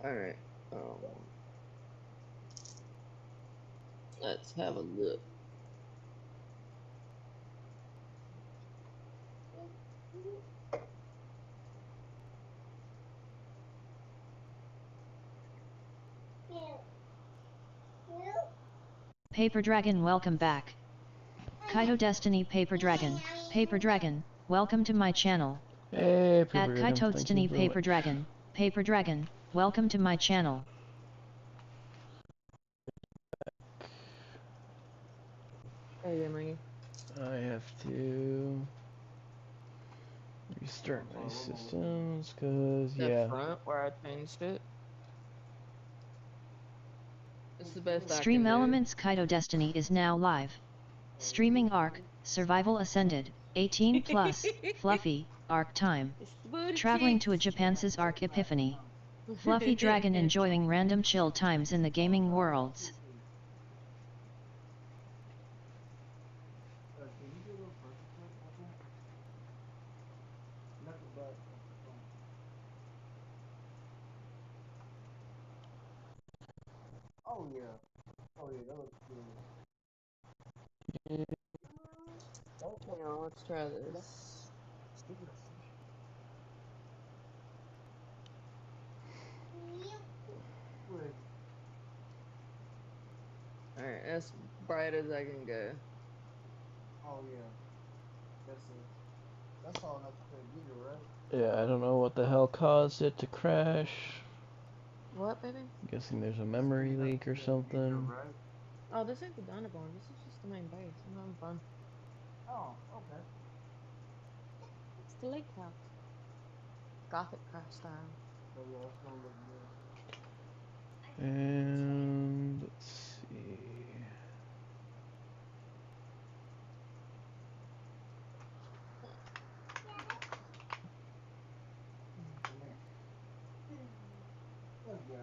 Alright. Let's have a look. Paper Dragon, welcome back. Kaito Destiny Paper Dragon, welcome to my channel. Hey, At Kaito Destiny Paper Dragon, welcome to my channel. Hey, I have to restart my systems, cause the front where I changed it. It's the best Stream Elements Kaito Destiny is now live. Streaming Arc, Survival Ascended, 18 plus, Fluffy, Arc Time. Traveling to a Japan's Arc Epiphany. Fluffy Dragon enjoying random chill times in the gaming worlds. Oh yeah. Oh yeah, that looks good. Okay, now let's try this. Alright, as bright as I can go. Oh yeah. That's all enough to video, right? yeah, I don't know what the hell caused it to crash. What, baby? I'm guessing there's a memory leak or something. Oh, this ain't the Dynabone. This is just the main base. I'm having fun. Oh, okay. It's the lake house. Gothic craft style. So yeah, that's gonna look good. And let's see. Let's go.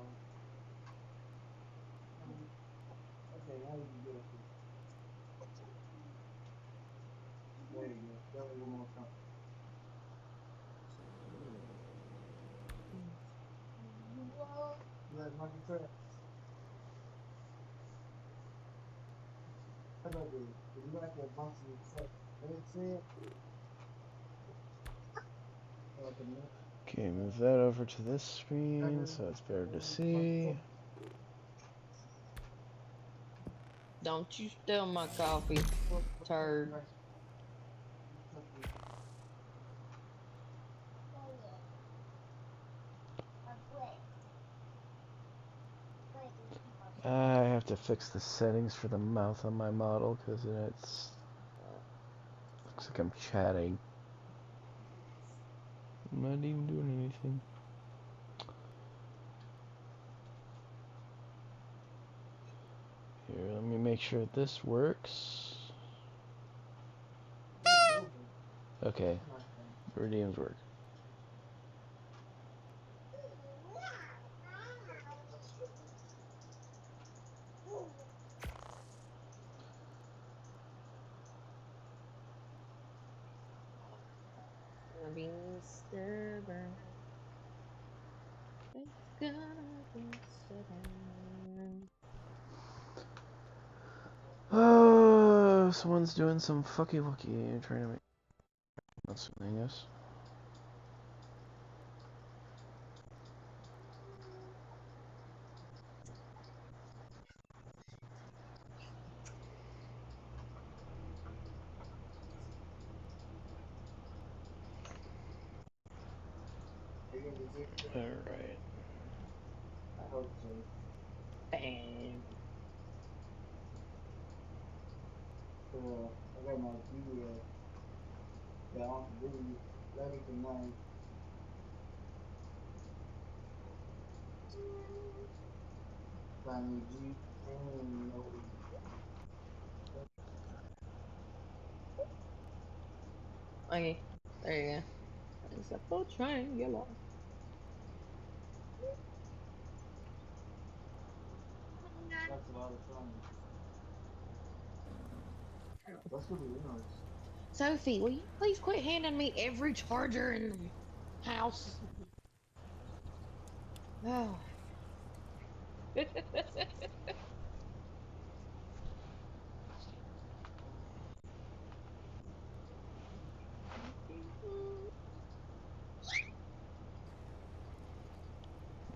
Okay, now you can do it. There you go. That way one more time. You like monkey trash? How about this? If you like that monkey trash, let it sit. Okay, move that over to this screen so it's better to see. Don't you steal my coffee, turd. I have to fix the settings for the mouth on my model because it's looks like I'm chatting. I'm not even doing anything. Here, let me make sure this works. Okay, Redeems work. Gonna be stubborn. It's gonna be stubborn. Oh, someone's doing some fucky wucky trying to make that's something, yes. Alright. I hope so. Bam. I got my video that on video ready tonight. Finally, G and no. Okay, there you go. It's a full triangular. That's a lot of fun. Let's go to winners. Sophie, will you please quit handing me every charger in the house? Oh.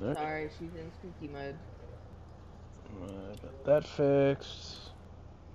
Alright, Sorry, she's in squeaky mode. I got that fixed.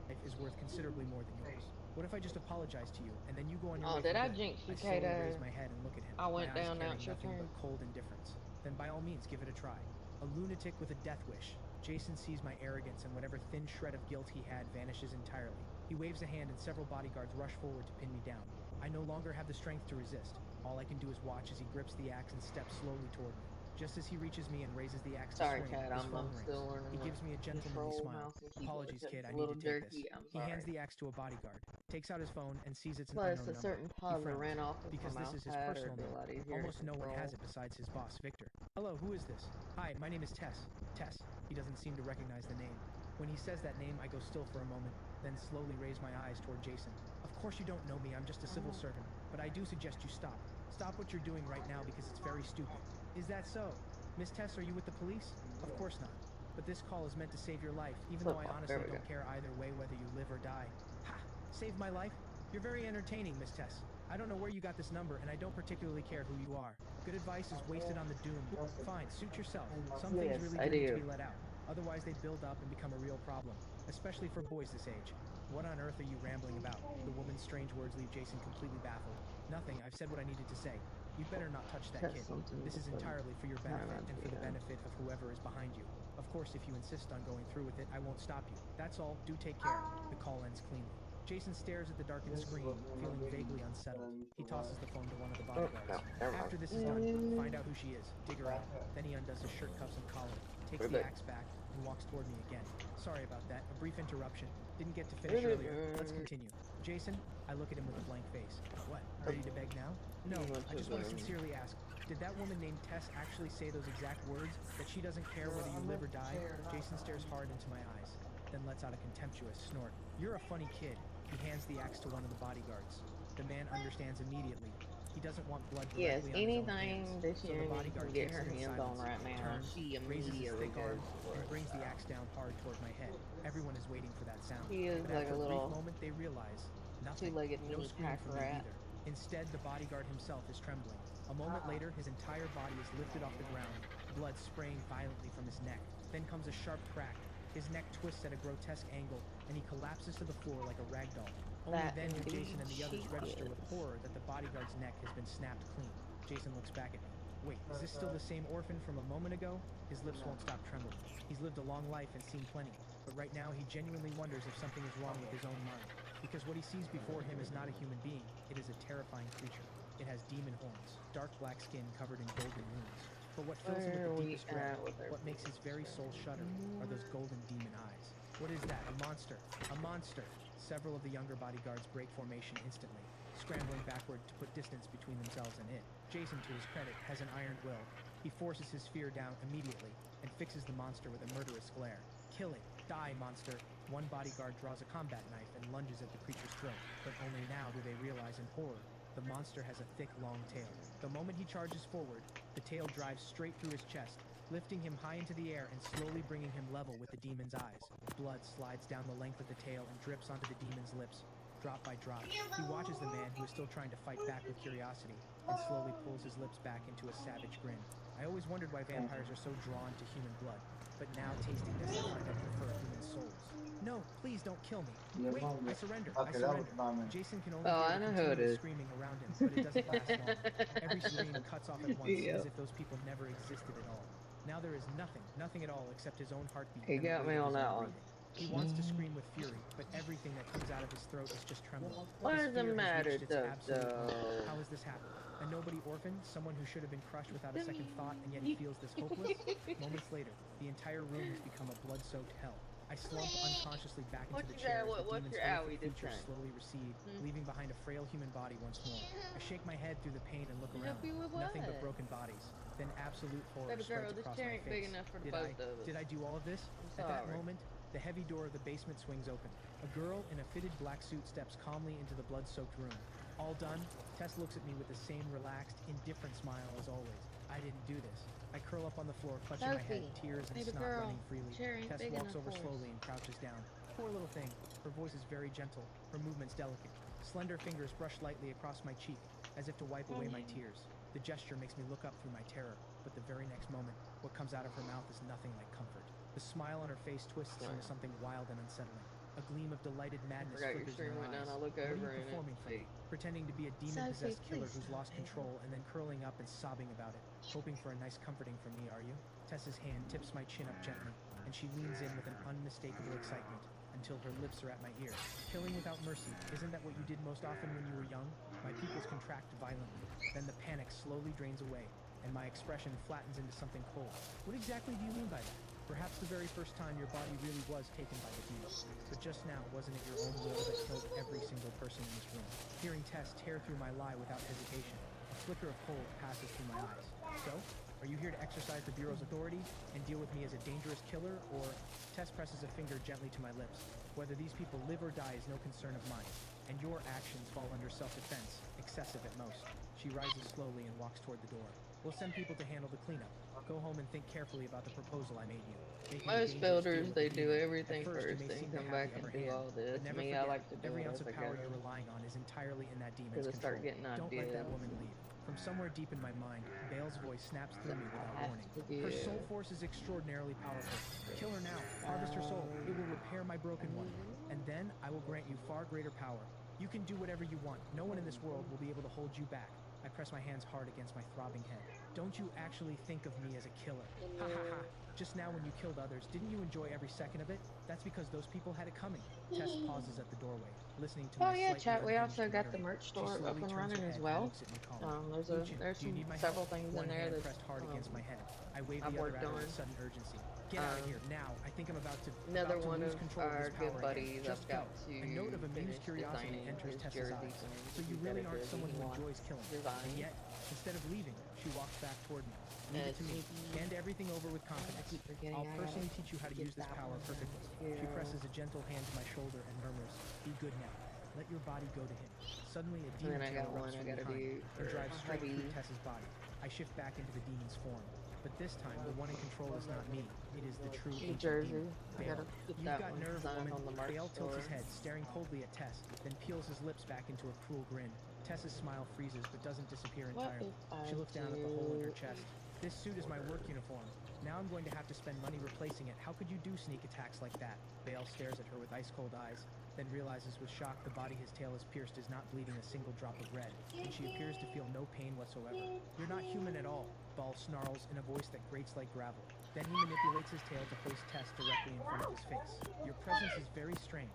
Life is worth considerably more than yours. What if I just apologize to you, and then you go on your Oh, way did for I good? jinx you, I slowly raise Kaito? my head and look at him, I went my eyes down, now carrying it's your nothing turn. but cold indifference. Then by all means, give it a try. A lunatic with a death wish. Jason sees my arrogance, and whatever thin shred of guilt he had vanishes entirely. He waves a hand, and several bodyguards rush forward to pin me down. I no longer have the strength to resist. All I can do is watch as he grips the axe and steps slowly toward me. Just as he reaches me and raises the axe to Sorry, swing, Kat, his I'm phone still rings. learning He the gives me a gentlemanly control smile. mouse and keyboard. Apologies, kid, It's a I need little to take this. jerky, I'm He hands sorry. the axe to a bodyguard, takes out his phone, and sees it's an Plus, unknown a number. certain He toddler frowns, ran off with my because this mouse is his pad, or personal it'd be a number. lot easier Almost to no one control. has it besides his boss, Victor. Hello, who is this? Hi, my name is Tess. Tess. He doesn't seem to recognize the name. When he says that name, I go still for a moment, then slowly raise my eyes toward Jason. Of course you don't know me, I'm just a civil servant, but I do suggest you stop. Stop what you're doing right now because it's very stupid. Is that so? Miss Tess, are you with the police? Of course not. But this call is meant to save your life, even though I honestly don't care either way whether you live or die. Ha! Save my life? You're very entertaining, Miss Tess. I don't know where you got this number, and I don't particularly care who you are. Good advice is wasted on the doomed. Fine, suit yourself. Some things Yes, really I do need to be do. let out. Otherwise, they build up and become a real problem, especially for boys this age. What on earth are you rambling about? The woman's strange words leave Jason completely baffled. Nothing, I've said what I needed to say. You'd better not touch that That's kid. something This to is put entirely for your time benefit and into, for the yeah. benefit of whoever is behind you. Of course, if you insist on going through with it, I won't stop you. That's all, do take care. The call ends cleanly. Jason stares at the darkened screen, feeling vaguely unsettled. He tosses the phone to one of the Oh, bodyguards. no, never mind. After this is done, find out who she is, dig her out. Then he undoes his shirt cuffs and collar, takes Put it the back. axe back, and walks toward me again. Sorry about that, a brief interruption. Didn't get to finish earlier. Let's continue. Jason, I look at him with a blank face. What, ready to beg now? No, I just want to sincerely ask, did that woman named Tess actually say those exact words? That she doesn't care whether you live or die? Jason stares hard into my eyes, then lets out a contemptuous snort. You're a funny kid. He hands the axe to one of the bodyguards. The man understands immediately. He doesn't want blood Yes, directly on his own anything hands. this So the young can bodyguard get takes her it in hands on silence, right now, turns, she raises his immediately thick goes arm, for and it. brings the axe down hard toward my head. Everyone is waiting for that sound. He is But like after a a brief little moment, they realize nothing. two-legged No mini scream pack from me rat. either. Instead, the bodyguard himself is trembling. A moment later, his entire body is lifted off the ground, blood spraying violently from his neck. Then comes a sharp crack. His neck twists at a grotesque angle, and he collapses to the floor like a rag doll. Only That then do indeed Jason and the others she register with is. horror that the bodyguard's neck has been snapped clean. Jason looks back at me. Wait, is this still the same orphan from a moment ago? His lips won't stop trembling. He's lived a long life and seen plenty, but right now he genuinely wonders if something is wrong with his own mind. Because what he sees before him is not a human being, it is a terrifying creature. It has demon horns, dark black skin covered in golden runes. But what fills him with Where are the we deepest dread, at with our what makes his very soul shudder, are those golden demon eyes. What is that? A monster! A monster! Several of the younger bodyguards break formation instantly, scrambling backward to put distance between themselves and it. Jason, to his credit, has an iron will. He forces his fear down immediately and fixes the monster with a murderous glare. Kill it! Die, monster! One bodyguard draws a combat knife and lunges at the creature's throat, but only now do they realize in horror the monster has a thick, long tail. The moment he charges forward, the tail drives straight through his chest, lifting him high into the air and slowly bringing him level with the demon's eyes. Blood slides down the length of the tail and drips onto the demon's lips, drop by drop. He watches the man, who is still trying to fight back with curiosity, and slowly pulls his lips back into a savage grin. I always wondered why vampires are so drawn to human blood, but now tasting this, I find I prefer human souls. No, please don't kill me. Wait, I surrender. I surrender. Jason can only Oh, hear I the know who it continuous is. screaming around him, but it doesn't last long. Every scream cuts off at once, Yeah. as if those people never existed at all. Now there is nothing at all except his own heartbeat He and the got weight me of on his that own one. breathing. He wants to scream with fury, but everything that comes out of his throat is just trembling. What His does it fear has matter, reached its absolute limit. though? How has this happened? A nobody orphan? Someone who should have been crushed without a second thought, and yet he feels this hopeless? Moments later, the entire room has become a blood-soaked hell. I slump unconsciously back into the chair as the What's demon's your horrific owie this features time? slowly recede, leaving behind a frail human body once more. I shake my head through the pain and look around. Help you with Nothing but what? broken bodies. Then absolute horror Baby girl, spreads this across chair my ain't big face. enough for Did both of us. I do all of this? I'm At that sorry. moment, the heavy door of the basement swings open. A girl in a fitted black suit steps calmly into the blood-soaked room. All done? Tess looks at me with the same relaxed, indifferent smile as always. I didn't do this. I curl up on the floor, clutching my head, Sophie, tears and baby snot girl, running freely. chair ain't Tess big walks enough over for us. slowly and crouches down. Poor little thing. Her voice is very gentle, her movements delicate. Slender fingers brush lightly across my cheek, as if to wipe away my tears. The gesture makes me look up through my terror, but the very next moment, what comes out of her mouth is nothing like comfort. The smile on her face twists into something wild and unsettling. A gleam of delighted madness Forgot your flickers in stream her went down. eyes. I look What are over you and performing it's for me? Pretending to be a demon-possessed Sophie, killer please who's stop lost it. control and then curling up and sobbing about it, hoping for a nice comforting from me, are you? Tess's hand tips my chin up gently, and she leans in with an unmistakable excitement until her lips are at my ear. Killing without mercy, isn't that what you did most often when you were young? My pupils contract violently, then the panic slowly drains away, and my expression flattens into something cold. What exactly do you mean by that? Perhaps the very first time your body really was taken by the demons. But just now, wasn't it your own will that killed every single person in this room? Hearing Tess tear through my lie without hesitation, a flicker of cold passes through my eyes. So, are you here to exercise the Bureau's authority and deal with me as a dangerous killer, or... Tess presses a finger gently to my lips. Whether these people live or die is no concern of mine, and your actions fall under self-defense, excessive at most. She rises slowly and walks toward the door. We'll send people to handle the cleanup. Go home and think carefully about the proposal I made you. Making a Most dangerous deal builders, with they the do demon. everything At first, you first may and seem to come have back the and upper do hand, all this. but never Me, I forget, like to do every it ounce as of I power go. you're relying on is entirely in that demon's Because I control. start getting Don't let that ideas. woman leave. From somewhere deep in my mind, Bale's voice snaps through me without I have warning. to Her give. soul force is extraordinarily powerful. Kill her now. Harvest her soul. It will repair my broken one. And then I will grant you far greater power. You can do whatever you want. No one in this world will be able to hold you back. I press my hands hard against my throbbing head. Don't you actually think of me as a killer? Ha ha ha. Just now when you killed others, didn't you enjoy every second of it? That's because those people had it coming. Tess pauses at the doorway, listening to Oh my yeah, slightly chat. We unhinged also got the narrative. merch She store up slowly and turns her running as head well. and looks at me calmly. There's Do you some need my several help? things One in there hand that pressed hard against my head. I wave I've the other worked at her on. with sudden urgency. Get out of here now. I think I'm about to Another one lose of control of our this good power again. buddies. Just I've got go. to A note of amused finish curiosity designing enters his Tess's jersey eyes. for me. So you He's got really a aren't jersey someone he who wants enjoys killing. designed. And yet, instead of leaving, she walks back toward me. Leave it to me. It's- Hand everything over with I confidence. keep forgetting I'll I personally gotta teach you how to get use this that power one perfectly. She too. presses a gentle hand to my shoulder and murmurs, "Be good now. Let your body go to him." Suddenly, a And demon then I tail got one erupts I from gotta behind do and for drives straight through hubby. Tess's body. I shift back into the demon's form. But this time, the one in control is not me. It is the true The ancient jersey. demon, I Bale. gotta get You've that got one nerve, designed woman. on the merch Bale tilts his store. head, staring coldly at Tess, then peels his lips back into a cruel grin. Tess's smile freezes but doesn't disappear What entirely. if I She looks down at the hole in her do? chest. This suit is my work uniform. Now I'm going to have to spend money replacing it. How could you do sneak attacks like that? Bale stares at her with ice-cold eyes, then realizes with shock the body his tail has pierced is not bleeding a single drop of red, and she appears to feel no pain whatsoever. You're not human at all, Ball snarls in a voice that grates like gravel. Then he manipulates his tail to place Tess directly in front of his face. Your presence is very strange.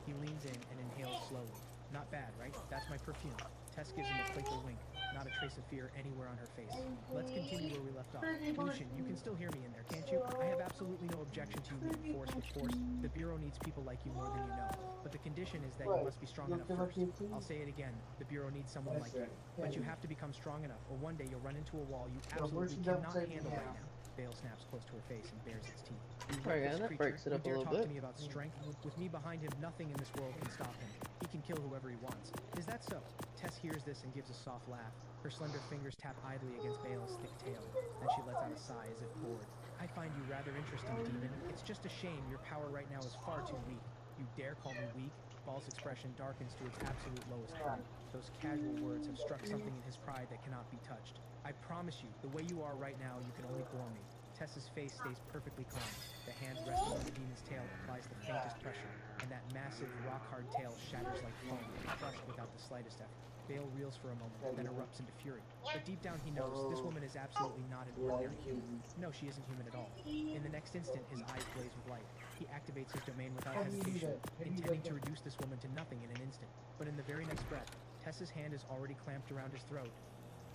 He leans in and inhales slowly. Not bad, right? That's my perfume. Tess gives him a playful wink, not a trace of fear anywhere on her face. Let's continue where we left off. Lucian, you can still hear me in there, can't you? I have absolutely no objection to you meeting force with force. The Bureau needs people like you more than you know. But the condition is that you must be strong enough first. I'll say it again. The Bureau needs someone like you. But you have to become strong enough, or one day you'll run into a wall you absolutely cannot handle right now. Bale snaps close to her face and bares its teeth. You Oh yeah, reckless that creature. breaks it You up a dare little talk bit. to me about strength? With me behind him, nothing in this world can stop him. He can kill whoever he wants. Is that so? Tess hears this and gives a soft laugh. Her slender fingers tap idly against Bale's thick tail. Then she lets out a sigh as if bored. I find you rather interesting, demon. It's just a shame your power right now is far too weak. You dare call me weak? Ball's expression darkens to its absolute lowest point. Those casual words have struck something in his pride that cannot be touched. I promise you, the way you are right now, you can only bore me. Tess's face stays perfectly calm. The hand resting on the demon's tail applies the faintest pressure, and that massive, rock-hard tail shatters like foam, crushed without the slightest effort. Bale reels for a moment, then erupts into fury. But deep down he knows this woman is absolutely not an ordinary human. No, she isn't human at all. In the next instant, his eyes blaze with light. He activates his domain without hesitation, intending to reduce this woman to nothing in an instant. But in the very next breath, Tess's hand is already clamped around his throat.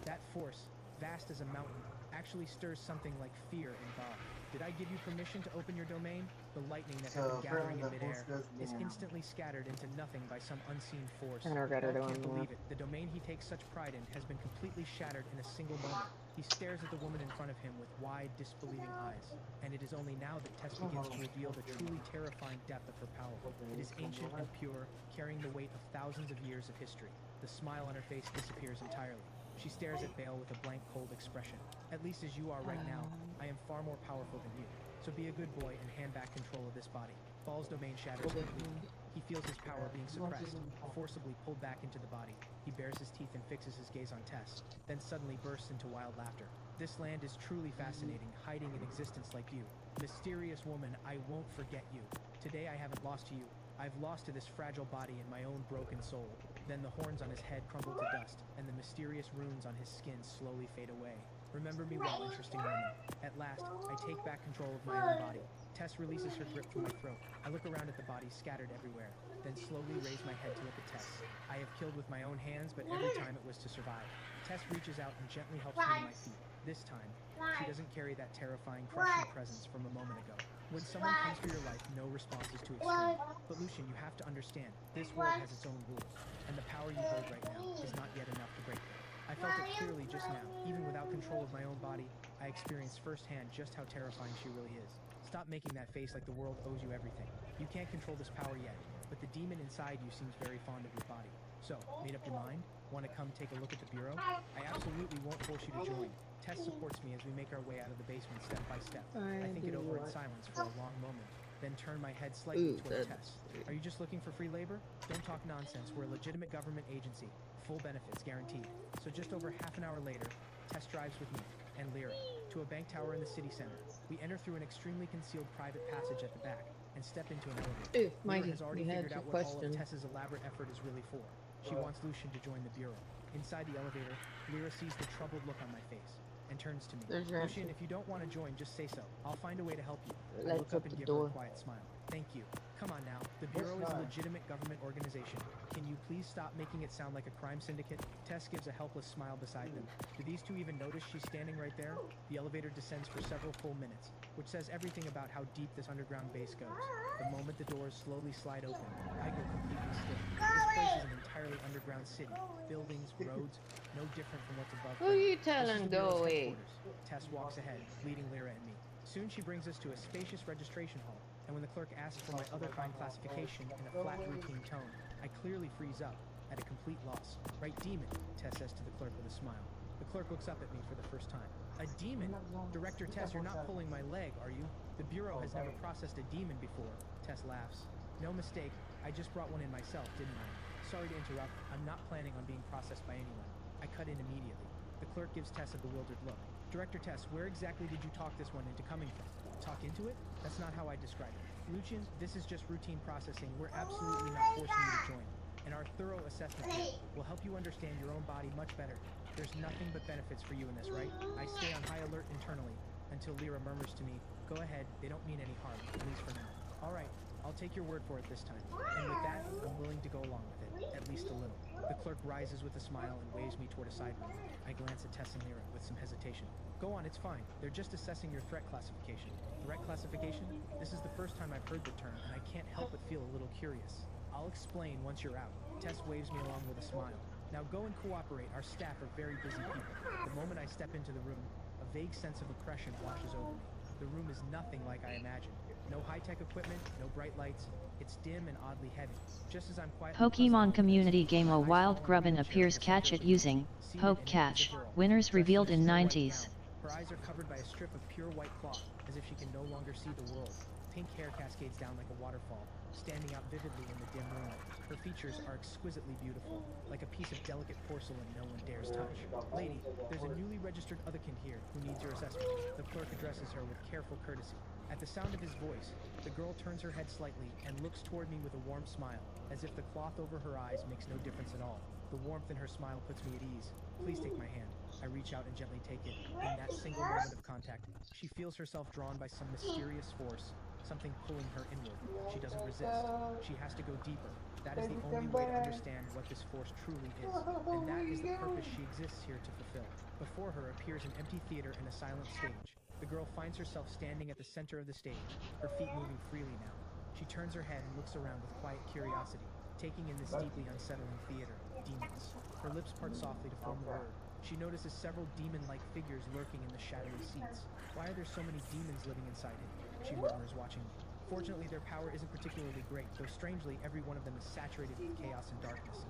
That force, vast as a mountain, actually stirs something like fear in Bob. Did I give you permission to open your domain? The lightning that had been gathering in midair is instantly scattered into nothing by some unseen force. I never got her Bob doing can't that. believe it. The domain he takes such pride in has been completely shattered in a single moment. He stares at the woman in front of him with wide, disbelieving eyes. And it is only now that Tess begins to reveal the truly terrifying depth of her power. It is ancient and pure, carrying the weight of thousands of years of history. The smile on her face disappears entirely. She stares at Bale with a blank, cold expression. At least as you are right now, I am far more powerful than you. So be a good boy and hand back control of this body. Ball's domain shatters completely. He feels his power being suppressed, forcibly pulled back into the body. He bares his teeth and fixes his gaze on Tess, then suddenly bursts into wild laughter. This land is truly fascinating, hiding an existence like you. Mysterious woman, I won't forget you. Today I haven't lost to you. I've lost to this fragile body and my own broken soul. Then the horns on his head crumble to dust, and the mysterious runes on his skin slowly fade away. Remember me well, interesting woman. At last, I take back control of my own body. Tess releases her grip from my throat. I look around at the bodies scattered everywhere, then slowly raise my head to look at Tess. I have killed with my own hands, but every time it was to survive. Tess reaches out and gently helps me to my feet. This time, she doesn't carry that terrifying, crushing presence from a moment ago. When someone comes for your life, no response is too extreme. But Lucian, you have to understand, this world has its own rules, and the power you hold right now is not yet enough to break them. I felt it clearly just now. Even without control of my own body, I experienced firsthand just how terrifying she really is. Stop making that face like the world owes you everything. You can't control this power yet, but the demon inside you seems very fond of your body. So, made up your mind? Want to come take a look at the bureau? I absolutely won't force you to join. Tess supports me as we make our way out of the basement step by step. I think it over in silence for a long moment, then turn my head slightly toward Tess. Are you just looking for free labor? Don't talk nonsense. We're a legitimate government agency. Full benefits guaranteed. So just over half an hour later, Tess drives with me and Lyra to a bank tower in the city center. We enter through an extremely concealed private passage at the back and step into an elevator. Lyra has already figured out what all of Tess's elaborate effort is really for. She wants Lucian to join the bureau. Inside the elevator, Lyra sees the troubled look on my face and turns to me. Lucian, if you don't want to join, just say so. I'll find a way to help you. I look up and give her a quiet smile. Thank you. Come on now. The Bureau is a legitimate government organization. Can you please stop making it sound like a crime syndicate? Tess gives a helpless smile beside them. Do these two even notice she's standing right there? The elevator descends for several full minutes, which says everything about how deep this underground base goes. The moment the doors slowly slide open, I go completely still. This place is an entirely underground city. Buildings, roads, no different from what's above Who ground. you This telling is the Bureau's go away? headquarters. Tess walks ahead, leading Lyra and me. Soon she brings us to a spacious registration hall, and when the clerk asks for my other crime classification in a flat, routine tone, I clearly freeze up, at a complete loss. Right, demon, Tess says to the clerk with a smile. The clerk looks up at me for the first time. A demon? Director Tess, you're not pulling my leg, are you? The Bureau has never processed a demon before. Tess laughs. No mistake, I just brought one in myself, didn't I? Sorry to interrupt, I'm not planning on being processed by anyone. I cut in immediately. The clerk gives Tess a bewildered look. Director Tess, where exactly did you talk this one into coming from? Talk into it? That's not how I describe it. Lucian, this is just routine processing. We're absolutely not forcing you to join. And our thorough assessment here will help you understand your own body much better. There's nothing but benefits for you in this, right? I stay on high alert internally until Lyra murmurs to me, go ahead, they don't mean any harm, at least for now. All right, I'll take your word for it this time. And with that, I'm willing to go along with it, at least a little. The clerk rises with a smile and waves me toward a side room. I glance at Tess and Lyra with some hesitation. Go on, it's fine. They're just assessing your threat classification. Threat classification? This is the first time I've heard the term, and I can't help but feel a little curious. I'll explain once you're out. Tess waves me along with a smile. Now go and cooperate. Our staff are very busy people. The moment I step into the room, a vague sense of oppression washes over me. The room is nothing like I imagined. No high-tech equipment, no bright lights. It's dim and oddly heavy. Just as I'm quietly Pokemon community game a wild grubbin appears catch it using Poke Catch. Winners revealed in 90s. Her eyes are covered by a strip of pure white cloth, as if she can no longer see the world. Pink hair cascades down like a waterfall, standing out vividly in the dim moonlight. Her features are exquisitely beautiful, like a piece of delicate porcelain no one dares touch. Lady, there's a newly registered otherkin here who needs your assessment. The clerk addresses her with careful courtesy. At the sound of his voice, the girl turns her head slightly and looks toward me with a warm smile, as if the cloth over her eyes makes no difference at all. The warmth in her smile puts me at ease. Please take my hand. I reach out and gently take it. In that single moment of contact, she feels herself drawn by some mysterious force, something pulling her inward. She doesn't resist. She has to go deeper. That is the only way to understand what this force truly is. And that is the purpose she exists here to fulfill. Before her appears an empty theater and a silent stage. The girl finds herself standing at the center of the stage, her feet moving freely now. She turns her head and looks around with quiet curiosity, taking in this deeply unsettling theater. Demons. Her lips part softly to form the word. She notices several demon-like figures lurking in the shadowy seats. Why are there so many demons living inside him? She murmurs, watching me. Fortunately, their power isn't particularly great, though strangely, every one of them is saturated with chaos and darkness.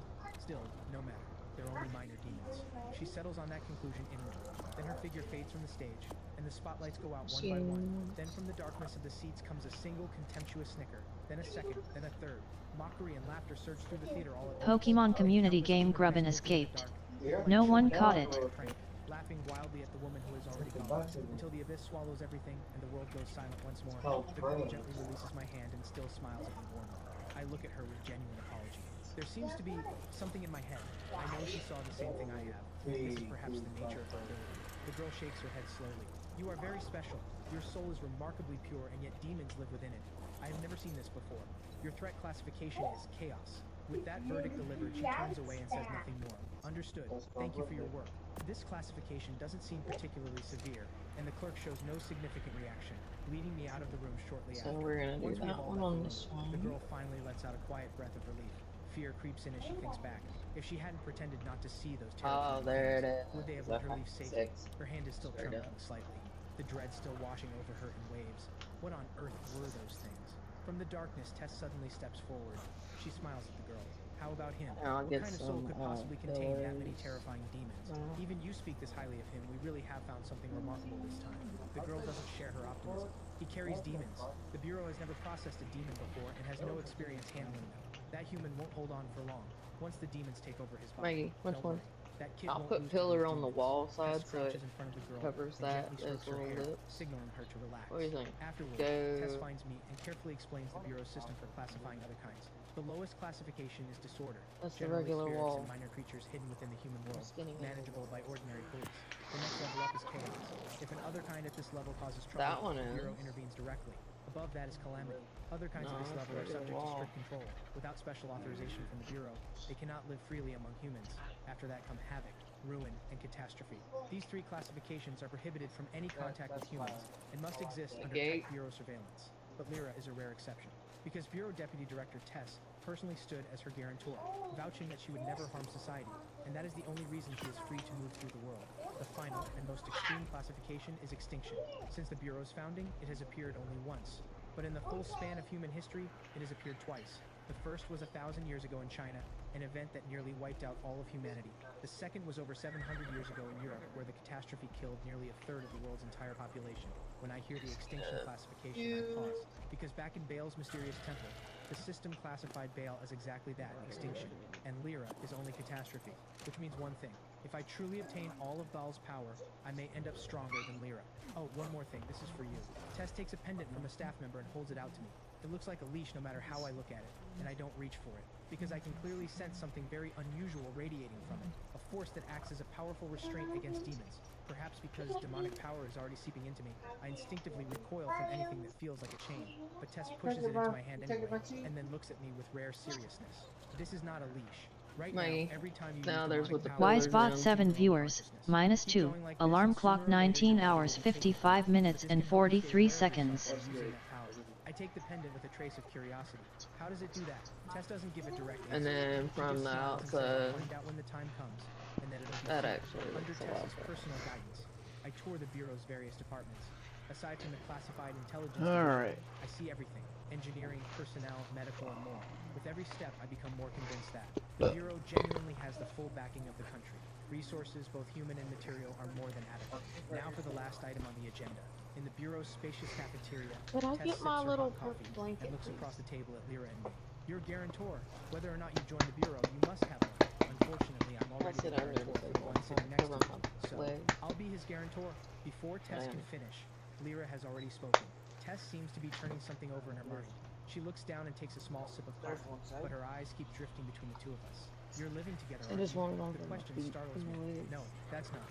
Still, no matter. They're only minor demons. She settles on that conclusion inwardly. Then her figure fades from the stage, and the spotlights go out one by one. Then from the darkness of the seats comes a single contemptuous snicker, then a second, then a third. Mockery and laughter surge through the theater all at once. Pokemon community Countless game demon Grubbin heads move through the escaped. dark. No one Children caught laugh it. like a prank, laughing wildly at the woman who has already gone, until the abyss swallows everything and the world goes silent once more. The girl gently releases my hand and still smiles at me warmly. I look at her with genuine apology. There seems to be something in my head. I know she saw the same thing I have. This is perhaps the nature of her ability. The girl shakes her head slowly. You are very special. Your soul is remarkably pure, and yet demons live within it. I have never seen this before. Your threat classification is chaos. With that verdict delivered, she turns away and says nothing more. Understood. Thank you for your work. This classification doesn't seem particularly severe, and the clerk shows no significant reaction, leading me out of the room shortly So after. we're gonna do Once we have that all one left on the this room, the one. girl finally lets out a quiet breath of relief. Fear creeps in as she thinks back. If she hadn't pretended not to see those Oh, terrifying there it things, is. would they have let her leave safely? 6. Her hand is still Straight trembling up. slightly, the dread still washing over her in waves. What on earth were those things? From the darkness, Tess suddenly steps forward. She smiles at the girl. How about him? I'll What get kind of soul some could possibly contain that many pillars. terrifying demons? Even you speak this highly of him. We really have found something remarkable this time. The girl doesn't share her optimism. He carries demons. The Bureau has never processed a demon before and has no experience handling them. That human won't hold on for long. Once the demons take over his body, Maggie, which don't one? worry. That kid I'll won't put lose to pillar those on the demons. wall Tess side so it crouches in front of the girl covers and that gently as strokes her little hair, lips. signaling her to relax. What do you think? Afterwards, Go. Tess finds me and carefully explains the Bureau's system for classifying other kinds. The lowest classification is disorder, That's the generally regular spirits wall. and minor creatures hidden within the human world, Skinny manageable by ordinary police. The next level up is chaos. If an other kind at this level causes trouble, That one the Bureau is. intervenes directly. Above that is calamity. Other kinds No, of this it's level are regular subject to wall. strict control. Without special authorization from the Bureau, they cannot live freely among humans. After that come havoc, ruin, and catastrophe. These three classifications are prohibited from any contact with humans and must exist under Gate. tight Bureau surveillance. But Lyra is a rare exception, because Bureau Deputy Director Tess personally stood as her guarantor, vouching that she would never harm society, and that is the only reason she is free to move through the world. The final and most extreme classification is extinction. Since the Bureau's founding, it has appeared only once. But in the full span of human history, it has appeared twice. The first was 1,000 years ago in China, an event that nearly wiped out all of humanity. The second was over 700 years ago in Europe, where the catastrophe killed nearly a third of the world's entire population. When I hear the extinction classification, I pause, because back in Baal's mysterious temple, the system classified Baal as exactly that, extinction, and Lyra is only catastrophe, which means one thing. If I truly obtain all of Baal's power, I may end up stronger than Lyra. Oh, one more thing, this is for you. Tess takes a pendant from a staff member and holds it out to me. It looks like a leash no matter how I look at it, and I don't reach for it, because I can clearly sense something very unusual radiating from it, a force that acts as a powerful restraint against demons. Perhaps because demonic power is already seeping into me, I instinctively recoil from anything that feels like a chain, but Tess pushes it into my hand anyway, and then looks at me with rare seriousness. This is not a leash. Right now, every time you Now use there's demonic what the power, pillars Wisebot in. 7 viewers, minus Keep 2, going like this, alarm and clock sooner or later 19 you'll hours be able to take 55 it. minutes But and this can help you 43 stay aware of yourself seconds. while using that power. I take the pendant with a trace of curiosity. How does it do that? Tess doesn't give a direct answer. And then She from just the smiles and says, "I'll outside, find out when the time comes, and that it'll be that soon." actually Under looks a lot Tess's better. personal guidance, I tour the Bureau's various departments. Aside from the classified intelligence Alright. division, I see everything. Engineering, personnel, medical, and more. With every step, I become more convinced that the Bureau genuinely has the full backing of the country. Resources, both human and material, are more than adequate. Now for the last item on the agenda. In the Bureau's spacious cafeteria, Could I Tess get sips my her little hot coffee blanket, and looks please? across the table at Lyra and me. You're guarantor. Whether or not you join the Bureau, you must have one. Unfortunately, I'm I'll already sit the under guarantor the for the table. one sitting next to Cover me. my So, leg. I'll be his guarantor. Before Tess I can am. finish, Lyra has already spoken. Tess seems to be turning something over in her mind. She looks down and takes a small sip of coffee, but her eyes keep drifting between the two of us. You're living together, I aren't just you? want it on The my question feet startles and my me. legs. No, that's not.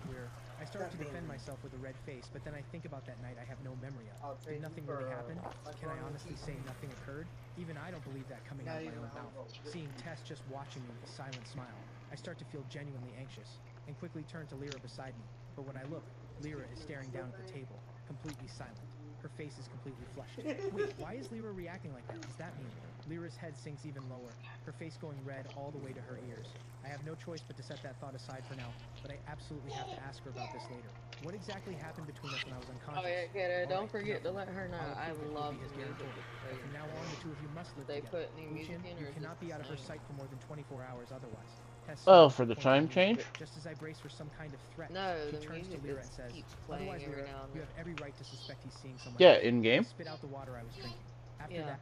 I start to defend myself with a red face, but then I think about that night I have no memory of. Did nothing really happen? Can I honestly say nothing occurred? Even I don't believe that coming out of my own mouth. Seeing Tess just watching me with a silent smile, I start to feel genuinely anxious, and quickly turn to Lyra beside me. But when I look, Lyra is staring down at the table, completely silent. Her face is completely flushed. Wait, why is Lyra reacting like that? What does that mean? Lyra's head sinks even lower, her face going red all the way to her ears. I have no choice but to set that thought aside for now, but I absolutely have to ask her about this later. What exactly happened between us when I was unconscious? Oh yeah, Kaito, All don't right, forget to enough. let her know. I'll I approve it, love you'll be his music. guarantor. But from now on, the two of you must live They together. put any music Lucien, in, or you is cannot this be out of her the sight for more than 24 hours otherwise. Tess Oh, smiles for and the points at time music. change? Just as I brace for some kind of threat, No, she the turns to music Lyra just and says, keeps "Otherwise, playing every Lyra, now and you then. have every right to suspect he's seeing someone Yeah, else. in game. I spit out the water I was drinking. After Yeah. that,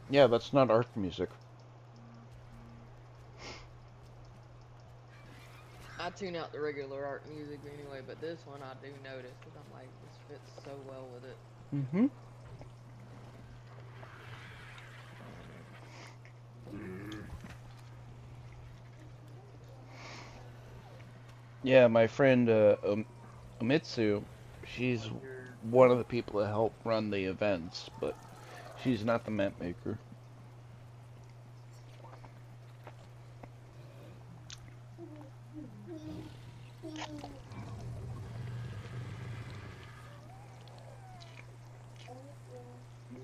Yeah, that's not ARC music. I tune out the regular art music anyway, but this one I do notice because I'm like, this fits so well with it. Mm-hmm. Yeah, my friend Amitsu, she's one of the people that help run the events, but she's not the map maker.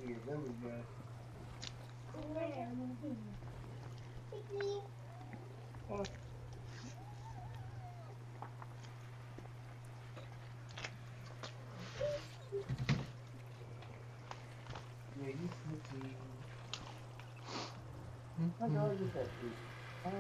Yeah, there we go. Oh, yeah, you sneaky. How dog is that food? Huh?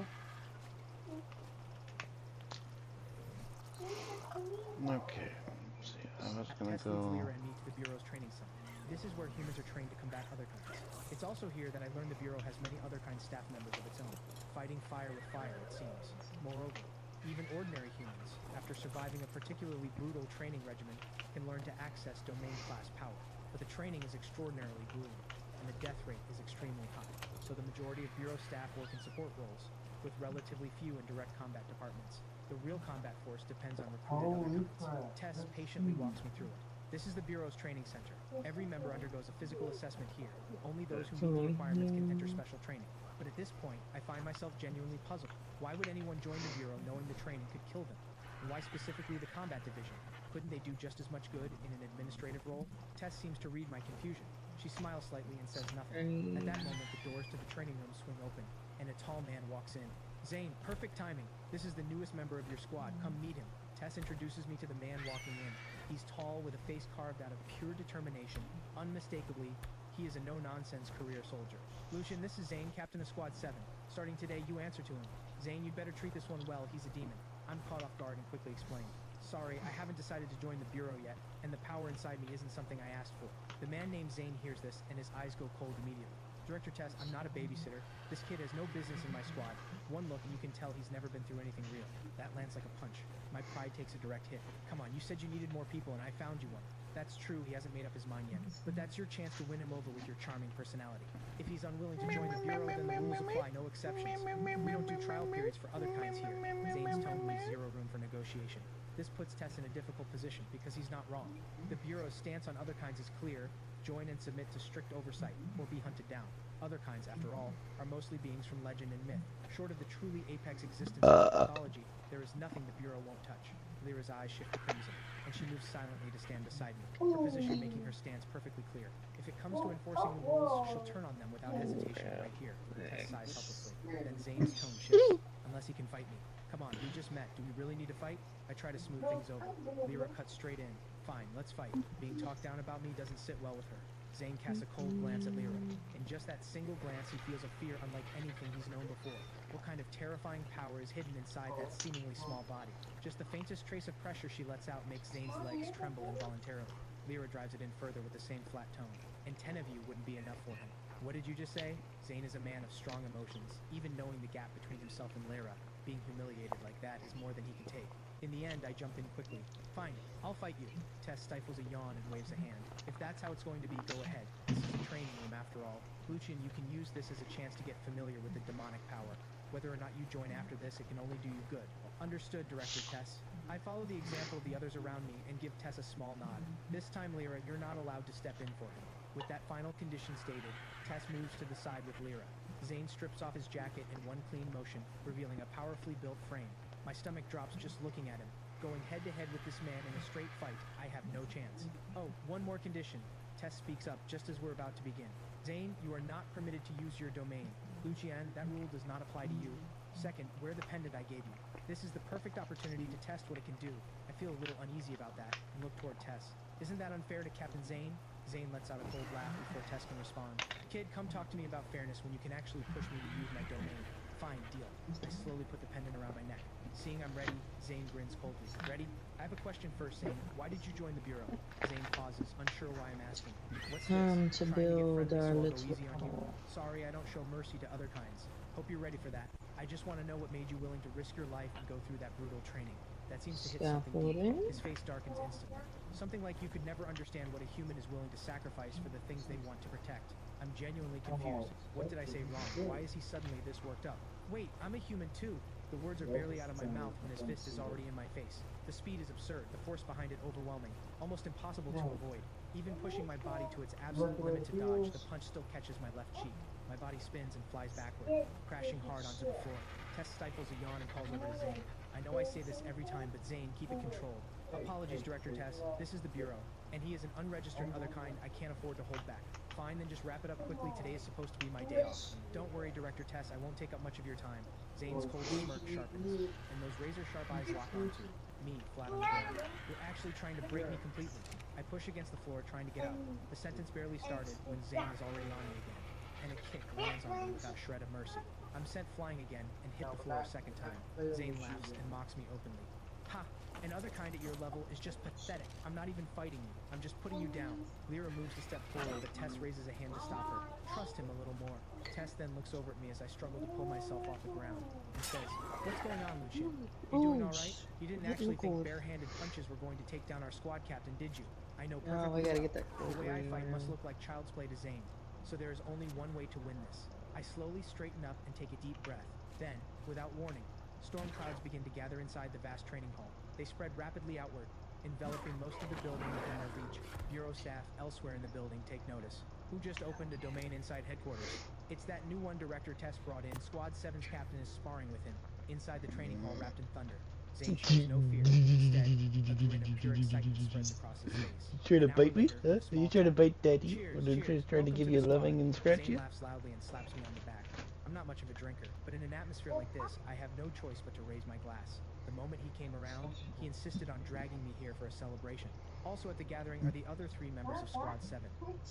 Okay, let's see. I was gonna Tess leads go. Lyra and me to the Bureau's training center. This is where humans are trained to combat other kinds. It's also here that I learned the Bureau has many other kind staff members of its own, fighting fire with fire, it seems. Moreover, even ordinary humans, after surviving a particularly brutal training regimen, can learn to access domain class power. But the training is extraordinarily grueling, and the death rate is extremely high. So the majority of Bureau staff work in support roles, with relatively few in direct combat departments. The real combat force depends on recruited other Holy kinds. crap. Tess That's patiently huge. walks me through it. This is the Bureau's training center. Every member undergoes a physical assessment here. Only those who meet the requirements can enter special training. But at this point, I find myself genuinely puzzled. Why would anyone join the Bureau knowing the training could kill them? And why specifically the combat division? Couldn't they do just as much good in an administrative role? Tess seems to read my confusion. She smiles slightly and says nothing. At that moment, the doors to the training room swing open, and a tall man walks in. Zane, perfect timing. This is the newest member of your squad. Come meet him. Tess introduces me to the man walking in. He's tall with a face carved out of pure determination. Unmistakably, he is a no-nonsense career soldier. Lucian, this is Zane, captain of Squad 7. Starting today, you answer to him. Zane, you'd better treat this one well. He's a demon. I'm caught off guard and quickly explain. Sorry, I haven't decided to join the Bureau yet, and the power inside me isn't something I asked for. The man named Zane hears this, and his eyes go cold immediately. Director Tess, I'm not a babysitter. This kid has no business in my squad. One look and you can tell he's never been through anything real. That lands like a punch. My pride takes a direct hit. Come on, you said you needed more people and I found you one. That's true, he hasn't made up his mind yet. But that's your chance to win him over with your charming personality. If he's unwilling to join the Bureau, then the rules apply, no exceptions. We don't do trial periods for other kinds here. Zane's tone leaves zero room for negotiation. This puts Tess in a difficult position because he's not wrong. The Bureau's stance on other kinds is clear. Join and submit to strict oversight, or be hunted down. Other kinds, after all, are mostly beings from legend and myth. Short of the truly apex existence of mythology, there is nothing the Bureau won't touch. Lyra's eyes shift to crimson, and she moves silently to stand beside me, her position making her stance perfectly clear. If it comes to enforcing the rules, she'll turn on them without hesitation right here. Tess sighs helplessly. Then Zane's tone shifts. Unless he can fight me. Come on, we just met. Do we really need to fight? I try to smooth things over. Lyra cuts straight in. Fine, let's fight. Being talked down about me doesn't sit well with her. Zane casts a cold glance at Lyra. In just that single glance, he feels a fear unlike anything he's known before. What kind of terrifying power is hidden inside that seemingly small body? Just the faintest trace of pressure she lets out makes Zane's legs tremble involuntarily. Lyra drives it in further with the same flat tone. And 10 of you wouldn't be enough for him. What did you just say? Zane is a man of strong emotions. Even knowing the gap between himself and Lyra, being humiliated like that is more than he can take. In the end, I jump in quickly. Fine, I'll fight you. Tess stifles a yawn and waves a hand. If that's how it's going to be, go ahead. This is a training room after all. Lucian, you can use this as a chance to get familiar with the demonic power. Whether or not you join after this, it can only do you good. Understood, Director Tess. I follow the example of the others around me and give Tess a small nod. This time, Lyra, you're not allowed to step in for him. With that final condition stated, Tess moves to the side with Lyra. Zane strips off his jacket in one clean motion, revealing a powerfully built frame. My stomach drops just looking at him. Going head-to-head with this man in a straight fight, I have no chance. Oh, one more condition. Tess speaks up just as we're about to begin. Zane, you are not permitted to use your domain. Lucian, that rule does not apply to you. Second, wear the pendant I gave you. This is the perfect opportunity to test what it can do. I feel a little uneasy about that, and look toward Tess. Isn't that unfair to Captain Zane? Zane lets out a cold laugh before Tess can respond. Kid, come talk to me about fairness when you can actually push me to use my domain. Fine, deal. I slowly put the pendant around my neck. Seeing I'm ready, Zane grins coldly. Ready? I have a question first, Zane. Why did you join the Bureau? Zane pauses, unsure why I'm asking. What's this? Time to Trying build to get our friendly so I'll go little easy on you? home. Sorry, I don't show mercy to other kinds. Hope you're ready for that. I just want to know what made you willing to risk your life and go through that brutal training. That seems to hit something Scaffolding. deep. His face darkens instantly. Something like you could never understand what a human is willing to sacrifice for the things they want to protect. I'm genuinely confused. What did I say wrong? Why is he suddenly this worked up? Wait, I'm a human too. The words are barely out of my mouth when his fist is already in my face. The speed is absurd, the force behind it overwhelming, almost impossible to avoid. Even pushing my body to its absolute limit to dodge, the punch still catches my left cheek. My body spins and flies backward, crashing hard onto the floor. Tess stifles a yawn and calls over to Zane. I know I say this every time, but Zane, keep it controlled. Apologies, Director Tess. This is the Bureau, and he is an unregistered other kind I can't afford to hold back. Fine, then just wrap it up quickly. Today is supposed to be my day off. Don't worry, Director Tess. I won't take up much of your time. Zane's cold smirk sharpens, and those razor-sharp eyes lock onto me, flat on the ground. You're actually trying to break me completely. I push against the floor, trying to get up. The sentence barely started when Zane is already on me again, and a kick lands on me without a shred of mercy. I'm sent flying again and hit the floor a second time. Zane laughs and mocks me openly. Ha! An other kind at your level is just pathetic. I'm not even fighting you. I'm just putting you down. Lyra moves a step forward, but Tess raises a hand to stop her. Trust him a little more. Tess then looks over at me as I struggle to pull myself off the ground and says, "What's going on, Lucian? You doing all right? You didn't actually think barehanded punches were going to take down our squad captain, did you? I know perfectly Oh, we gotta well. get that The way I fight must code. look like child's play to Zane. So there is only one way to win this. I slowly straighten up and take a deep breath. Then, without warning, storm clouds begin to gather inside the vast training hall. They spread rapidly outward, enveloping most of the building within their reach. Bureau staff elsewhere in the building take notice. Who just opened a domain inside headquarters? It's that new one Director Tess brought in. Squad 7's captain is sparring with him, inside the training hall wrapped in thunder. Zane shows no fear. Instead, a grin of pure excitement spreads across his face. You trying to An hour bite me? later, Huh? with a Are you small trying to cabin. bite Daddy? Cheers, When I'm cheers. trying to Welcome give to you the a loving squad. and scratch Zane you? laughs loudly and slaps me on the back. I'm not much of a drinker, but in an atmosphere like this, I have no choice but to raise my glass. The moment he came around, he insisted on dragging me here for a celebration. Also at the gathering are the other 3 members of Squad 7.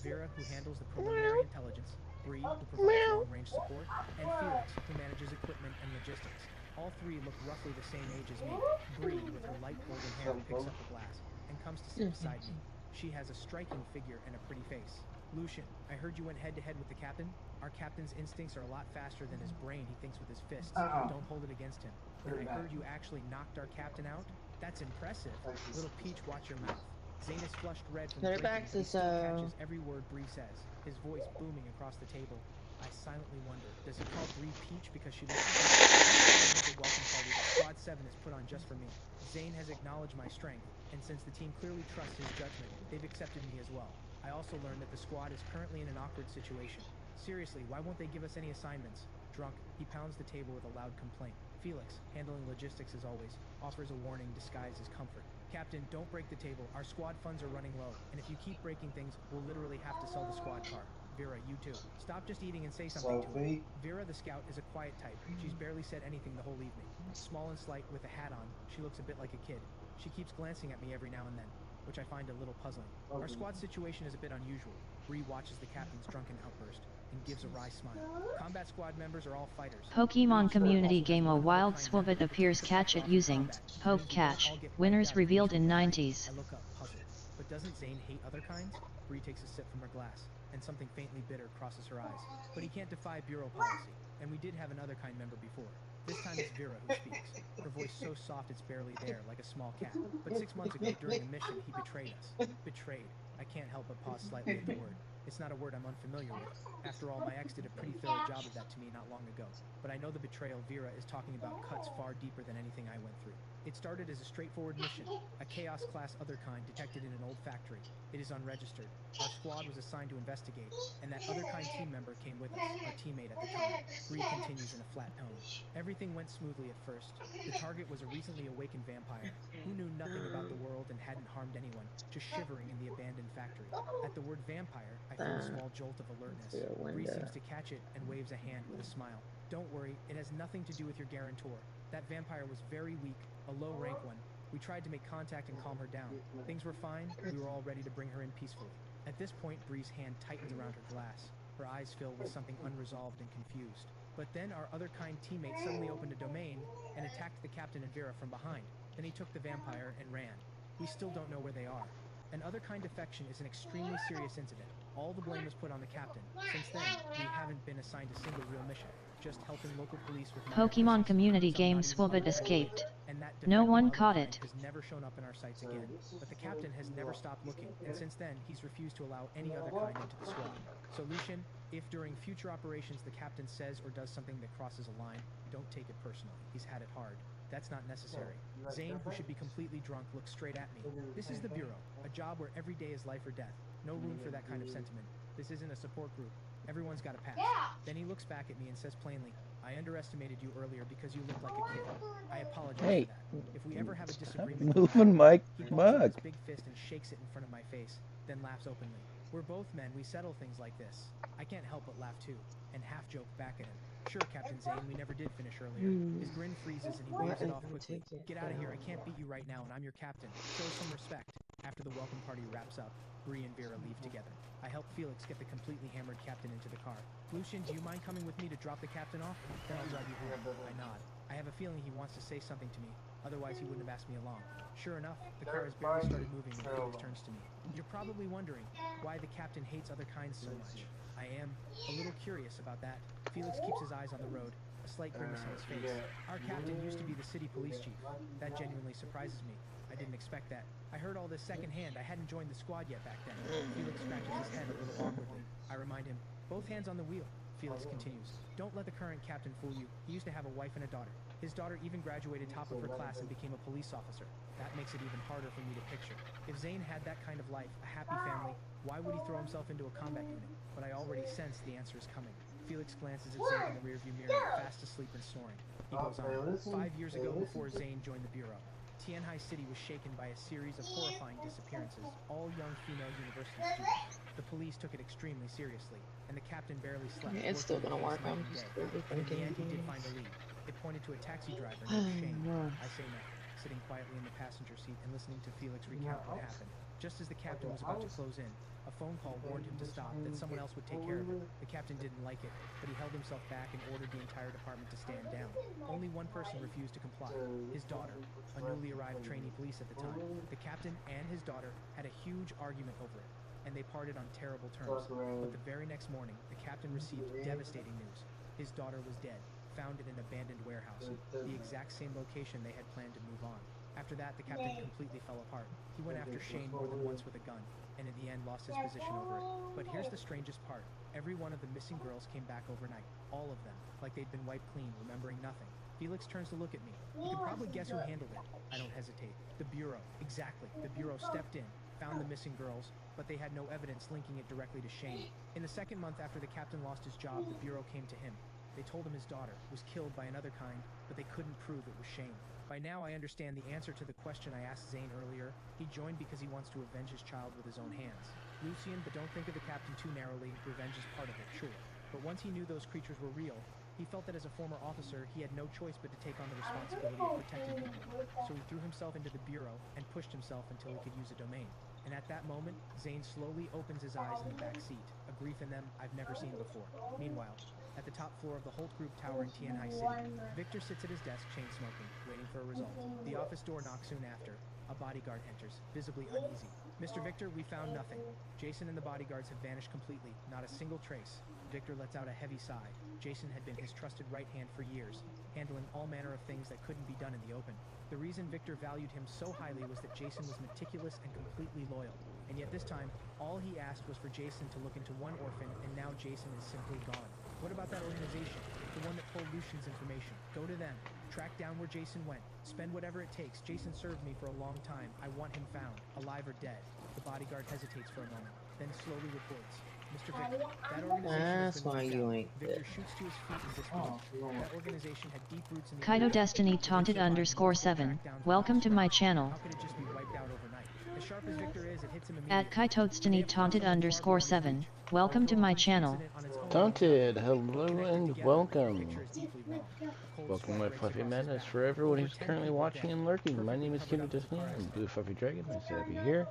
Vera, who handles the preliminary intelligence, Bree, who provides long-range support, and Felix, who manages equipment and logistics. All 3 look roughly the same age as me. Bree, with her light golden hair, picks up the glass and comes to sit beside me. She has a striking figure and a pretty face. Lucian, I heard you went head-to-head with the captain. Our captain's instincts are a lot faster than his brain. He thinks with his fists. Don't hold it against him. And I heard you actually knocked our captain out? That's impressive. Little Peach, watch your mouth. Zane is flushed red from Turn it drinking, back, but he still Siso. catches every word Bree says, his voice booming across the table. I silently wonder, does he call Bree Peach because she looks cute? This is a welcome party that Squad 7 has put on just for me. Zane has acknowledged my strength, and since the team clearly trusts his judgment, they've accepted me as well. I also learned that the squad is currently in an awkward situation. Seriously, why won't they give us any assignments? Drunk, he pounds the table with a loud complaint. Felix, handling logistics as always, offers a warning disguised as comfort. Captain, don't break the table. Our squad funds are running low, and if you keep breaking things, we'll literally have to sell the squad car. Vera, you too. Stop just eating and say something to him. Vera, the scout, is a quiet type. She's barely said anything the whole evening. Small and slight, with a hat on, she looks a bit like a kid. She keeps glancing at me every now and then, which I find a little puzzling. Our squad situation is a bit unusual. Bree watches the captain's drunken outburst and gives a wry smile. Combat squad members are all fighters. Pokemon Each squad community also has game a one wild of-a-kind Swabit member who appears takes the catch pressure it off of using combat. It Poke means we don't Catch. all get wiped Winners out as revealed in individual 90s. I look up, puzzled. But doesn't Zane hate other kinds? Bree takes a sip from her glass, and something faintly bitter crosses her eyes. But he can't defy Bureau policy, and we did have another kind member before. This time it's Vera who speaks. Her voice so soft it's barely there, like a small cat. But 6 months ago, during a mission, he betrayed us. Betrayed. I can't help but pause slightly at the word. It's not a word I'm unfamiliar with. After all, my ex did a pretty thorough job of that to me not long ago. But I know the betrayal Vera is talking about cuts far deeper than anything I went through. It started as a straightforward mission, a Chaos class other kind detected in an old factory. It is unregistered. Our squad was assigned to investigate, and that other kind team member came with us, our teammate at the time. Bree continues in a flat tone. Everything went smoothly at first. The target was a recently awakened vampire, who knew nothing about the world and hadn't harmed anyone, just shivering in the abandoned factory. At the word vampire, I feel a small jolt of alertness. Bree seems to catch it and waves a hand with a smile. Don't worry, it has nothing to do with your guarantor. That vampire was very weak, a low-rank one. We tried to make contact and calm her down. Things were fine, we were all ready to bring her in peacefully. At this point, Bree's hand tightens around her glass. Her eyes fill with something unresolved and confused. But then our other kind teammate suddenly opened a domain and attacked the captain and Vera from behind. Then he took the vampire and ran. We still don't know where they are. An other kind defection is an extremely serious incident. All the blame was put on the captain. Since then, we haven't been assigned a single real mission, just helping local police with minor Pokemon cases. community Some game not even Swoobit related. escaped. And that No defective one other caught kind it. has never shown up in our sights again. But the captain has never stopped looking, and since then, he's refused to allow any other kind into the squad. So Lucian, if during future operations the captain says or does something that crosses a line, don't take it personally. He's had it hard. That's not necessary. Zane, who should be completely drunk, looks straight at me. This is the Bureau, a job where every day is life or death. No room for that kind of sentiment. This isn't a support group. Everyone's got a past. Then he looks back at me and says plainly, I underestimated you earlier because you looked like a kid. I apologize Hey, for that. If we ever have a stop disagreement, moving my he pulls out mug. his big fist and shakes it in front of my face, then laughs openly. We're both men, we settle things like this. I can't help but laugh too, and half joke back at him. Sure, Captain Zane, we never did finish earlier. His grin freezes and he waves it off quickly. Get out of here, I can't beat you right now and I'm your captain. Show some respect. After the welcome party wraps up, Bree and Vera leave together. I help Felix get the completely hammered captain into the car. Lucian, do you mind coming with me to drop the captain off? Then I'll drive you home. I nod. I have a feeling he wants to say something to me, otherwise he wouldn't have asked me along. Sure enough, the car has barely started moving when Felix turns to me. You're probably wondering why the captain hates other kinds so much. I am a little curious about that. Felix keeps his eyes on the road, a slight grimace on his face. Our captain used to be the city police chief. That genuinely surprises me. I didn't expect that. I heard all this secondhand. I hadn't joined the squad yet back then. Felix scratches his head a little awkwardly. I remind him, both hands on the wheel. Felix continues, don't let the current captain fool you. He used to have a wife and a daughter. His daughter even graduated top of her class and became a police officer. That makes it even harder for me to picture. If Zane had that kind of life, a happy family, why would he throw himself into a combat unit? But I already sense the answer is coming. Felix glances at Zane in the rearview mirror, fast asleep and snoring. He goes on. 5 years ago, before Zane joined the Bureau, Tianhai City was shaken by a series of horrifying disappearances, all young female university students. The police took it extremely seriously, and the captain barely slept. It's still gonna work. I'm just really But in the thinking. end, he did find a lead. It pointed to a taxi driver named Shane. I say nothing, sitting quietly in the passenger seat and listening to Felix recount what happened. Just as the captain was about to close in, a phone call warned him to stop, that someone else would take care of it. The captain didn't like it, but he held himself back and ordered the entire department to stand down. Only one person refused to comply, his daughter, a newly arrived trainee police at the time. The captain and his daughter had a huge argument over it, and they parted on terrible terms. But the very next morning, the captain received devastating news. His daughter was dead, found in an abandoned warehouse, the exact same location they had planned to move on. After that, the captain completely fell apart. He went after Shane more than once with a gun, and in the end lost his position over it. But here's the strangest part. Every one of the missing girls came back overnight. All of them. Like they'd been wiped clean, remembering nothing. Felix turns to look at me. You can probably guess who handled it. I don't hesitate. The Bureau. Exactly. The Bureau stepped in, found the missing girls, but they had no evidence linking it directly to Shane. In the second month after the captain lost his job, the Bureau came to him. They told him his daughter was killed by another kind, but they couldn't prove it was Shane. By now I understand the answer to the question I asked Zane earlier. He joined because he wants to avenge his child with his own hands. Lucian, but don't think of the captain too narrowly. Revenge is part of it, sure. But once he knew those creatures were real, he felt that as a former officer, he had no choice but to take on the responsibility of protecting people. So he threw himself into the Bureau and pushed himself until he could use a domain. And at that moment, Zane slowly opens his eyes in the back seat, a grief in them I've never seen before. Meanwhile, at the top floor of the Holt Group Tower in Tianhai City, Victor sits at his desk, chain smoking, waiting for a result. The office door knocks soon after. A bodyguard enters, visibly uneasy. Mr. Victor, we found nothing. Jason and the bodyguards have vanished completely, not a single trace. Victor lets out a heavy sigh. Jason had been his trusted right hand for years, handling all manner of things that couldn't be done in the open. The reason Victor valued him so highly was that Jason was meticulous and completely loyal. And yet this time, all he asked was for Jason to look into one orphan, and now Jason is simply gone. What about that organization? The one that pulled Lucian's information. Go to them. Track down where Jason went. Spend whatever it takes. Jason served me for a long time. I want him found, alive or dead. The bodyguard hesitates for a moment, then slowly reports. Mr. Victor, that organization has That's been why wiped you out. ain't Victor dead. shoots to his feet in disbelief. That organization had deep roots in the Kaito area. Destiny It taunted survived underscore multiple 7. crackdowns Welcome without to my scratch. channel. How could it just be wiped out overnight? As sharp as Victor is, it hits him At immediately. Kaito They Destiny have planned taunted something far underscore beyond his 7. reach. Welcome to my Each channel. incident on its own Taunted, means hello nothing. Connected and together, the welcome. picture is deeply wrong. A cold Welcome sweat my breaks fluffy across his madness back. for everyone Over who's 10 currently people watching dead, and lurking. My perfectly name is covered Kaito up with Destiny. car I'm accident. Blue Fluffy Dragon. Nice to have you here.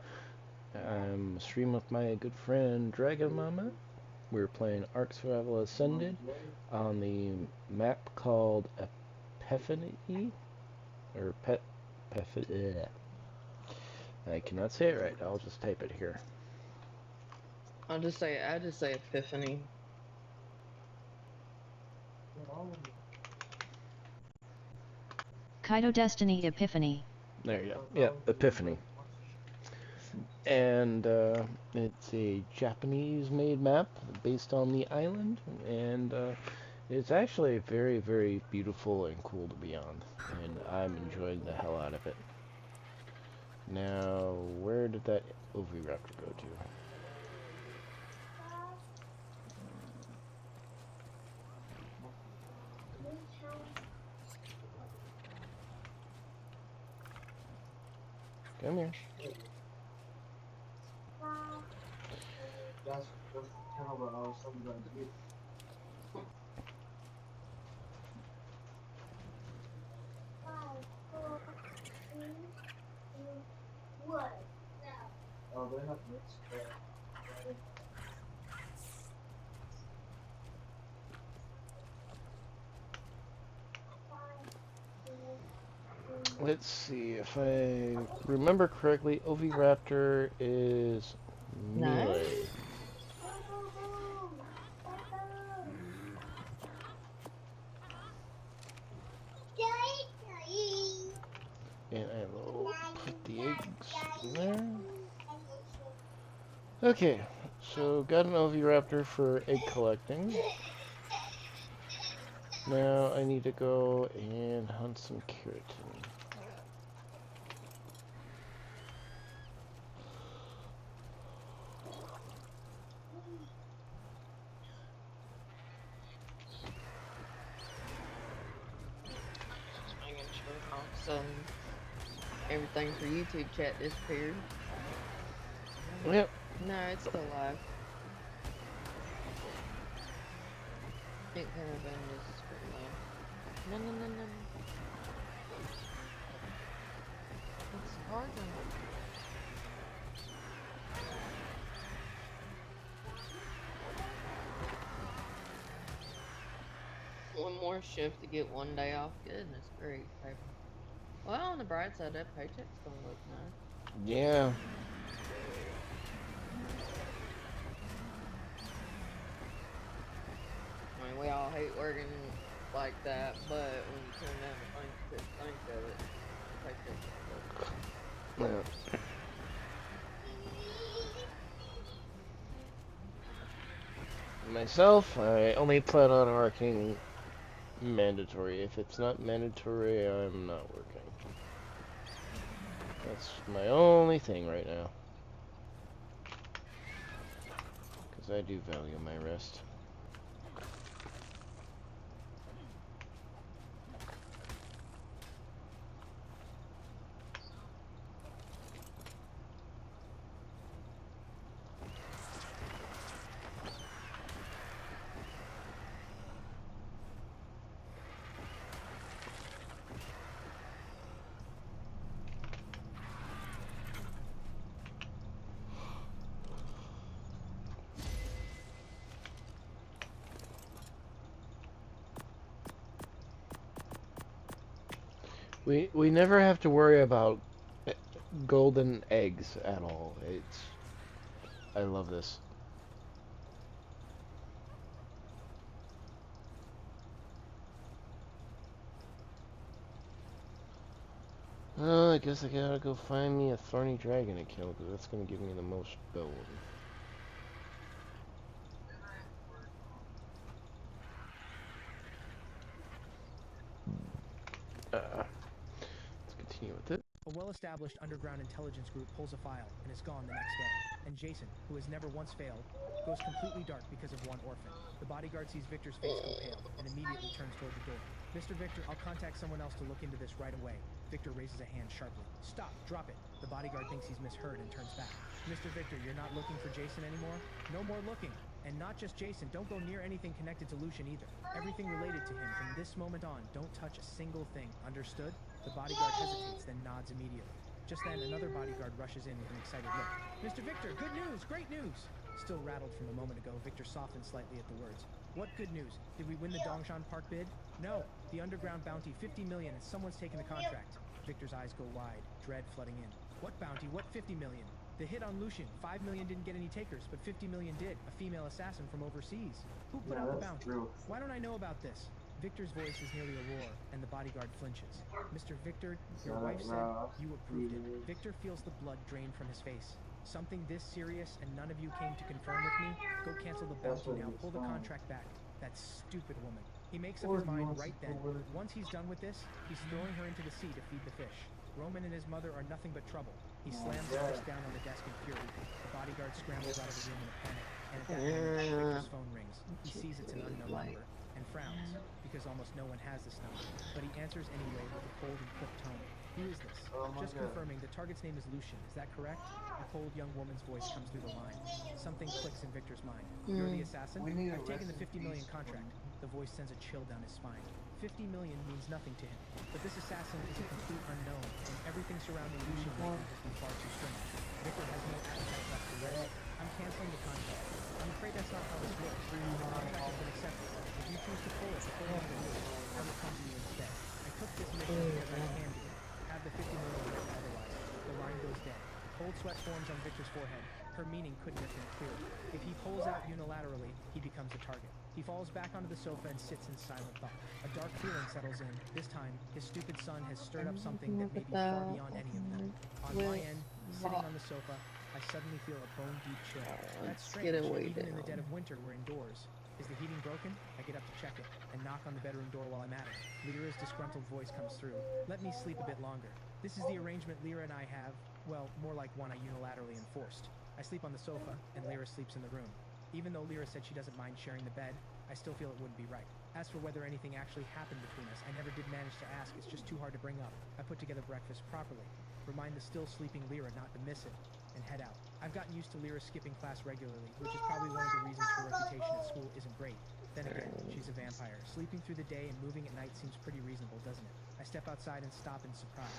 I'm streaming with my good friend Dragon Mama. We're playing Ark Survival Ascended on the map called Epiphany, or I cannot say it right. I'll just type it here. I just say Epiphany. Kaito Destiny Epiphany. There you go. Yeah, Epiphany. And it's a Japanese-made map based on the island, and it's actually very, very beautiful and cool to be on, and I'm enjoying the hell out of it. Now, where did that Oviraptor go to? Come here. That's kind of what I was talking about to do. What? Oh, they're not mixed. Let's see, if I remember correctly, Oviraptor is melee. Nice. And I will put the eggs in there. Okay, so got an Oviraptor for egg collecting. Now I need to go and hunt some keratin. Just making sure all of a sudden everything for YouTube chat disappeared. Yep. No, it's still live. It could have been just for no. No. It's hard one more shift to get one day off. Goodness great, paper. Well, on the bright side, that paycheck's gonna look nice. Yeah. I mean, we all hate working like that, but when you turn down the think of it, paycheck's gonna look. Yeah. Myself, I only plan on working mandatory. If it's not mandatory, I'm not working. That's my only thing right now. Because I do value my rest. We never have to worry about golden eggs at all. I love this. Oh, I guess I gotta go find me a thorny dragon to kill, because that's gonna give me the most bone. Let's continue with it. A well-established underground intelligence group pulls a file and is gone the next day. And Jason, who has never once failed, goes completely dark because of one orphan. The bodyguard sees Victor's face go pale and immediately turns toward the door. Mr. Victor, I'll contact someone else to look into this right away. Victor raises a hand sharply. Stop, drop it. The bodyguard thinks he's misheard and turns back. Mr. Victor, you're not looking for Jason anymore? No more looking. And not just Jason, don't go near anything connected to Lucian either. Everything related to him from this moment on, don't touch a single thing. Understood? The bodyguard hesitates, then nods immediately. Just then, another bodyguard rushes in with an excited look. Mr. Victor, good news! Great news! Still rattled from a moment ago, Victor softened slightly at the words. What good news? Did we win the Dongshan Park bid? No. The underground bounty, 50 million, and someone's taken the contract. Victor's eyes go wide, dread flooding in. What bounty? What 50 million? The hit on Lucian. 5 million didn't get any takers, but 50 million did. A female assassin from overseas. Who put out the bounty? True. Why don't I know about this? Victor's voice is nearly a roar, and the bodyguard flinches. Mr. Victor, your wife said you approved it. Victor feels the blood drain from his face. Something this serious and none of you came to confirm with me? Go cancel the bounty now. Pull the contract back. That stupid woman. He makes up his mind right then. Once he's done with this, he's throwing her into the sea to feed the fish. Roman and his mother are nothing but trouble. He slams his fist down on the desk in fury. The bodyguard scrambles out of the room in a panic, and at that moment, Victor's phone rings. He sees it's an unknown number, and frowns, because almost no one has this number. But he answers anyway with a cold and quick tone. Who is this? Just confirming, the target's name is Lucian, is that correct? A cold young woman's voice comes through the line. Something clicks in Victor's mind. You're the assassin? I've taken the 50 million contract. The voice sends a chill down his spine. 50 million means nothing to him, but this assassin is a complete unknown, and everything surrounding Lucian lately has been far too strange. Victor has no appetite left for rest. I'm canceling the contract. I'm afraid that's not how this works. The contract has been accepted. If you choose to pull it before the end of the year, I will come to you instead. I took this mission because I can do it. Have the 50 million written otherwise. The line goes dead. Cold sweat forms on Victor's forehead. Her meaning couldn't have been clearer. If he pulls out unilaterally, he becomes a target. He falls back onto the sofa and sits in silent thought. A dark feeling settles in. This time, his stupid son has stirred up something that may be far beyond any of them. On my end, sitting on the sofa, I suddenly feel a bone-deep chill. That's strange. Even in the dead of winter, we're indoors. Is the heating broken? I get up to check it, and knock on the bedroom door while I'm at it. Lyra's disgruntled voice comes through. Let me sleep a bit longer. This is the arrangement Lyra and I have. Well, more like one I unilaterally enforced. I sleep on the sofa, and Lyra sleeps in the room. Even though Lyra said she doesn't mind sharing the bed, I still feel it wouldn't be right. As for whether anything actually happened between us, I never did manage to ask. It's just too hard to bring up. I put together breakfast properly. Remind the still sleeping Lyra not to miss it, and head out. I've gotten used to Lyra skipping class regularly, which is probably one of the reasons her reputation at school isn't great. Then again, she's a vampire. Sleeping through the day and moving at night seems pretty reasonable, doesn't it? I step outside and stop in surprise.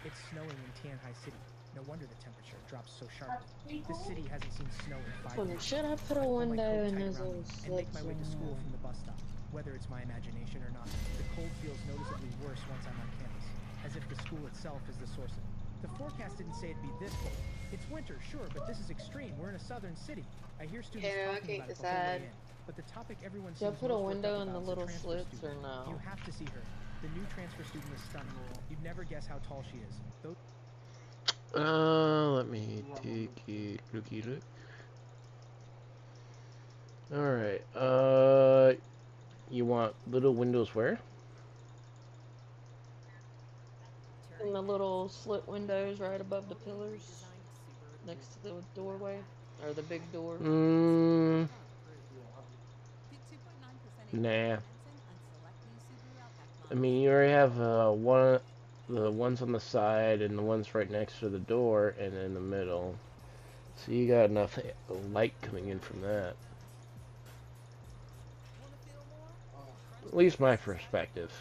It's snowing in Tianhai City. No wonder the temperature drops so sharply. This city hasn't seen snow in 5 years. Should I put a window in his old and make my way to school from the bus stop. Whether it's my imagination or not, the cold feels noticeably worse once I'm on campus, as if the school itself is the source of it. The forecast didn't say it'd be this cold. It's winter, sure, but this is extreme. We're in a southern city. I hear students talking about it the whole way in. But the topic everyone seems put a most worked window up in the about is little transfer slits student. or no? You have to see her. The new transfer student is stunning. You'd never guess how tall she is. Though Let me take a looky look. Alright, you want little windows where? In the little slit windows right above the pillars, next to the doorway, or the big door. Nah. I mean, you already have the ones on the side and the ones right next to the door and in the middle. So you got enough light coming in from that. At least my perspective.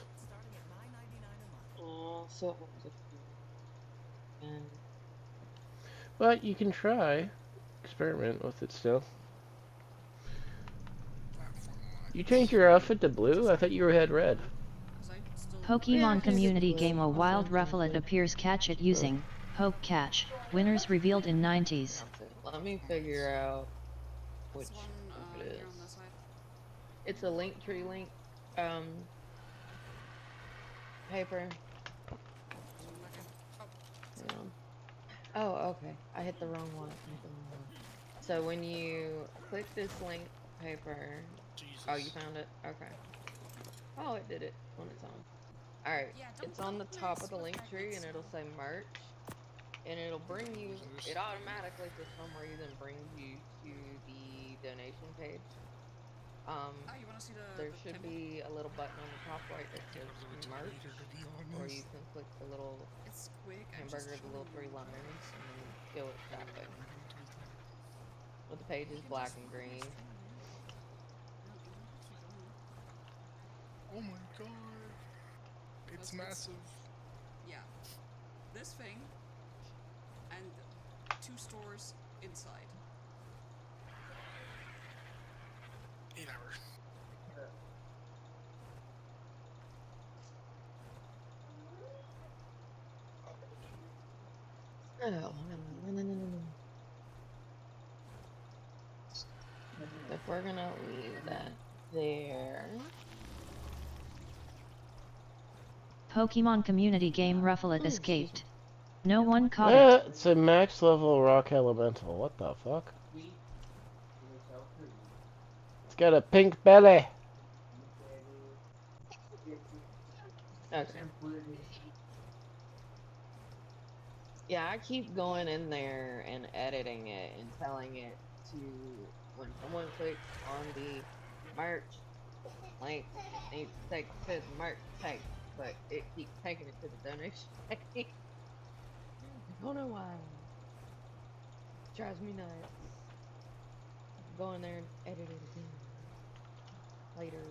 So. But you can try. Experiment with it still. You changed your outfit to blue? I thought you had red. Pokemon community game A Wild Rufflet appears. Catch it using Poke Catch. Winners revealed in 90s. Let me figure out which it is. It's a Linktree link paper. Yeah. Oh, okay. I hit the wrong one. So when you click this link paper, oh, you found it? Okay. Oh, it did it on its own. Alright, it's on the top of the link tree and it'll say merch. And it'll bring you, it automatically for some reason brings you to the donation page. There should be a little button on the top right that says merch, or you can click the little hamburger, the little 3 lines, and then go it that way. But the page is black and green. Oh my god. It's massive. Yeah. This thing and 2 stores inside. 8 hours. Oh, no. If we're gonna leave that there. Pokemon community game Rufflet Ooh, excuse escaped. No one caught it. It's a max level rock elemental. What the fuck? It's got a pink belly. Okay. Yeah, I keep going in there and editing it and telling it to, when someone clicks on the merch link, it needs to take it to the merch page, but it keeps taking it to the donation page. I don't know why. It drives me nuts. Go in there and edit it again later.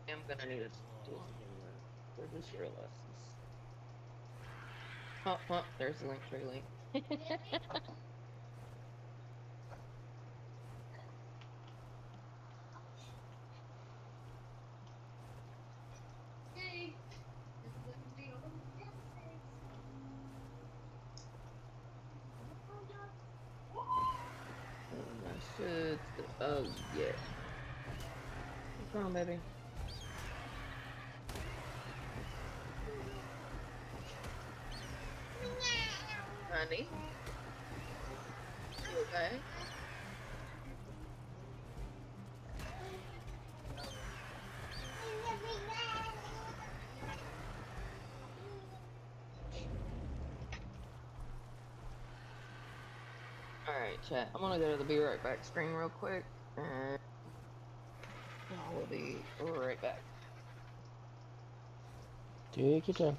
I'm gonna need to do for this year lessons. Oh, there's the link tree link. I should. Oh, yeah. What's wrong, baby? Honey? You okay? Alright, chat. I'm gonna go to the be right back screen real quick. And I will be right back. Take your time.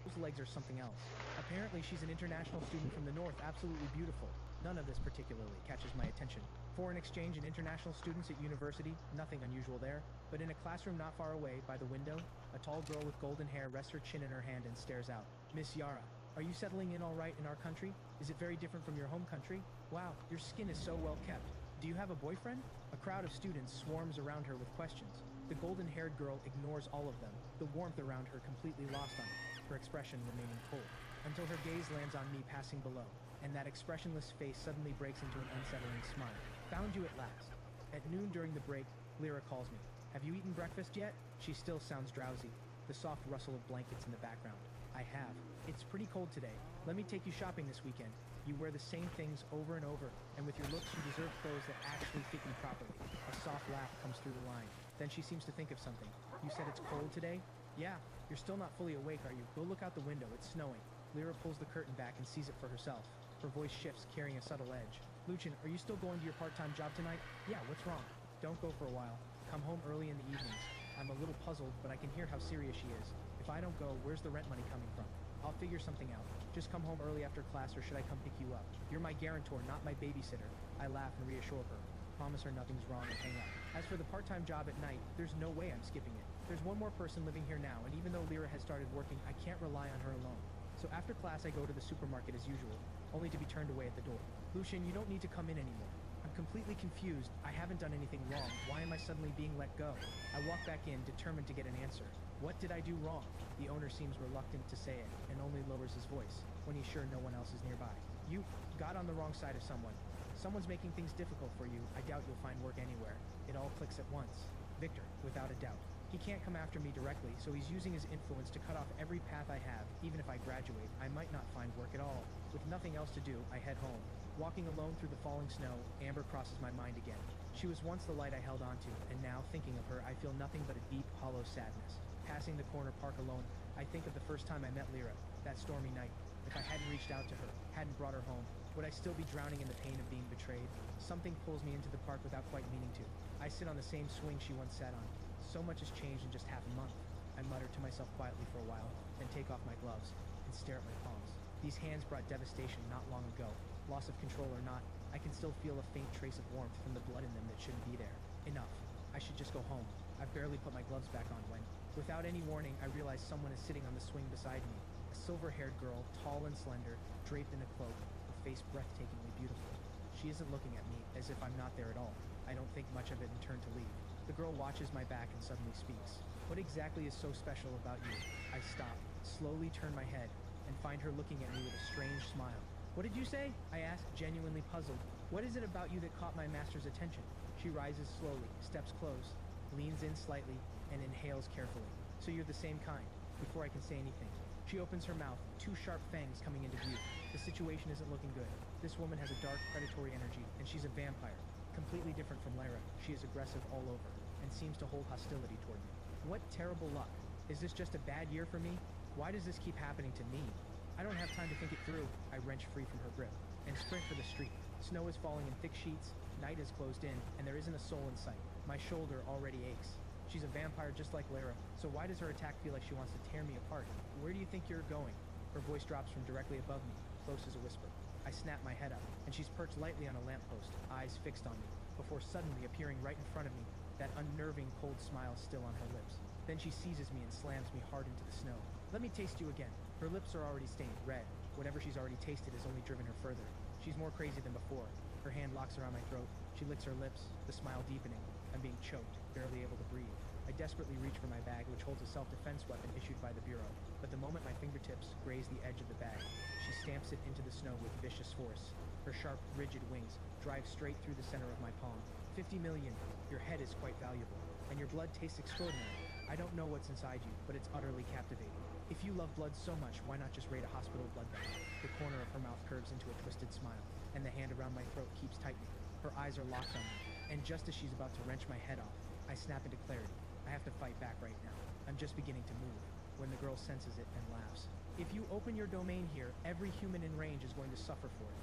Those legs are something else. Apparently she's an international student from the north, absolutely beautiful. None of this particularly catches my attention. Foreign exchange and international students at university, nothing unusual there. But in a classroom not far away, by the window, a tall girl with golden hair rests her chin in her hand and stares out. Miss Yara, are you settling in all right in our country? Is it very different from your home country? Wow, your skin is so well kept. Do you have a boyfriend? A crowd of students swarms around her with questions. The golden-haired girl ignores all of them, the warmth around her completely lost on her expression remaining cold, until her gaze lands on me passing below, and that expressionless face suddenly breaks into an unsettling smile. Found you at last. At noon during the break, Lyra calls me. Have you eaten breakfast yet? She still sounds drowsy, the soft rustle of blankets in the background. I have. It's pretty cold today. Let me take you shopping this weekend. You wear the same things over and over, and with your looks you deserve clothes that actually fit you properly. A soft laugh comes through the line. Then she seems to think of something. You said it's cold today? Yeah. You're still not fully awake, are you? Go look out the window. It's snowing. Lyra pulls the curtain back and sees it for herself. Her voice shifts, carrying a subtle edge. Lucien, are you still going to your part-time job tonight? Yeah, what's wrong? Don't go for a while. Come home early in the evenings. I'm a little puzzled, but I can hear how serious she is. If I don't go, where's the rent money coming from? I'll figure something out. Just come home early after class, or should I come pick you up? You're my guarantor, not my babysitter. I laugh and reassure her. Promise her nothing's wrong and hang up. As for the part-time job at night, there's no way I'm skipping it. There's one more person living here now, and even though Lyra has started working, I can't rely on her alone. So after class, I go to the supermarket as usual, only to be turned away at the door. Lucien, you don't need to come in anymore. I'm completely confused. I haven't done anything wrong. Why am I suddenly being let go? I walk back in, determined to get an answer. What did I do wrong? The owner seems reluctant to say it, and only lowers his voice, when he's sure no one else is nearby. You got on the wrong side of someone. Someone's making things difficult for you. I doubt you'll find work anywhere. It all clicks at once. Victor, without a doubt. He can't come after me directly, so he's using his influence to cut off every path I have. Even if I graduate, I might not find work at all. With nothing else to do, I head home. Walking alone through the falling snow, Amber crosses my mind again. She was once the light I held onto, and now, thinking of her, I feel nothing but a deep, hollow sadness. Passing the corner park alone, I think of the first time I met Lyra, that stormy night. If I hadn't reached out to her, hadn't brought her home, would I still be drowning in the pain of being betrayed? Something pulls me into the park without quite meaning to. I sit on the same swing she once sat on. So much has changed in just half a month. I mutter to myself quietly for a while, then take off my gloves and stare at my palms. These hands brought devastation not long ago. Loss of control or not, I can still feel a faint trace of warmth from the blood in them that shouldn't be there. Enough. I should just go home. I've barely put my gloves back on when, without any warning, I realize someone is sitting on the swing beside me. A silver-haired girl, tall and slender, draped in a cloak, her face breathtakingly beautiful. She isn't looking at me as if I'm not there at all. I don't think much of it and turn to leave. The girl watches my back and suddenly speaks. What exactly is so special about you? I stop, slowly turn my head, and find her looking at me with a strange smile. What did you say? I ask, genuinely puzzled. What is it about you that caught my master's attention? She rises slowly, steps close, leans in slightly, and inhales carefully. So you're the same kind. Before I can say anything, she opens her mouth, two sharp fangs coming into view. The situation isn't looking good. This woman has a dark, predatory energy, and she's a vampire. Completely different from Lyra. She is aggressive all over, and seems to hold hostility toward me. What terrible luck. Is this just a bad year for me? Why does this keep happening to me? I don't have time to think it through. I wrench free from her grip, and sprint for the street. Snow is falling in thick sheets, night is closed in, and there isn't a soul in sight. My shoulder already aches. She's a vampire just like Lyra, so why does her attack feel like she wants to tear me apart? Where do you think you're going? Her voice drops from directly above me, close as a whisper. I snap my head up, and she's perched lightly on a lamppost, eyes fixed on me, before suddenly appearing right in front of me, that unnerving cold smile still on her lips. Then she seizes me and slams me hard into the snow. Let me taste you again. Her lips are already stained red. Whatever she's already tasted has only driven her further. She's more crazy than before. Her hand locks around my throat. She licks her lips, the smile deepening. I'm being choked, barely able to breathe. I desperately reach for my bag, which holds a self-defense weapon issued by the Bureau. But the moment my fingertips graze the edge of the bag, she stamps it into the snow with vicious force. Her sharp, rigid wings drive straight through the center of my palm. 50 million. Your head is quite valuable, and your blood tastes extraordinary. I don't know what's inside you, but it's utterly captivating. If you love blood so much, why not just raid a hospital blood bank? The corner of her mouth curves into a twisted smile, and the hand around my throat keeps tightening. Her eyes are locked on me, and just as she's about to wrench my head off, I snap into clarity. I have to fight back right now. I'm just beginning to move, when the girl senses it and laughs. If you open your domain here, every human in range is going to suffer for it.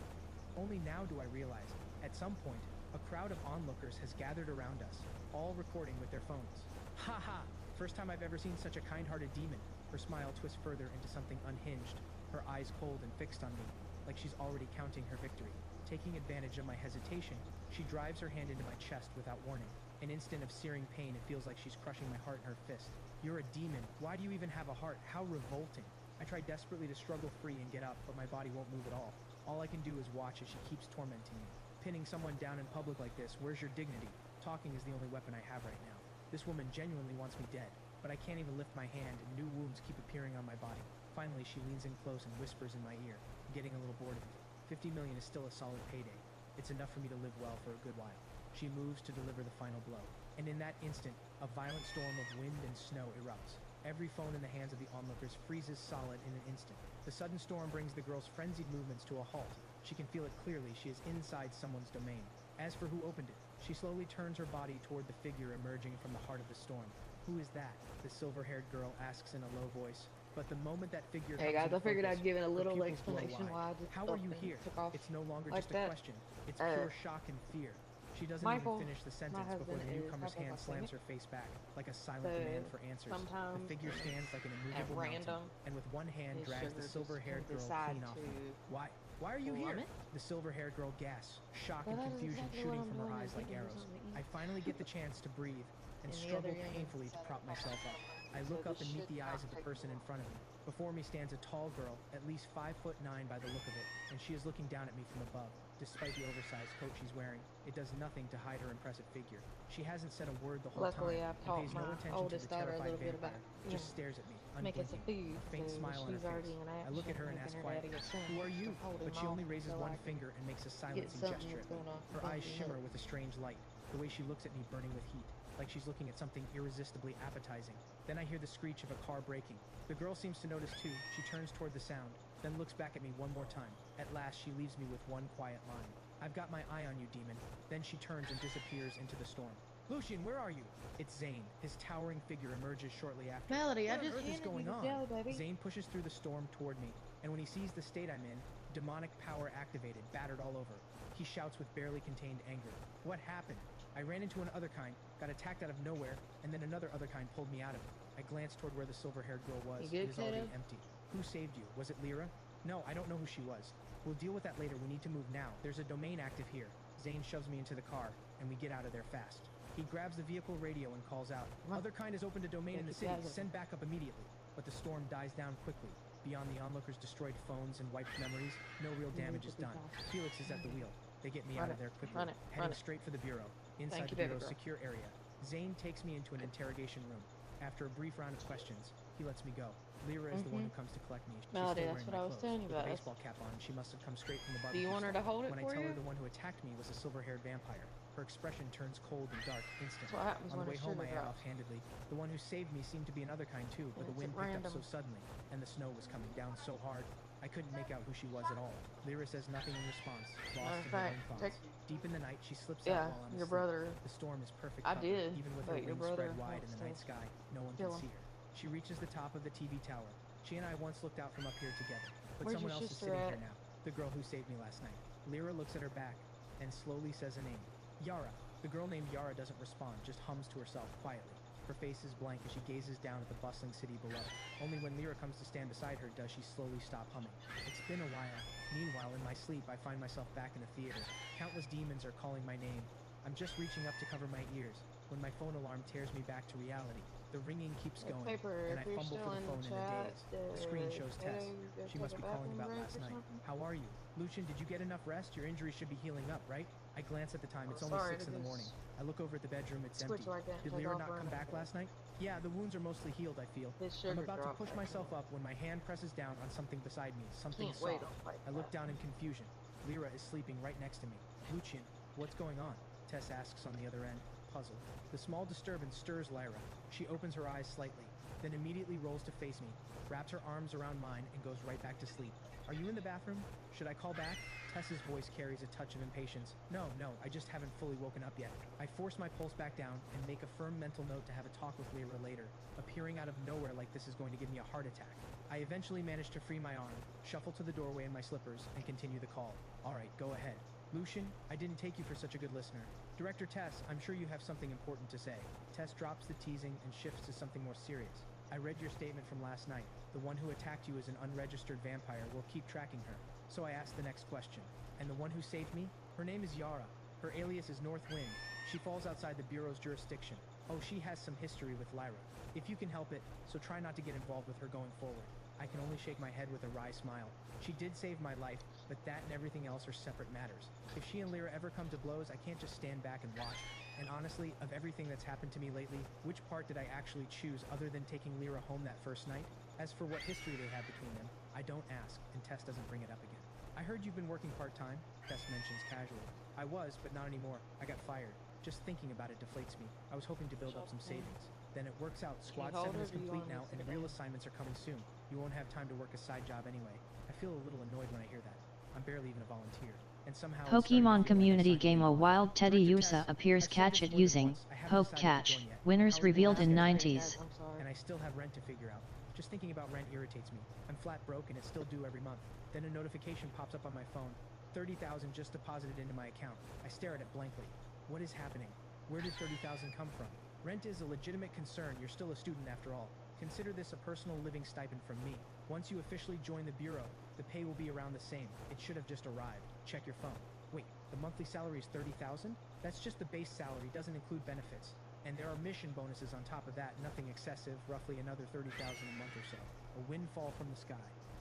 Only now do I realize, at some point, a crowd of onlookers has gathered around us, all recording with their phones. Ha ha! First time I've ever seen such a kind-hearted demon. Her smile twists further into something unhinged, her eyes cold and fixed on me, like she's already counting her victory. Taking advantage of my hesitation, she drives her hand into my chest without warning. An instant of searing pain, it feels like she's crushing my heart in her fist. You're a demon. Why do you even have a heart? How revolting. I try desperately to struggle free and get up, but my body won't move at all. All I can do is watch as she keeps tormenting me. Pinning someone down in public like this, where's your dignity? Talking is the only weapon I have right now. This woman genuinely wants me dead, but I can't even lift my hand, and new wounds keep appearing on my body. Finally, she leans in close and whispers in my ear. I'm getting a little bored of it. 50 million is still a solid payday. It's enough for me to live well for a good while. She moves to deliver the final blow, and in that instant, a violent storm of wind and snow erupts. Every phone in the hands of the onlookers freezes solid in an instant. The sudden storm brings the girl's frenzied movements to a halt. She can feel it clearly. She is inside someone's domain. As for who opened it, she slowly turns her body toward the figure emerging from the heart of the storm. Who is that? The silver-haired girl asks in a low voice. But the moment that figure Hey comes guys, I into figured focus, I'd give it a her little pupils glow explanation wide. why this How are you here? took off It's no longer like just that. a question. It's pure shock and fear. She doesn't Michael, even finish the sentence my before the husband, is newcomer's helping hand us slams sing her face back, like a silent So, demand for answers. The sometimes figure stands like an at immovable random, mountain, and with one hand his drags the sugar just silver-haired can girl decide clean off to me. Why? Why are you here? plummet. The silver-haired girl gasps, shock Well, and that is confusion exactly shooting what I'm from her doing, eyes is like looking for arrows. something to I eat. finally get the chance to breathe and And the struggle other game painfully is to set prop up myself up. I so look up this and meet should the eyes not of the take person in long. front of me. Before me stands a tall girl, at least 5'9" by the look of it, and she is looking down at me from above. Despite the oversized coat she's wearing, it does nothing to hide her impressive figure. She hasn't said a word the whole Luckily, time I've and taught pays no my attention to oldest the daughter a terrified little bit about, vampire, just stares at me, making some unblinking, food, a faint so smile on her she's already face. in I look at her and ask action, making her daddy quietly, a son, "Who are you?" to hold But him she only off raises until one I can finger and makes a get silencing something gesture that's at me. gonna Her bump eyes him shimmer up. with a strange light. the way she looks at me burning with heat, like she's looking at something irresistibly appetizing. Then I hear the screech of a car braking. The girl seems to notice too. She turns toward the sound, then looks back at me one more time. At last, she leaves me with one quiet line. "I've got my eye on you, demon." Then she turns and disappears into the storm. "Lucian, where are you?" It's Zane. His towering figure emerges shortly after. Melody, What I on just earth is handed you going the on? jelly, baby. Zane pushes through the storm toward me, and when he sees the state I'm in, demonic power activated, battered all over, he shouts with barely contained anger. "What happened?" I ran into an other kind, got attacked out of nowhere, and then another other kind pulled me out of it. I glanced toward where the silver-haired girl was. You good, It is already Kaito? empty. Who saved you? Was it Lyra? No, I don't know who she was. We'll deal with that later. We need to move now. There's a domain active here. Zane shoves me into the car, and we get out of there fast. He grabs the vehicle radio and calls out, "Other kind has opened a domain in the city. Send backup immediately." But the storm dies down quickly. Beyond the onlookers' destroyed phones and wiped memories, no real damage is done. Felix is at the wheel. They get me out of there quickly, heading straight for the bureau. Inside the bureau's secure area, Zane takes me into an interrogation room. After a brief round of questions, he lets me go. Lyra is the one who comes to collect me. She's Melody, still that's wearing what my I was clothes, telling you with a about. baseball cap on. She must have come straight from the Do barbecue you want her stall. to hold it When for I tell you? her the one who attacked me was a silver-haired vampire, her expression turns cold and dark instantly. That's what happens On the when way a home, I sugar add drops. offhandedly, "The one who saved me seemed to be another kind too, but the It's wind picked up so random. suddenly, and the snow was coming down so hard, I couldn't make out who she was at all." Lyra says nothing in response, lost in her own thoughts. Deep in the night, she slips out while I'm your asleep. brother. The storm is perfect I cover, did, even with but her your wings brother spread wide in the helps night us sky. No one kill can see him. her. She reaches the top of the TV tower. She and I once looked out from up here together, but Where's someone your else is sister sitting at? here now. The girl who saved me last night. Lyra looks at her back and slowly says a name. "Yara." The girl named Yara doesn't respond, just hums to herself quietly. Her face is blank as she gazes down at the bustling city below. Only when Lyra comes to stand beside her does she slowly stop humming. It's been a while. Meanwhile, in my sleep, I find myself back in the theater. Countless demons are calling my name. I'm just reaching up to cover my ears when my phone alarm tears me back to reality. The ringing keeps going, Paper, and I if you're fumble still for the in phone the in a chat, daze. The screen shows Tess. go She take must a be calling bathroom about break last or night. something? "How are you? Lucian, did you get enough rest? Your injuries should be healing up, right?" I glance at the time. It's only Sorry, 6 in the this morning. I look over at the bedroom. It's switch empty. like that, Did take Lyra off not come running. back last night? Yeah, the wounds are mostly healed, I feel. His I'm sugar about to dropped push back myself in. up when my hand presses down on something beside me. Something Can't soft. wait on fight I look that. down in confusion. Lyra is sleeping right next to me. "Lucian, what's going on?" Tess asks on the other end, puzzled. The small disturbance stirs Lyra. She opens her eyes slightly, then immediately rolls to face me, wraps her arms around mine, and goes right back to sleep. "Are you in the bathroom? Should I call back?" Tess's voice carries a touch of impatience. No, I just haven't fully woken up yet." I force my pulse back down and make a firm mental note to have a talk with Lyra later. Appearing out of nowhere like this is going to give me a heart attack. I eventually manage to free my arm, shuffle to the doorway in my slippers, and continue the call. "All right, go ahead." "Lucian, I didn't take you for such a good listener. Director Tess, I'm sure you have something important to say." Tess drops the teasing and shifts to something more serious. "I read your statement from last night. The one who attacked you is an unregistered vampire. We'll keep tracking her." So I ask the next question. "And the one who saved me? Her name is Yara. Her alias is North Wind. She falls outside the Bureau's jurisdiction. Oh, she has some history with Lyra. If you can help it, so try not to get involved with her going forward." I can only shake my head with a wry smile. She did save my life, but that and everything else are separate matters. If she and Lyra ever come to blows, I can't just stand back and watch. And honestly, of everything that's happened to me lately, which part did I actually choose other than taking Lyra home that first night? As for what history they have between them, I don't ask, and Tess doesn't bring it up again. "I heard you've been working part-time," Tess mentions casually. "I was, but not anymore. I got fired. Just thinking about it deflates me. I was hoping to build up some savings. Then it works out. Squad 7 is complete now, and real assignments are coming soon. You won't have time to work a side job anyway." I feel a little annoyed when I hear that. I'm barely even a volunteer. And somehow it's starting to feel Pokemon like community assigned game me. A Wild Teddy Director Ursa Tess, appears. I've said Catch this it more than using once. I haven't Poke decided to Catch. join yet. Winners How are you revealed gonna in ask me? 90s. I'm sorry. And I still have rent to figure out. Just thinking about rent irritates me. I'm flat broke and it's still due every month. Then a notification pops up on my phone. 30,000 just deposited into my account. I stare at it blankly. What is happening? Where did 30,000 come from? Rent is a legitimate concern. You're still a student after all. Consider this a personal living stipend from me. Once you officially join the Bureau, the pay will be around the same. It should have just arrived. Check your phone. Wait, the monthly salary is 30,000? That's just the base salary, doesn't include benefits. And there are mission bonuses on top of that, nothing excessive, roughly another 30,000 a month or so. A windfall from the sky.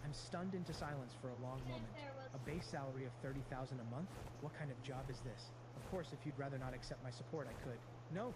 I'm stunned into silence for a long moment. A base salary of 30,000 a month? What kind of job is this? Of course, if you'd rather not accept my support, I could. No.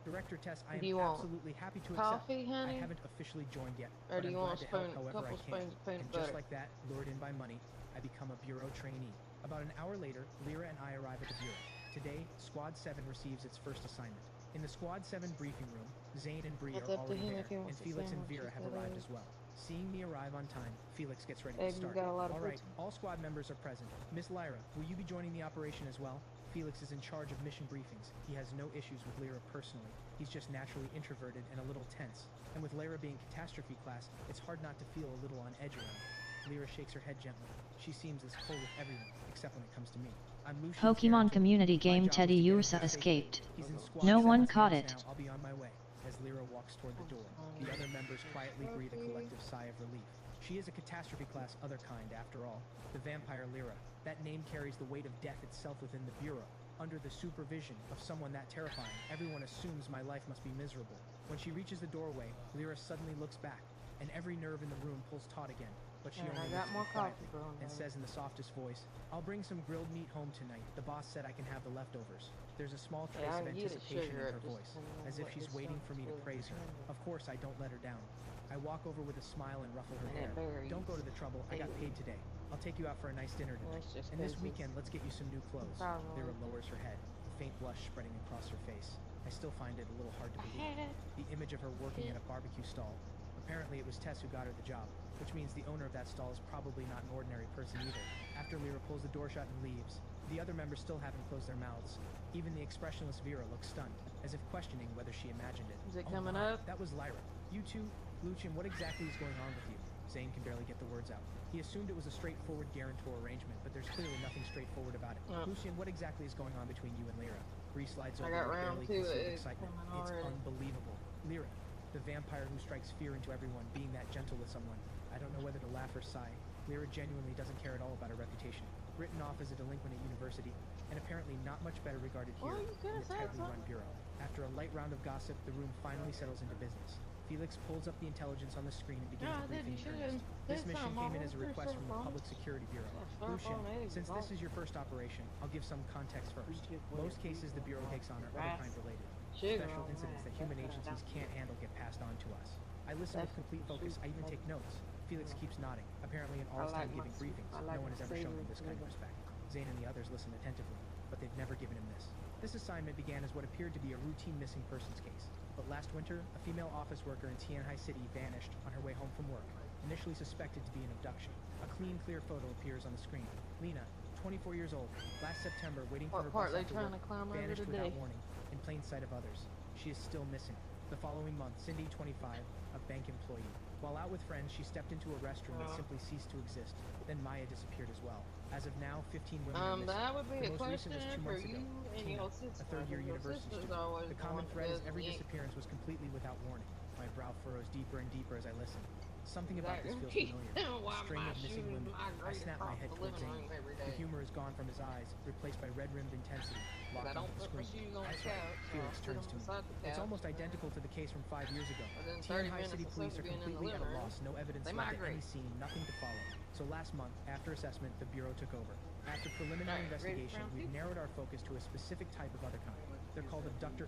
Director Tess, I Do am you want absolutely happy to accept. coffee, honey? I haven't officially joined yet, Or but do I'm you glad want to a help spoon, however I couple can. spoons of peanut And butter? just like that, lured in by money, I become a Bureau trainee. About an hour later, Lyra and I arrive at the Bureau. Today, Squad 7 receives its first assignment. In the Squad 7 briefing room, Zane and Bree It's are up to already him there, if he and wants to Felix and sandwich Vera have instead arrived of- as well. Seeing me arrive on time, Felix gets ready to Babe, you start. got a lot of All right, protein. all squad members are present. Miss Lyra, will you be joining the operation as well? Felix is in charge of mission briefings. He has no issues with Lyra personally. He's just naturally introverted and a little tense. And with Lyra being catastrophe class, it's hard not to feel a little on edge around her. Lyra shakes her head gently. She seems as cool with everyone, except when it comes to me. I'm Lucian's Pokemon guarantor. community My game job is Teddy to get him Ursa here safely. escaped. He's in squad No one 7's caught hands it. now. I'll be on my way. As Lyra walks toward the door, the other members quietly breathe a collective sigh of relief. She is a catastrophe class other kind, after all. The vampire Lyra. That name carries the weight of death itself within the Bureau. Under the supervision of someone that terrifying, everyone assumes my life must be miserable. When she reaches the doorway, Lyra suddenly looks back, and every nerve in the room pulls taut again. But she Alright, only I got looks at more me quietly coffee, bro. and says in the softest voice, "I'll bring some grilled meat home tonight. The boss said I can have the leftovers." There's a small trace Yeah, I of can get it anticipation sugar in up her just voice, depending on as if what she's this waiting stuff for me to is praise her. handled. Of course, I don't let her down. I walk over with a smile and ruffle her And hair. it varies. Don't go to the trouble. I got paid today. I'll take you out for a nice dinner Well, tonight. it's just And this 'cause weekend, it's let's get you some new clothes. probably- Lyra lowers her head, a faint blush spreading across her face. I still find it a little hard to believe. The image of her working at a barbecue stall. Apparently it was Tess who got her the job, which means the owner of that stall is probably not an ordinary person either. After Lyra pulls the door shut and leaves, the other members still haven't closed their mouths. Even the expressionless Vera looks stunned, as if questioning whether she imagined it. Is it Oh coming my, up? That was Lyra. You two, Lucian, what exactly is going on with you? Zane can barely get the words out. He assumed it was a straightforward guarantor arrangement, but there's clearly nothing straightforward about it. Oh. Lucian, what exactly is going on between you and Lyra? Bree slides I over got with round barely two, concealed it's excitement. coming It's already. unbelievable. Lyra, the vampire who strikes fear into everyone, being that gentle with someone. I don't know whether to laugh or sigh. Lyra genuinely doesn't care at all about her reputation. Written off as a delinquent at university, and apparently not much better regarded here Well, you in could've the said tightly run something. bureau. After a light round of gossip, the room finally settles into business. Felix pulls up the intelligence on the screen and begins No, the I did. briefing You in should've earnest. said This mission something. came in I'll as a look request for from the some Public Security Bureau. Yeah, Lucian, smartphone eggs since is this is your first operation, I'll give some context first. Most cases the Bureau takes on are other kind related. Sugar Special on incidents that that. human That's agencies not- can't handle get passed on to us. I listen with That's complete the focus. I truth. even take notes. Felix keeps nodding. Apparently in all his I like time giving my- briefings, I like no one my has ever shown him savory this kind of flavor. respect. Zane and the others listen attentively, but they've never given him this. This assignment began as what appeared to be a routine missing persons case. But last winter, a female office worker in Tianhai City vanished on her way home from work, initially suspected to be an abduction. A clean, clear photo appears on the screen. Lena, 24 years old, last September, waiting for What her part bus they after trying work, to climb over vanished today? without warning, in plain sight of others. She is still missing. The following month, Cindy, 25, a bank employee. While out with friends, she stepped into a restroom that simply ceased to exist. Then Maya disappeared as well. As of now, 15 women are missing. That would be The a most recent question is 2 for months you ago. and Tina, your a sister. third-year Your university sister's student. always The the common one thread is that every does the disappearance was completely without warning. My brow furrows deeper and deeper as I listen. Something about this feels familiar. Why A string my of missing shoes women. I migrate snap my across head the towards living Zane. room every The day? humor is gone from his eyes, replaced by red-rimmed intensity, I locked don't onto the put my screen. shoes on the That's right. couch, so Felix I sit turns them to me. beside the It's couch. almost identical to the case from 5 years ago. Within 30 Tianhai minutes City of police are being in the completely at a living room, loss. No evidence they left at any migrate. scene, nothing to follow. So last month, after assessment, the Bureau took over. After preliminary Alright, ready for investigation, round we've two? narrowed our focus to a specific type of other kind. They're called abductor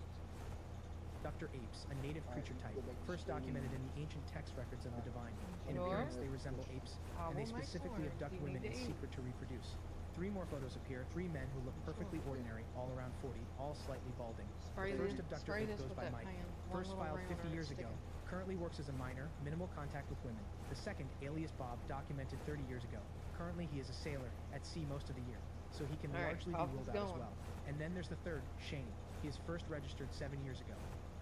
apes, a native creature type, first documented in the ancient text records of the divine. In Sure. appearance, they resemble apes, I and they will make specifically sure. abduct You need women to in eat. secret to reproduce. 3 more photos appear, 3 men who look perfectly ordinary, all around 40, all slightly balding. Spray The first this- abductor spray ape this goes with by that Mike. pan. One First little filed ring 50 on years it, ago, stick currently works as a minor, minimal contact with women. The second, alias Bob, documented 30 years ago. Currently he is a sailor, at sea most of the year, so he can All right, largely be off ruled it's out as going. well. And then there's the third, Shane. He is first registered 7 years ago,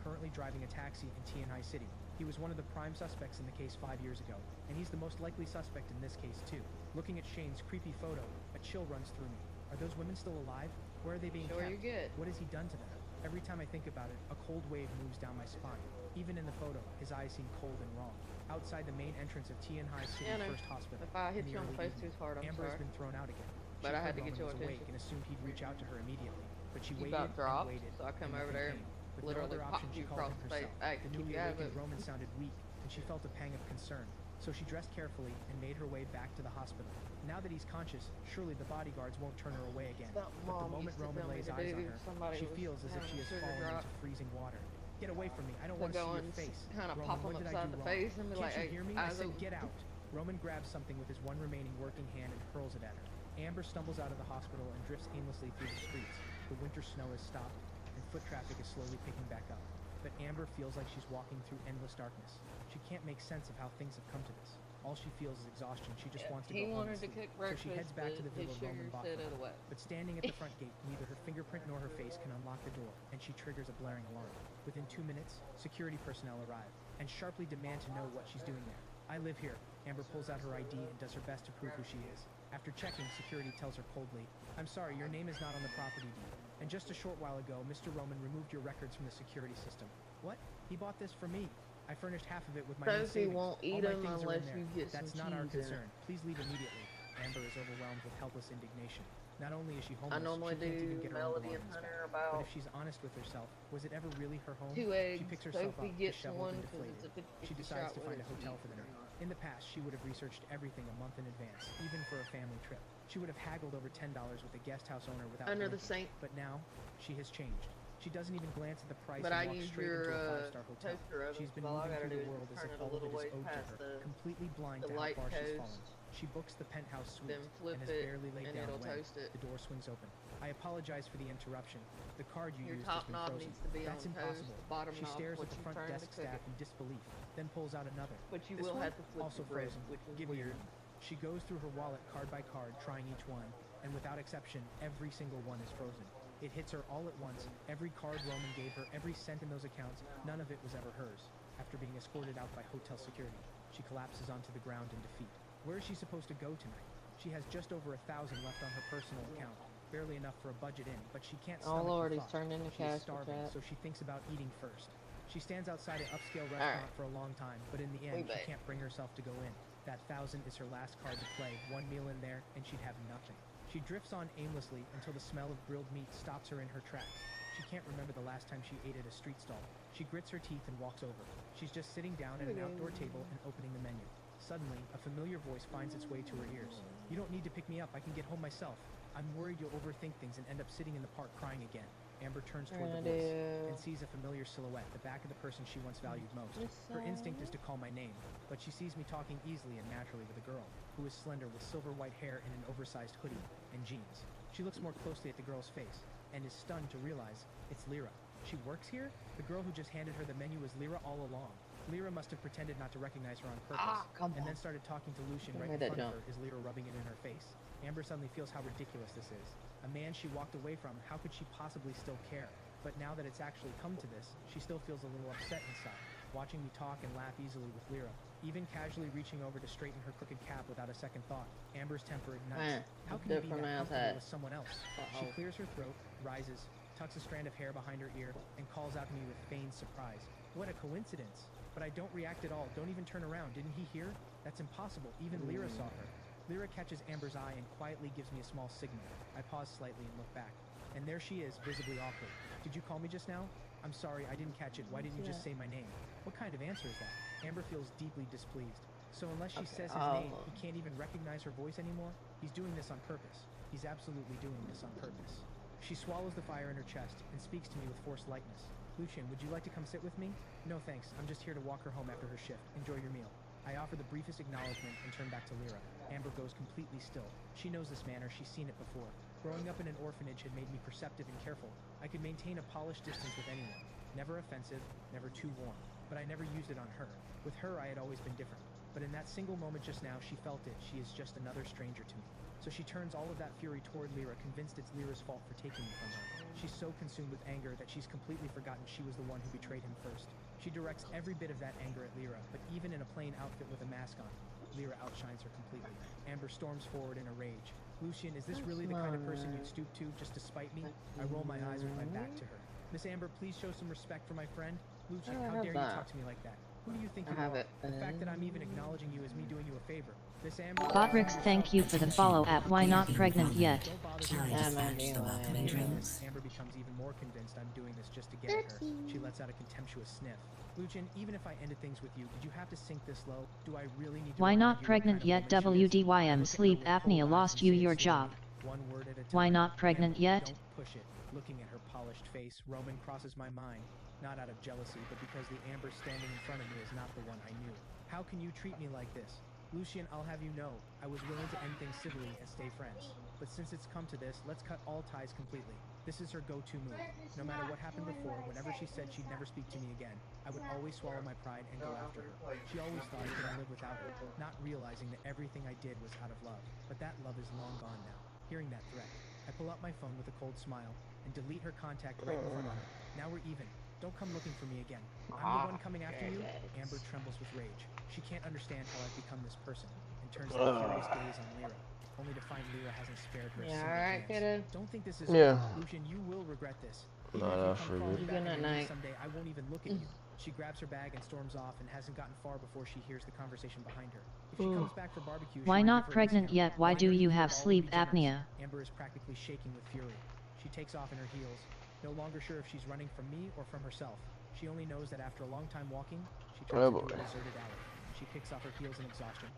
currently driving a taxi in Tianhai City. He was one of the prime suspects in the case 5 years ago, and he's the most likely suspect in this case too. Looking at Shane's creepy photo, a chill runs through me. Are those women still alive? Where are they being Sure kept? you good. What has he done to them? Every time I think about it, a cold wave moves down my spine. Even in the photo, his eyes seem cold and wrong. Outside the main entrance of Tianhai City Yeah, no. First Hospital, If I hit in you on the early face evening, too hard, I'm Amber has sorry. been thrown out again. But She I had heard to get Roman your was awake attention. and assumed he'd reach out to her immediately. But she You waited got dropped, and waited, so I come and over nothing there came. and With literally no other option, popped she you called across him the face. herself. Hey, The keep newly your eyes awakened open. Roman sounded weak, and she felt a pang of concern. So she dressed carefully and made her way back to the hospital. Now that he's conscious, surely the bodyguards won't turn her away again. That But the mom moment used to Roman tell me lays to eyes on do. her, Somebody she was feels as if having she a has sugar fallen drop. into freezing water. Get away from me. I don't To want to go see your and face. kind of Roman, pop what him did I upside do the wrong? face and be Can't like, you hey, hear me? I eyes said open. get out. Roman grabs something with his one remaining working hand and hurls it at her. Amber stumbles out of the hospital and drifts aimlessly through the streets. The winter snow has stopped, and foot traffic is slowly picking back up. But Amber feels like she's walking through endless darkness. She can't make sense of how things have come to this. All she feels is exhaustion. She just wants to go home and sleep. So she heads back to the villa Roman bought for her. But standing at the front gate, neither her fingerprint nor her face can unlock the door, and she triggers a blaring alarm. Within 2 minutes, security personnel arrive and sharply demand to know what she's doing there. I live here. Amber pulls out her ID and does her best to prove who she is. After checking, security tells her coldly, "I'm sorry, your name is not on the property deed. And just a short while ago, Mr. Roman removed your records from the security system." What? He bought this for me. I furnished half of it with my own savings. won't eat All my them things are in unless there. you get some That's not our cheese in it. concern. Please leave immediately. Amber is overwhelmed with helpless indignation. Not only is she I homeless, normally she can't even do get her own Melody and belongings Hunter back. But about if she's honest with herself, was it ever really her home? 2 eggs. She picks herself Sophie up, gets disheveled one and because deflated. it's a 50 She decides shot to find a whiskey. hotel for the night. In the past, she would have researched everything a month in advance, even for a family trip. She would have haggled over $10 with the guest house owner without Under the blinking. sink. But now, she has changed. She doesn't even glance at the price But and I walks use straight your into a five-star hotel. toaster oven. She's been All I moving gotta through do the is world as turn if it a all of little it is ways owed to past her, the completely blind to how light far she's coast, fallen. She books the penthouse suite then flip and has it, barely laid and down it'll when toast it. the door swings open. I apologize for the interruption. The card you Your used has top been knob frozen. needs to be That's on toast. impossible. The bottom She knob stares what at the you front turn to desk cook staff it. in disbelief, then pulls out another. But you This will one? have to flip Also the bread, frozen. which is Give me weird. your. She goes through her wallet card by card, trying each one, and without exception, every single one is frozen. It hits her all at once. Every card Roman gave her, every cent in those accounts, none of it was ever hers. After being escorted out by hotel security, she collapses onto the ground in defeat. Where is she supposed to go tonight? She has just over 1,000 left on her personal account, barely enough for a budget in, but she can't Oh stomach Lord, the he's thought. turned into She is cash with starving, that. so she thinks about eating first. She stands outside an upscale restaurant for a long time, but in the end, she bet. can't bring herself to go in. That 1,000 is her last card to play. One meal in there, and she'd have nothing. She drifts on aimlessly until the smell of grilled meat stops her in her tracks. She can't remember the last time she ate at a street stall. She grits her teeth and walks over. She's just sitting down at an outdoor table and opening the menu. Suddenly, a familiar voice finds its way to her ears. "You don't need to pick me up. I can get home myself. I'm worried you'll overthink things and end up sitting in the park crying again." Amber turns toward the voice and sees a familiar silhouette, the back of the person she once valued most. Her instinct is to call my name, but she sees me talking easily and naturally with a girl who is slender with silver white hair and an oversized hoodie and jeans. She looks more closely at the girl's face and is stunned to realize it's Lyra. She works here? The girl who just handed her the menu was Lyra all along. Lyra must have pretended not to recognize her on purpose, and then started talking to Lucian right in front of her as Lyra rubbing it in her face. Amber suddenly feels how ridiculous this is. A man she walked away from, how could she possibly still care? But now that it's actually come to this, she still feels a little upset inside, watching me talk and laugh easily with Lyra, even casually reaching over to straighten her crooked cap without a second thought. Amber's temper ignites. How can you be that comfortable with someone else? She clears her throat, rises, tucks a strand of hair behind her ear, and calls out to me with feigned surprise. What a coincidence! But I don't react at all, don't even turn around. Didn't he hear? That's impossible. Even Lyra saw her. Lyra catches Amber's eye and quietly gives me a small signal. I pause slightly and look back. And there she is, visibly awkward. "Did you call me just now?" "I'm sorry, I didn't catch it. Why didn't you just say my name?" What kind of answer is that? Amber feels deeply displeased. So unless she says his name, he can't even recognize her voice anymore? He's doing this on purpose. He's absolutely doing this on purpose. She swallows the fire in her chest and speaks to me with forced lightness. "Lucian, would you like to come sit with me?" "No thanks, I'm just here to walk her home after her shift. Enjoy your meal." I offer the briefest acknowledgement and turn back to Lyra. Amber goes completely still. She knows this manner, she's seen it before. Growing up in an orphanage had made me perceptive and careful. I could maintain a polished distance with anyone. Never offensive, never too warm. But I never used it on her. With her, I had always been different. But in that single moment just now, she felt it. She is just another stranger to me. So she turns all of that fury toward Lyra, convinced it's Lyra's fault for taking me from her. She's so consumed with anger that she's completely forgotten she was the one who betrayed him first. She directs every bit of that anger at Lyra, but even in a plain outfit with a mask on, Lyra outshines her completely. Amber storms forward in a rage. "Lucian, is this really the kind of person you'd stoop to just to spite me?" I roll my eyes with my back to her. "Miss Amber, please show some respect for my friend." "Lucian, how dare you talk to me like that? Who do you think you are? The fact that I'm even acknowledging you is me doing you a favor. Miss Amber..." Botrix, thank you for the follow at Why Not Pregnant Yet. Don't bother Tonight me. is French, the welcome drinks. Amber becomes even more convinced I'm doing this just to get at her. She lets out a contemptuous sniff. "Lucian, even if I ended things with you, did you have to sink this low? Do I really need to Why remind Not you what Pregnant kind of Yet? woman she is?" WDYM Look at sleep her with cold apnea eyes lost and you say it your slowly, job. one word at a time. Why not pregnant Amber, yet? Don't push it. Looking at her polished face, Roman crosses my mind. Not out of jealousy, but because the Amber standing in front of me is not the one I knew. How can you treat me like this? Lucian, I'll have you know, I was willing to end things civilly and stay friends. But since it's come to this, let's cut all ties completely. This is her go-to move. No matter what happened before, whenever she said she'd never speak to me again, I would always swallow my pride and go after her. She always thought I couldn't live without her, not realizing that everything I did was out of love. But that love is long gone now. Hearing that threat, I pull out my phone with a cold smile and delete her contact right in front of me. Now we're even. Don't come looking for me again. I'm the one coming after you. Amber trembles with rage. She can't understand how I've become this person and turns that furious gaze on Lyra, only to find Lyra hasn't spared her a single alright, glance. kiddo. Don't think this is Lucian, you will regret this. Even Not if you enough come for crawling me. back Good into me night. someday, I won't even look at you. She grabs her bag and storms off and hasn't gotten far before she hears the conversation behind her. If she comes back for barbecue, Why she might not give her a pregnant discount. yet? Why do you have All sleep will be generous. apnea? Amber is practically shaking with fury. She takes off in her heels, no longer sure if she's running from me or from herself. She only knows that after a long time walking, she turns into a deserted alley. She kicks off her heels in exhaustion.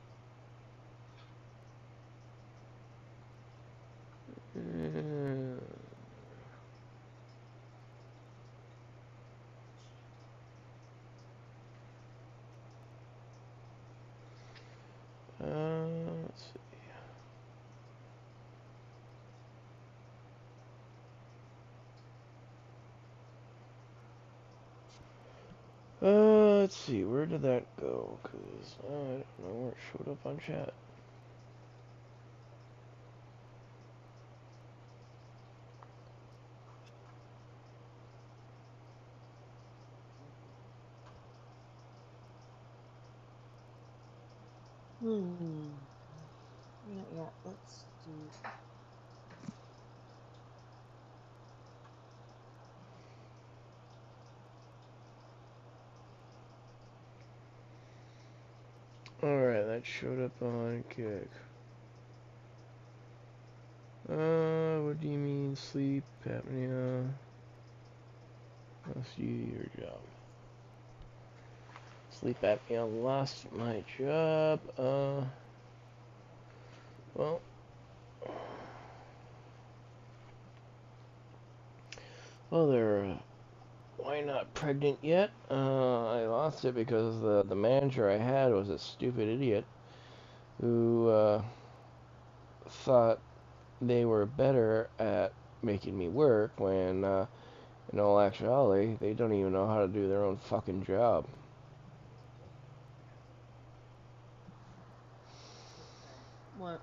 Let's see. Let's see, where did that go? Because I don't know where it showed up on chat. Not yet. Let's do. Alright, that showed up on Kick. What do you mean sleep apnea? Lost your job. Sleep apnea lost my job. Well. Well, they're why not pregnant yet? I lost it because the manager I had was a stupid idiot who thought they were better at making me work when in all actuality they don't even know how to do their own fucking job. What?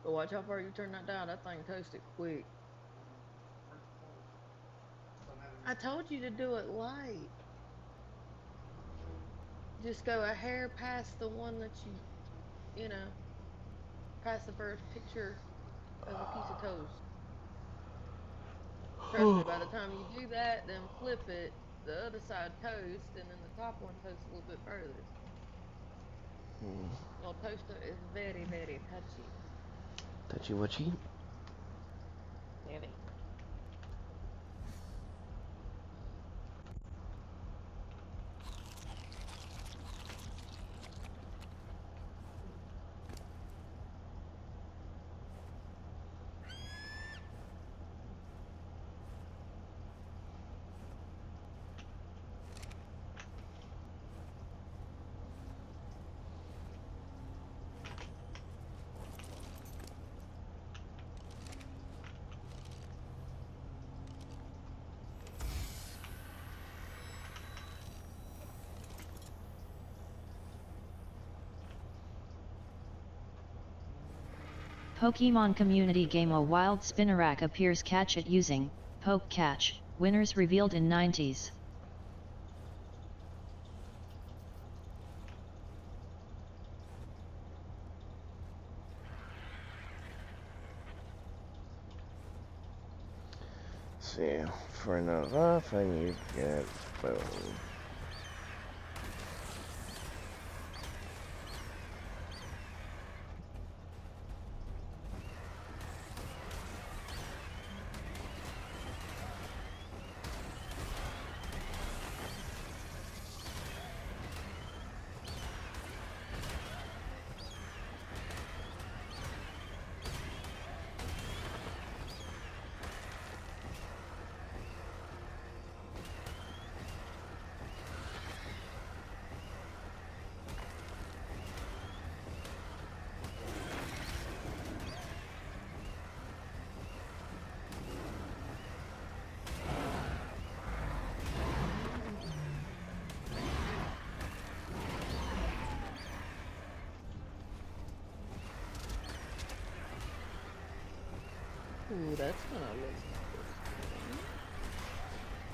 But watch how far you turn that down. That thing toasted quick. I told you to do it light. Just go a hair past the one that you know, past the first picture of a piece of toast. Trust me, by the time you do that, then flip it, the other side toast, and then the top one toasts a little bit further. Well, toaster is very, very touchy. Touchy whatchy? Very. Pokemon community game. A wild Spinarak appears. Catch it using Poke Catch. Winners revealed in 90s. See, for another I need to get boom. Ooh, that's gonna look interesting.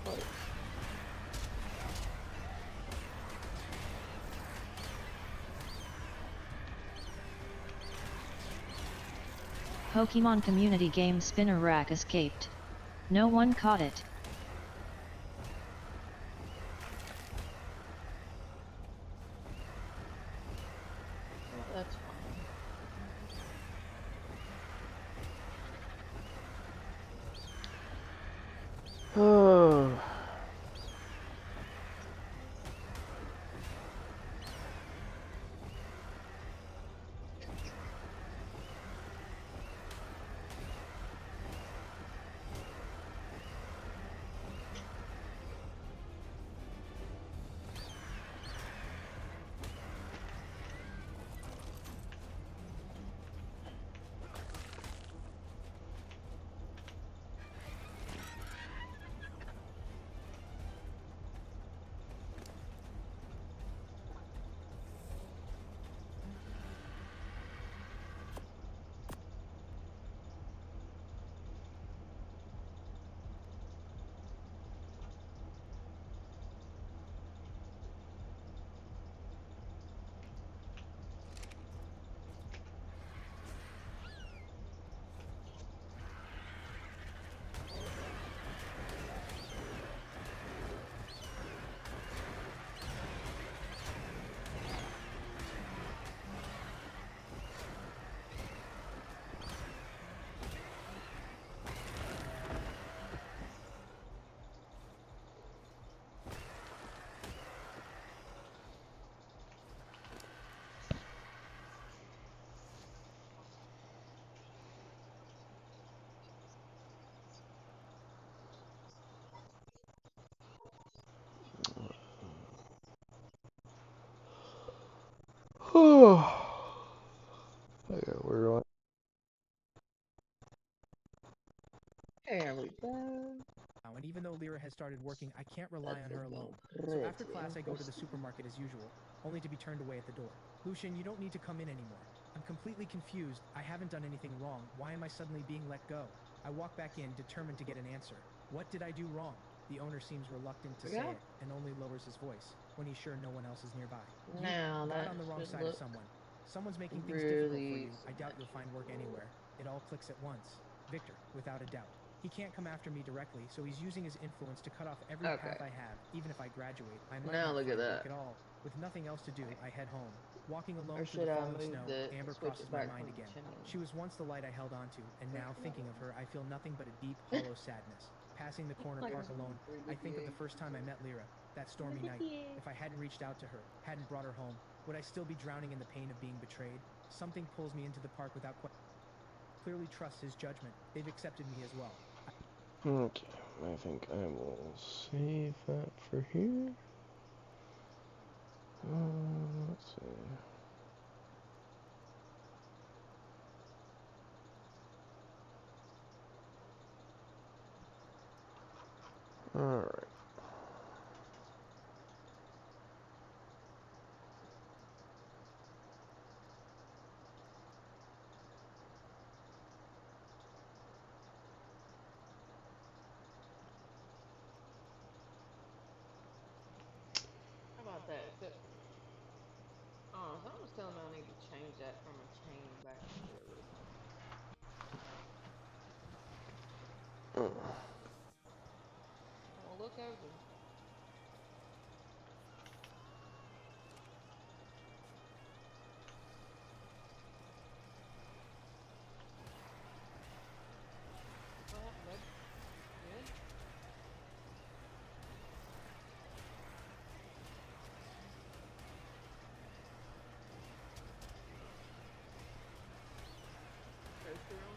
Close. Pokemon community game spinner rack escaped. No one caught it. Well, that's fine. Oh. Okay, we're on. There we go. And even though Lyra has started working, I can't rely on her alone. So after class, I go to the supermarket as usual, only to be turned away at the door. Lucian, you don't need to come in anymore. I'm completely confused. I haven't done anything wrong. Why am I suddenly being let go? I walk back in, determined to get an answer. What did I do wrong? The owner seems reluctant to say it, and only lowers his voice when he's sure no one else is nearby. Now You got that on the wrong should side of look someone. Someone's making things difficult for really you. I doubt you'll find work anywhere. It all clicks at once. Victor, without a doubt. He can't come after me directly, so he's using his influence to cut off every path I have. Even if I graduate, I might now not look at find that. work at all. With nothing else to do, I head home. Walking Or alone through should the I falling move snow, the Amber switch crosses it my back mind from again. the chain? She was once the light I held onto, and now thinking of her, I feel nothing but a deep, hollow sadness. Passing the corner Like park alone, I think of the first time I met Lyra, that stormy night. If I hadn't reached out to her, hadn't brought her home, would I still be drowning in the pain of being betrayed? Something pulls me into the park without question. Clearly trusts his judgment. They've accepted me as well. Okay, I think I will save that for here. Let's see. Alright. How about that? Oh, someone's telling me I need to change that from a chain back to a wristlet. Well, look over. What happened, bud? Good? Toaster on?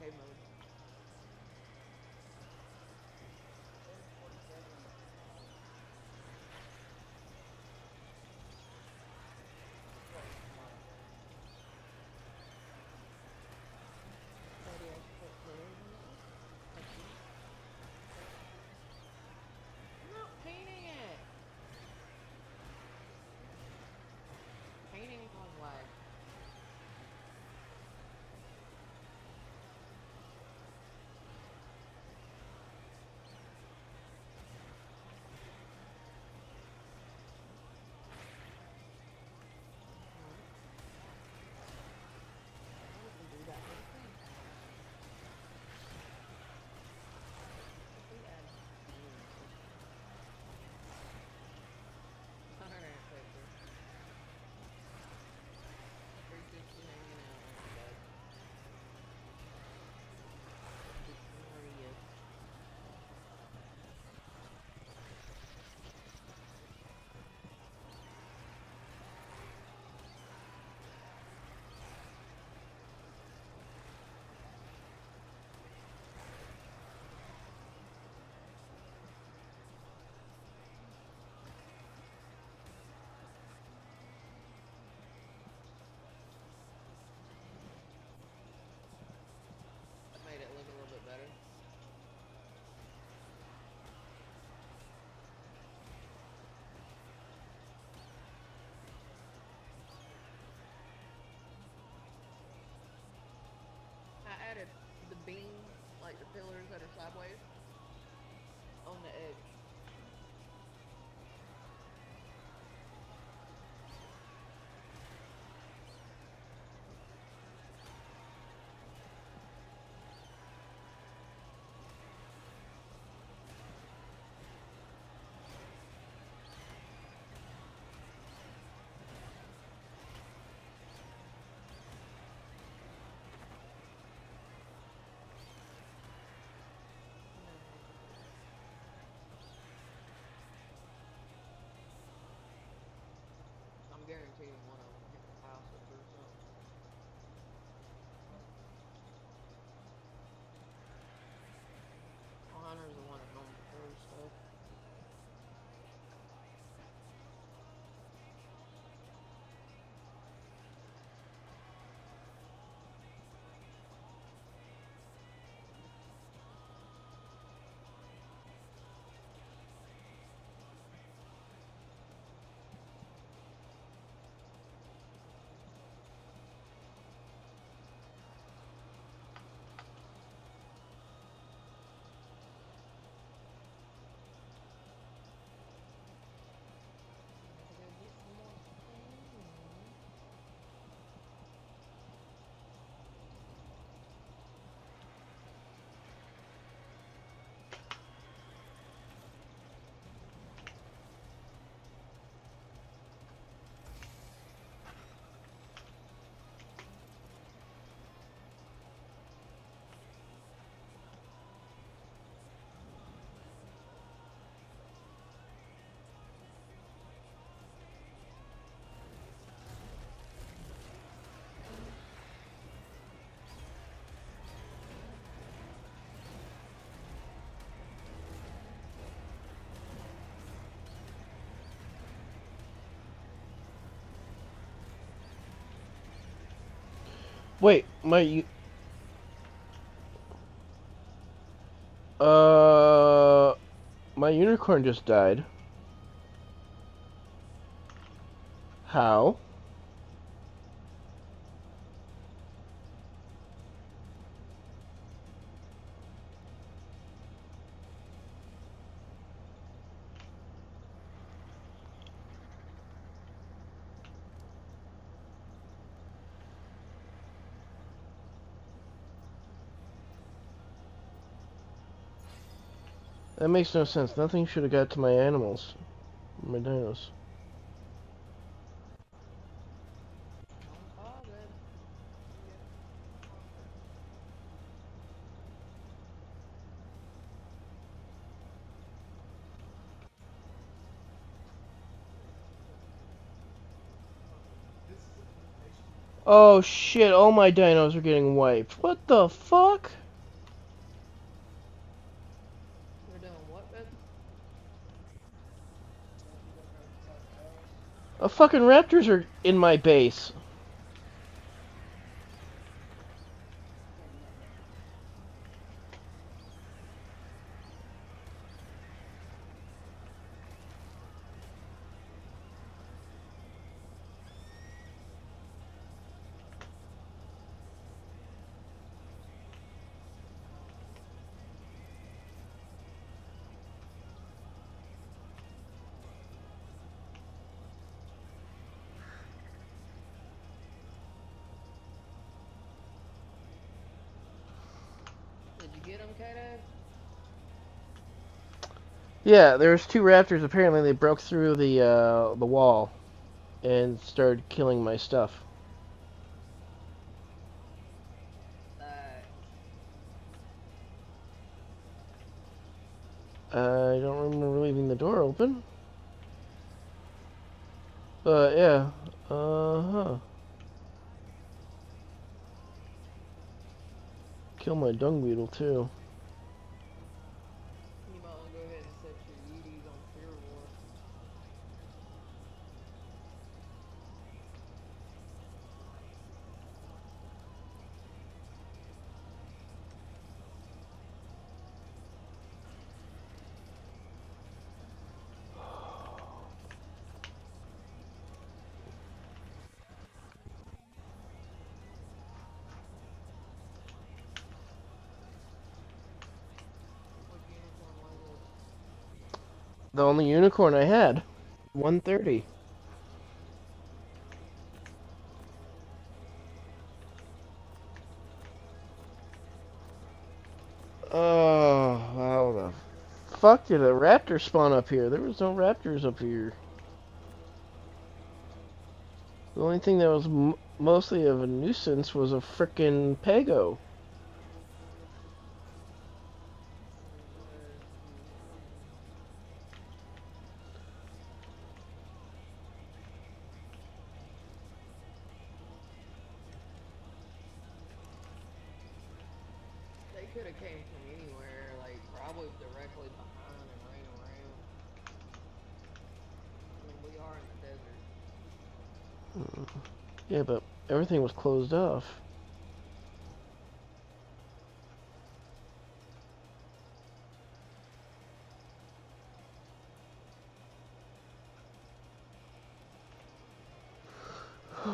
arcade mode. Daddy, I should put pillars in it. Like this. I'm not painting it. Painting cause lag. We can do that whole thing. If we add beams. Alright, Piper. Appreciate you hanging out with me, bud. Victorious. That made it look a little bit better. I added the beam, like the pillars that are sideways, on the edge. I'm guaranteeing one of them hits houses or something. Oh, Hunter's the one that normally throws stuff. Gotta go get some more paint. Wait, uh, my unicorn just died. How? That makes no sense. Nothing should have got to my animals. My dinos. Don't pause it. Yeah. Oh shit, all my dinos are getting wiped. What the fuck? We're doing what, babe? Fucking raptors are in my base. Did you get them, Kaito? Yeah, there's two raptors. Apparently, they broke through the wall and started killing my stuff. I don't remember leaving the door open. But yeah, uh-huh. Kill my dung beetle too. You might want to go ahead and set your Yeeties on Fear War. What unicorn was it? The only unicorn I had. 130. Oh, how the fuck did a raptor spawn up here? There was no raptors up here. The only thing that was mostly of a nuisance was a frickin' Pago. They could have came from anywhere, like probably directly behind and ran around. I mean, we are in the desert. Yeah, but everything was closed off. If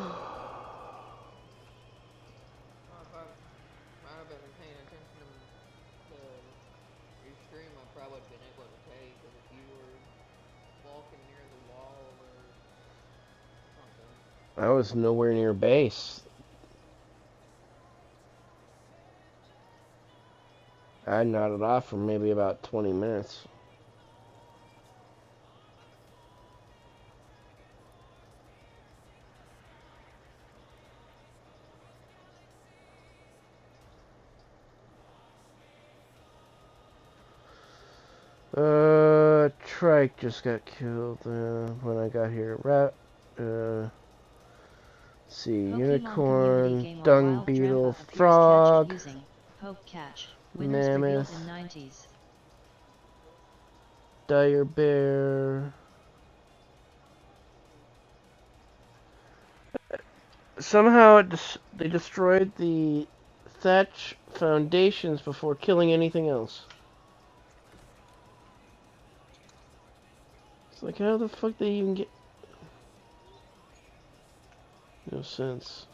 I'd have been paying attention to your stream, I probably would have been able to tell you, because if you were walking near the wall or something. I was nowhere near base. I nodded off for maybe about 20 minutes. Trike just got killed when I got here. Let's see, Pokemon unicorn, game dung Wild beetle, Drampa appears frog, catch using Poke Catch. Winners revealed mammoth, in 90s. dire bear. Somehow they destroyed the thatch foundations before killing anything else. It's like, how the fuck they even get... No sense.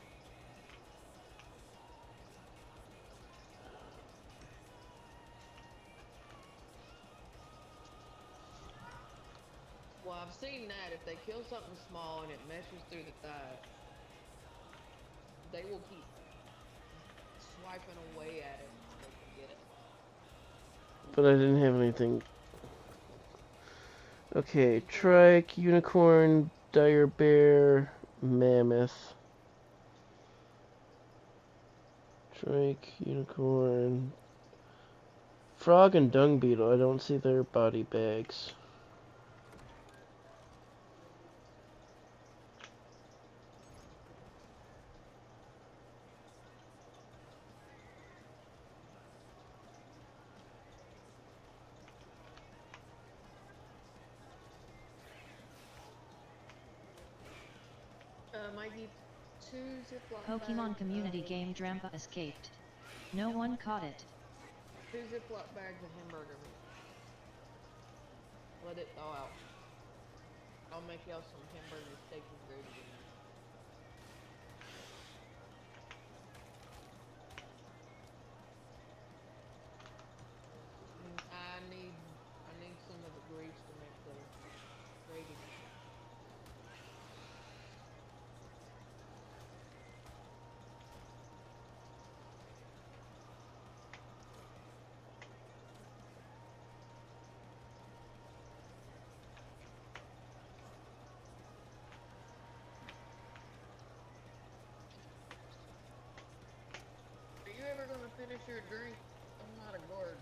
Well, I've seen that. If they kill something small and it meshes through the thigh, they will keep swiping away at it until they can get it. But I didn't have anything. Okay, trike, unicorn, dire bear, mammoth. Trike, unicorn, frog, and dung beetle. I don't see their body bags. Mikey, 2 Ziploc Pokemon bags community of game Drampa escaped. No one caught it. 2 Ziploc bags of hamburger meat. Let it thaw out. I'll make y'all some hamburger steak and gravy tonight. I need some of the grease to make the gravy. Are you ever gonna finish your drink? I'm not a guard.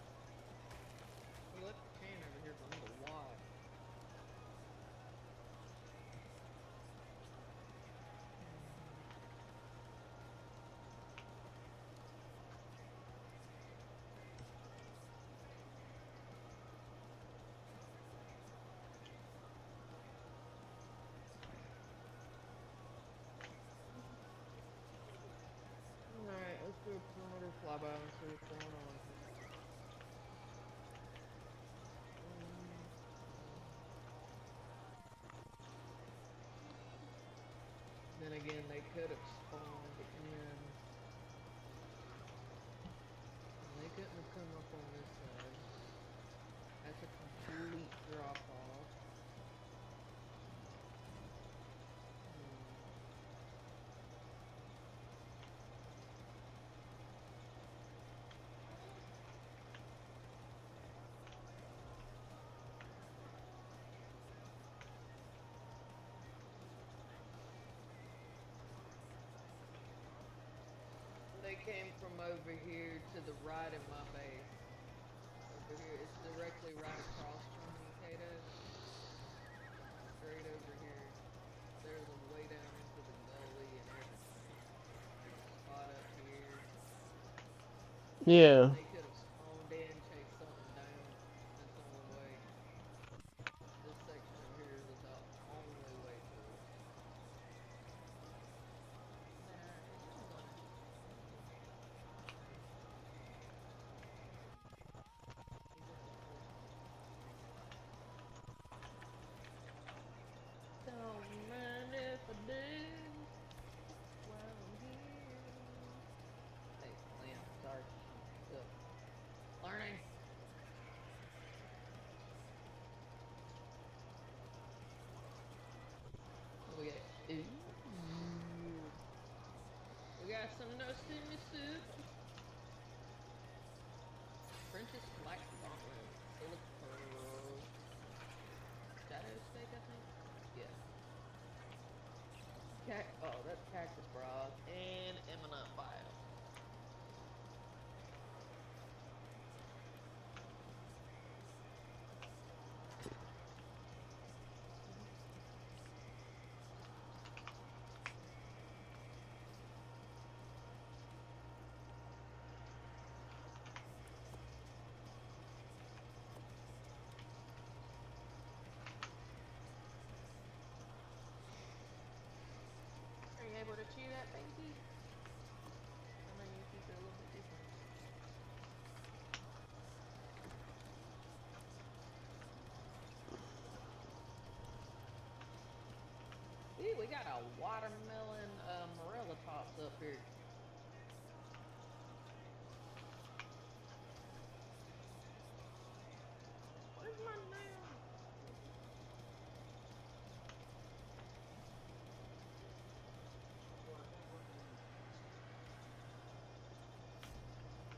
You left the can over here for me to wash. Alright, let's do a perimeter flyby and see what's going on. Then again, they could have spawned in. They couldn't have come up on this side. That's a complete drop off. They came from over here to the right of my base. Over here, it's directly right across from me, Kaito. Straight over here. There's a way down into the gully and everything. There's a spot up here. Yeah. They could have spawned in, chased something down. That's the only way. This section over here is the only way to it. Don't mind if I do while I'm here. Hey, Liam, sorry. Look. Learning. We got we got some no-stimmy soup. French's Black Gauntlet. Silk Pearl. Shadow steak, I think? Yeah. Oh, that's cactus broth and eminent bile. Are you able to chew that, baby? I know your teeth are a little bit different. Ooh, we got a watermelon morella tops up here. Where's my nail?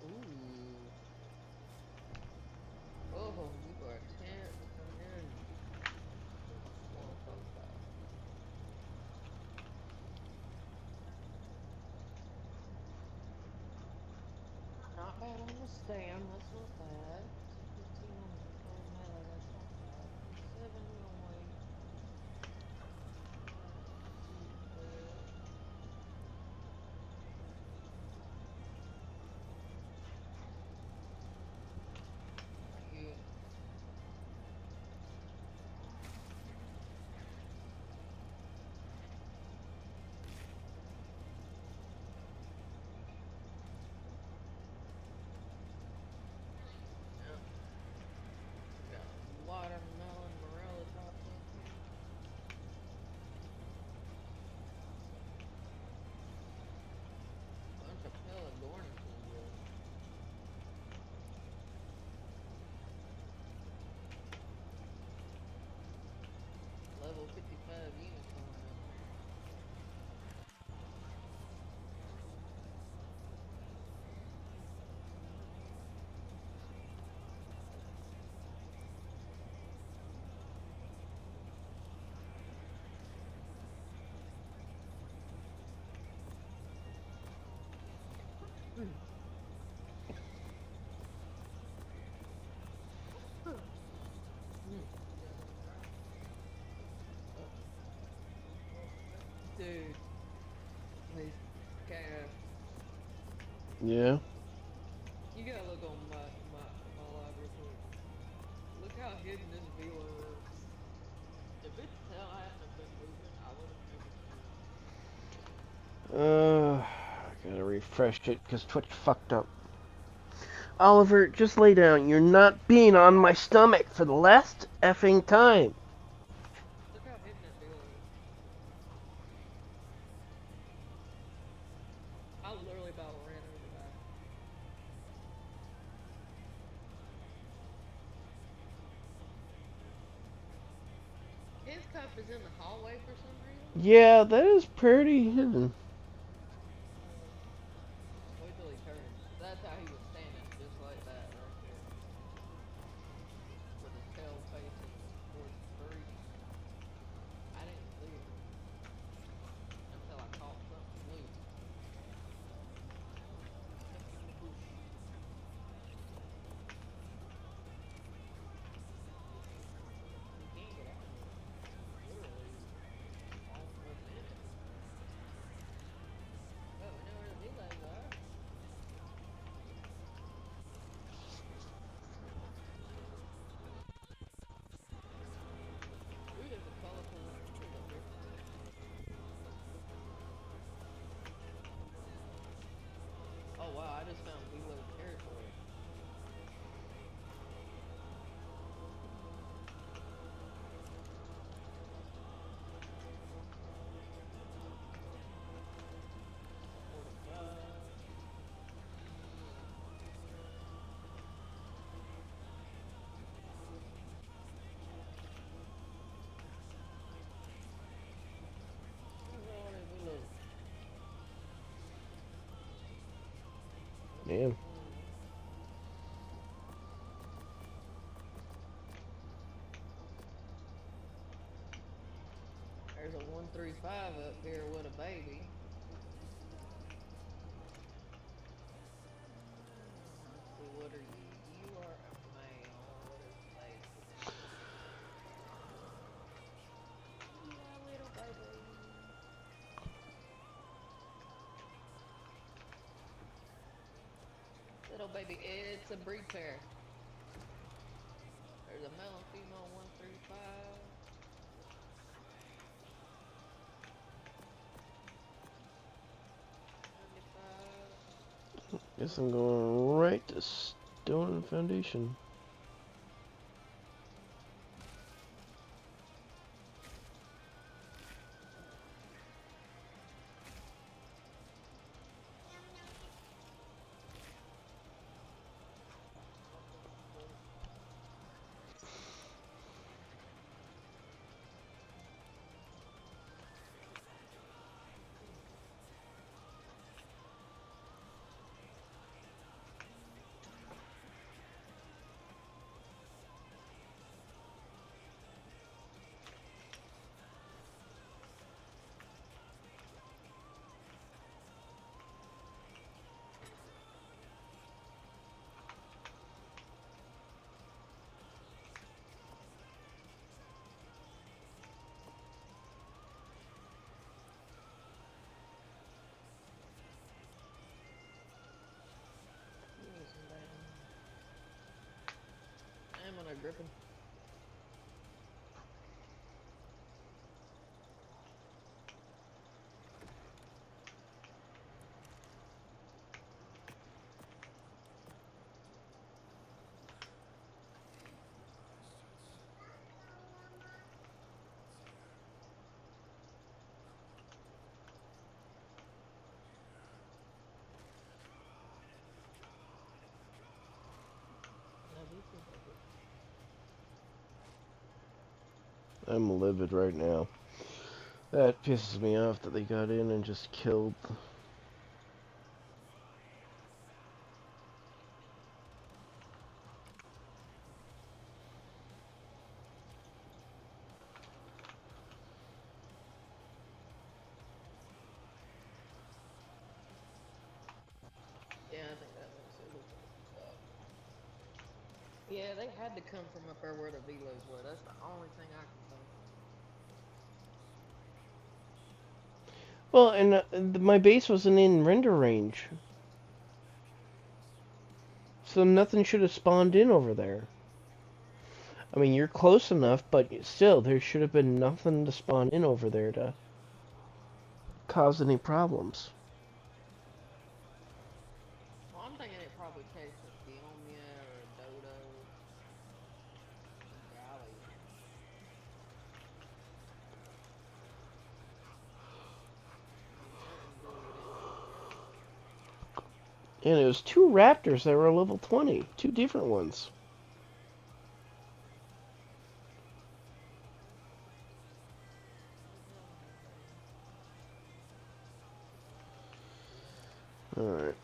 Ooh. Oh, you are 10 coming in. Small profile. Not bad on the stem, that's not bad. 15 on the cold melee, that's not bad. 70 on weight. Yeah. Dude, please, Kaito, Yeah. you gotta look on my live real quick. Look how hidden this velo is. If its tail hadn't have been moving, I would have never seen it. I gotta refresh it because Twitch fucked up. Oliver, just lay down. You're not being on my stomach for the last effing time. Look how hidden that velo is. I literally about ran over that. His cup is in the hallway for some reason. Yeah, that is pretty hidden. Wait till he turns. That's how he was standing, just like that right there. With his tail facing towards the tree. I didn't see it until I caught something loose. Nipped in the bush. He can't get out of here. Literally almost in it. Oh, we know where the relays are. Ooh, there's a colorful tree up here. Oh wow, I just found Velo territory. Damn. There's a 135 up here with a baby. Let's see, what are you? You are a male. What is the baby? Yeah, little baby. Little baby, it's a breed pair. There's a male and female 135. Guess I'm going right to Stone Foundation. I'm gonna grip him. I'm livid right now. That pisses me off that they got in and just killed. Yeah, Yeah, they had to come from up there where the velos were. That's the only thing I can think. Well, and my base wasn't in render range, so nothing should have spawned in over there. I mean, you're close enough, but still, there should have been nothing to spawn in over there to cause any problems. Well, I'm thinking it probably chased a Phiomia or a Dodo, some Galley. I mean, certain drew it in. And it was two raptors that were level 20, two different ones. Alright.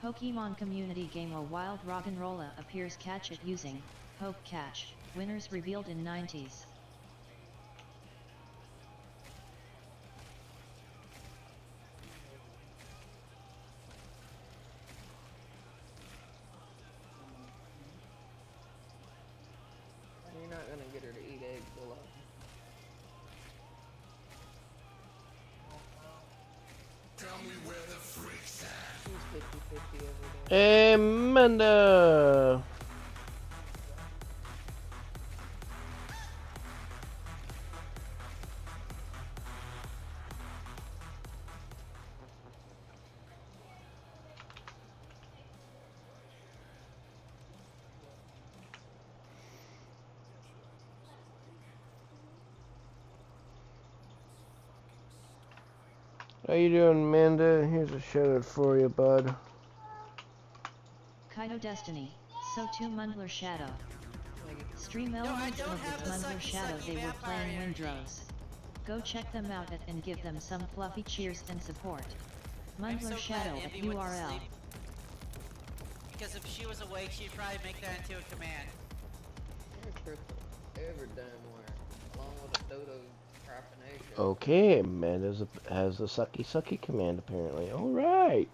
Pokemon community game A Wild Roggenrola appears catch it using Poke Catch. Winners revealed in 90s. You're not gonna get her to eat eggs below. Tell me where the freaks at. She's 50-50 over there. Amanda! How you doing, Amanda? Here's a shout out for you, bud. Kaito Destiny. So too Mundler Shadow. Stream elements of with Mundler Shadow they were playing Windrose. Go check them out and give them some fluffy cheers and support. Mundler Shadow at URL. Because if she was awake, she'd probably make that into a command. Crystal ever done where, along with a Dodo cryptonation. Okay, Amanda has a sucky command apparently. Alright.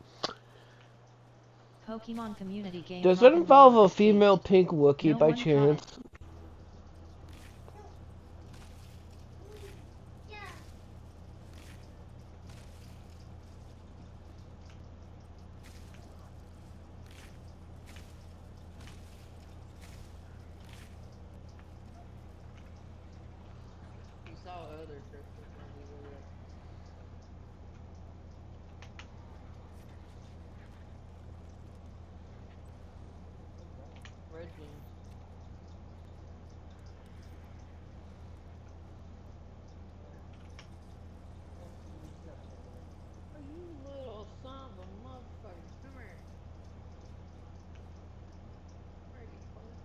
Pokemon community game. Does that involve a female pink Wookiee by chance? You saw other crystals maybe with it. Red gems. You little son of a motherfucker. Come here. Where are you, bud?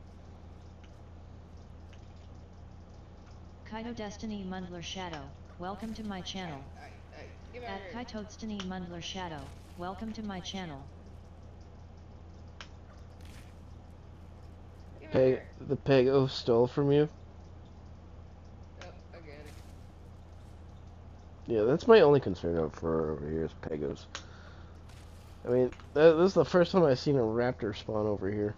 Kaito Destiny Mundler Shadow, welcome to my channel. Hey, give over At here. Kaito Destiny Mundler Shadow, welcome to my channel. Give over here. The Pego stole from you? Yep, I get it. Yeah, that's my only concern for over here is Pegos. I mean, this is the first time I've seen a raptor spawn over here.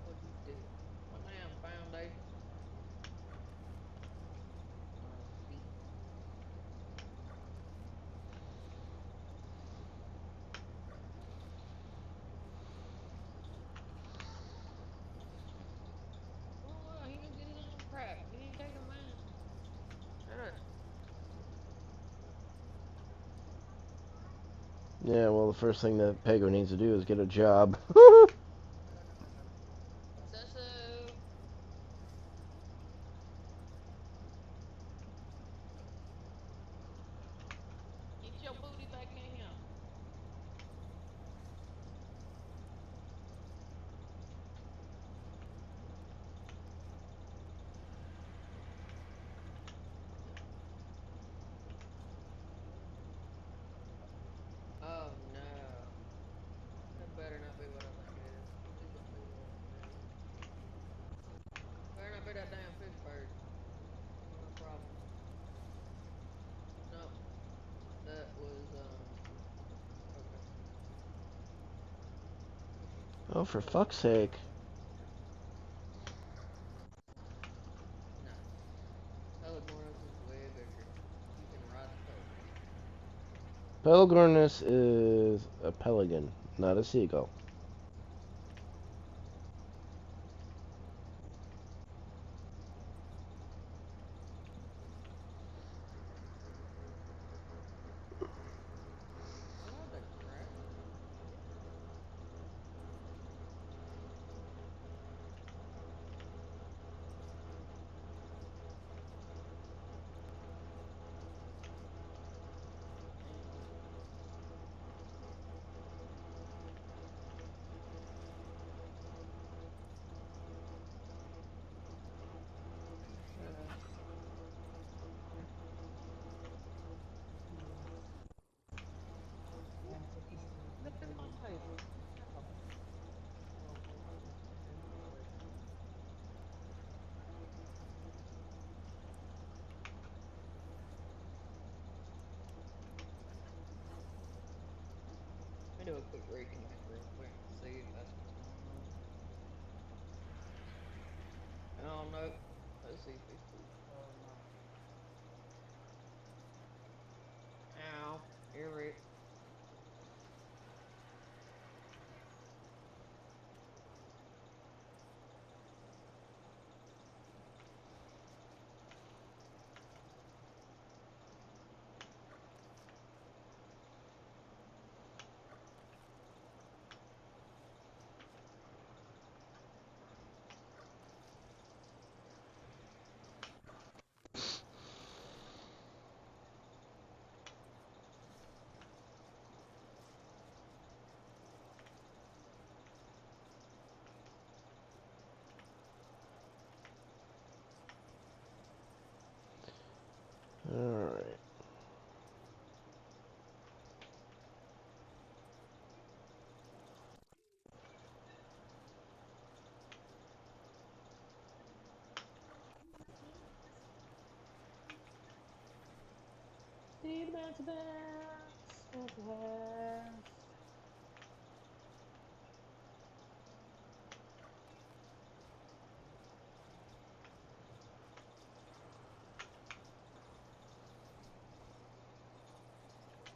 What'd you do? What damn foundation? Oh, sweet. Well, he gonna get his own crap. You ain't taking mine. Shut up. Yeah, well, the first thing that Pego needs to do is get a job. So. Get your booty back in here. Oh no. That better not be what I think it is. Please don't be what I think it is. Better not be that damn fish bird. Oh, no problem. Nope. That was, okay. Oh, for fuck's sake. No. Pelagornis is way bigger. You can ride the Pelagornis is a pelican, not a seagull. What the crap? Shut up. Look at my table. Oh. Well, let me do a quick reconnect real quick and see if that's what's going on. Oh, nope. Let's see if he's cool. Oh, no. Ow. You're it. Alright. Steve bounce bounce. Bounce.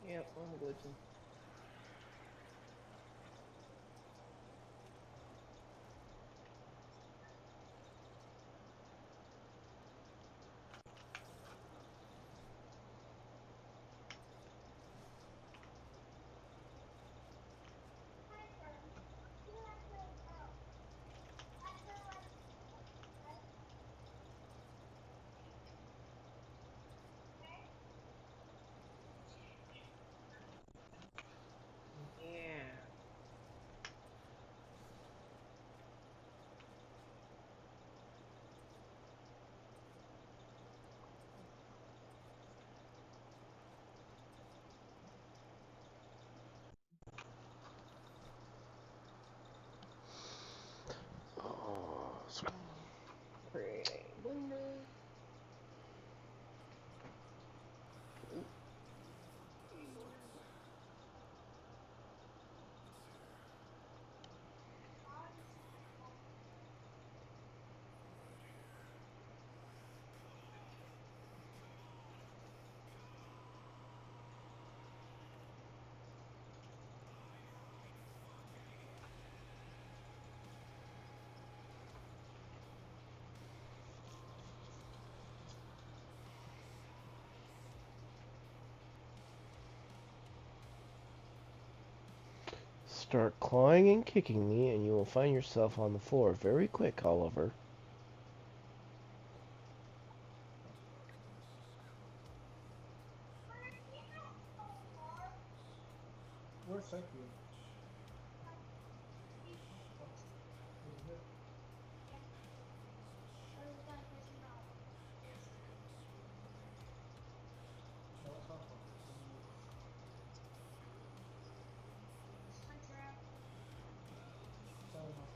Yep, I'm glitching. Start clawing and kicking me, and you will find yourself on the floor very quick, Oliver. Where's Seki? Over here. No, it's not far. Sorry, no.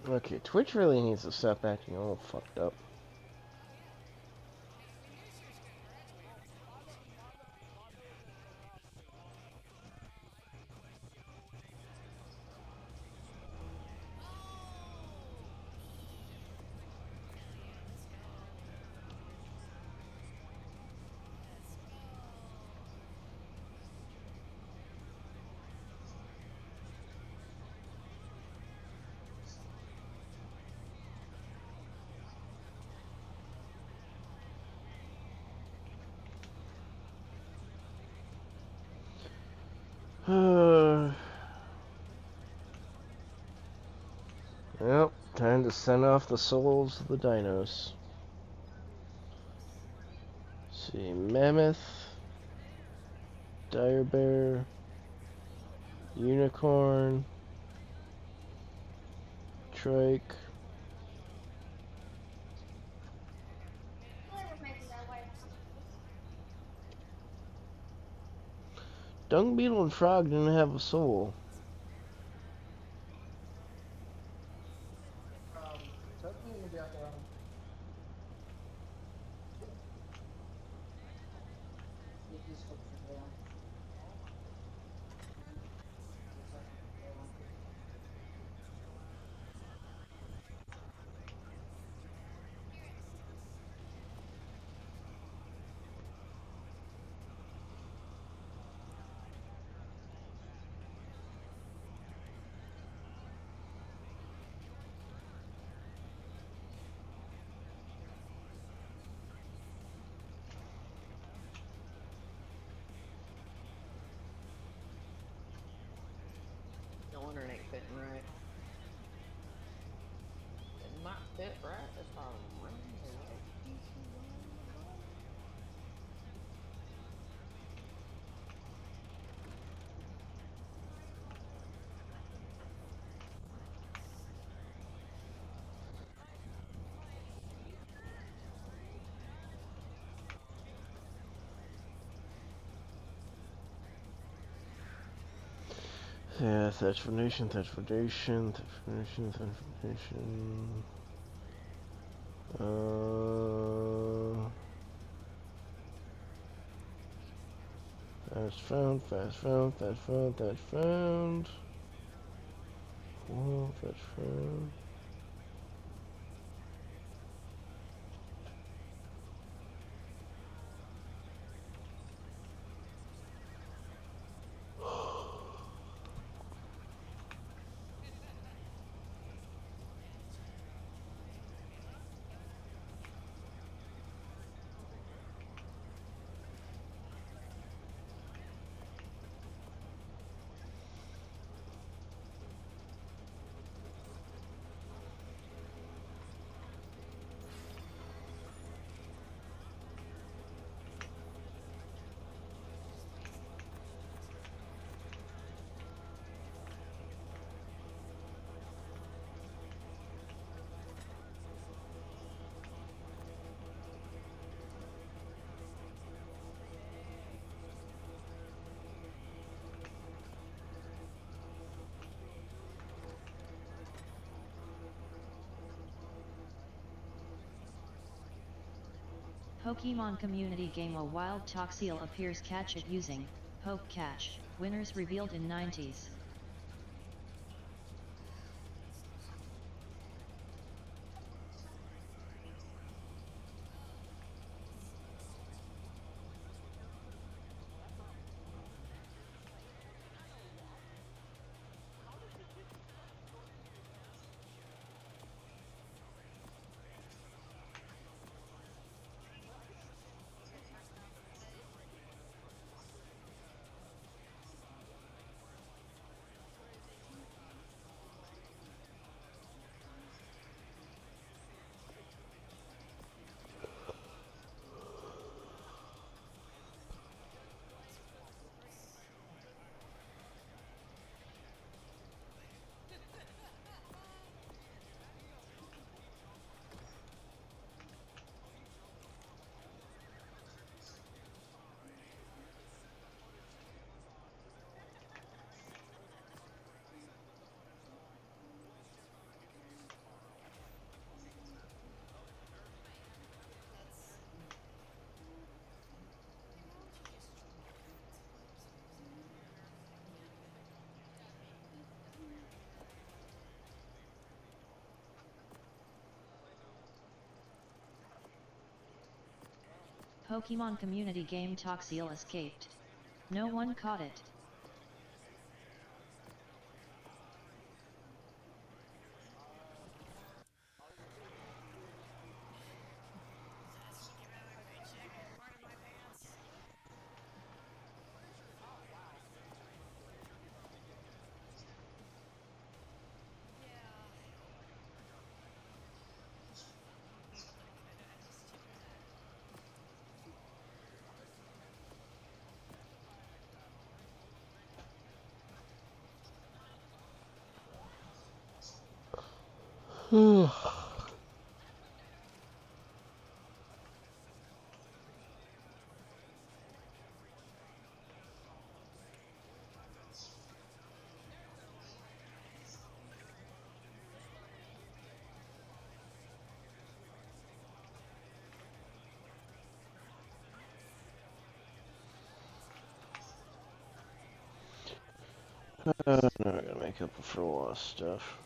Okay, Twitch really needs to stop acting all fucked up. Well, time to send off the souls of the dinos. Let's see, Mammoth, Dire Bear, Unicorn, Trike, Dung Beetle and Frog didn't have a soul. Seki will be out there on. It is for them. fitting right. It might fit right if I run the right pieces on the bottom. Yeah, Thatch Foundation, Thatch Foundation, Thatch Foundation, Thatch Foundation. That's found, fast found, that's found, that's found. Well, that's found. Pokemon community game. A wild Toxel appears. Catch it using Poke Catch. Winners revealed in 90s. Pokemon community game. Toxel escaped. No one caught it. Now I gotta make up for lost stuff.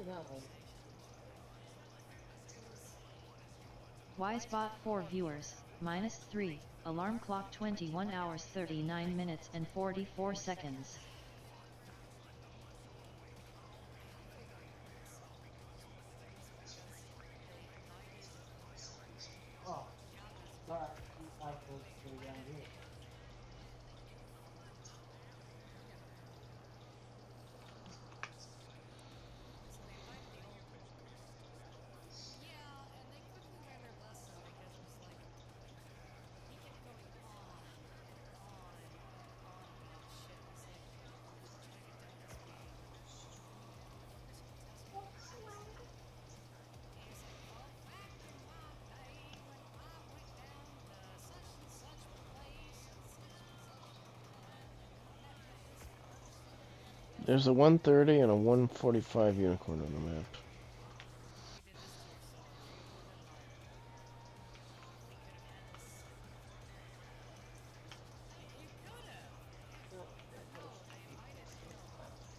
No. Wisebot 4 viewers, -3, alarm clock 21 hours 39 minutes and 44 seconds. Oh, sorry, I was supposed to go down here. There's a 130 and a 145 unicorn on the map.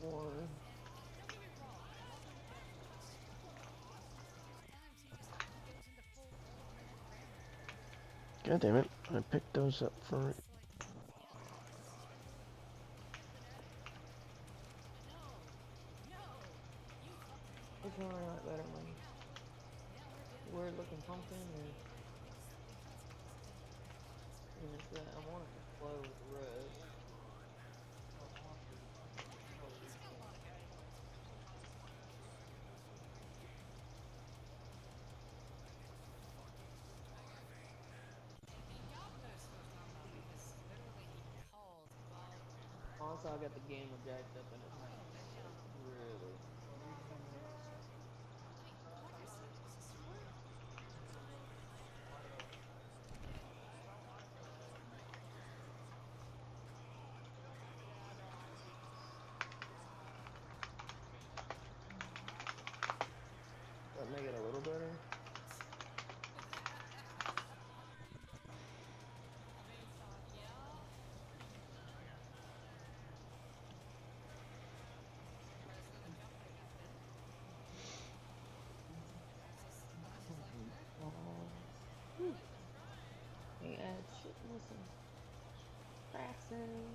Or God damn it, I picked those up for... which one I like better, man? Weird looking pumpkin or I want it to flow with the rest. Also, I got the gamma jacked up in his house, so really. That make it a little better. Can't add shit missing. Crafting.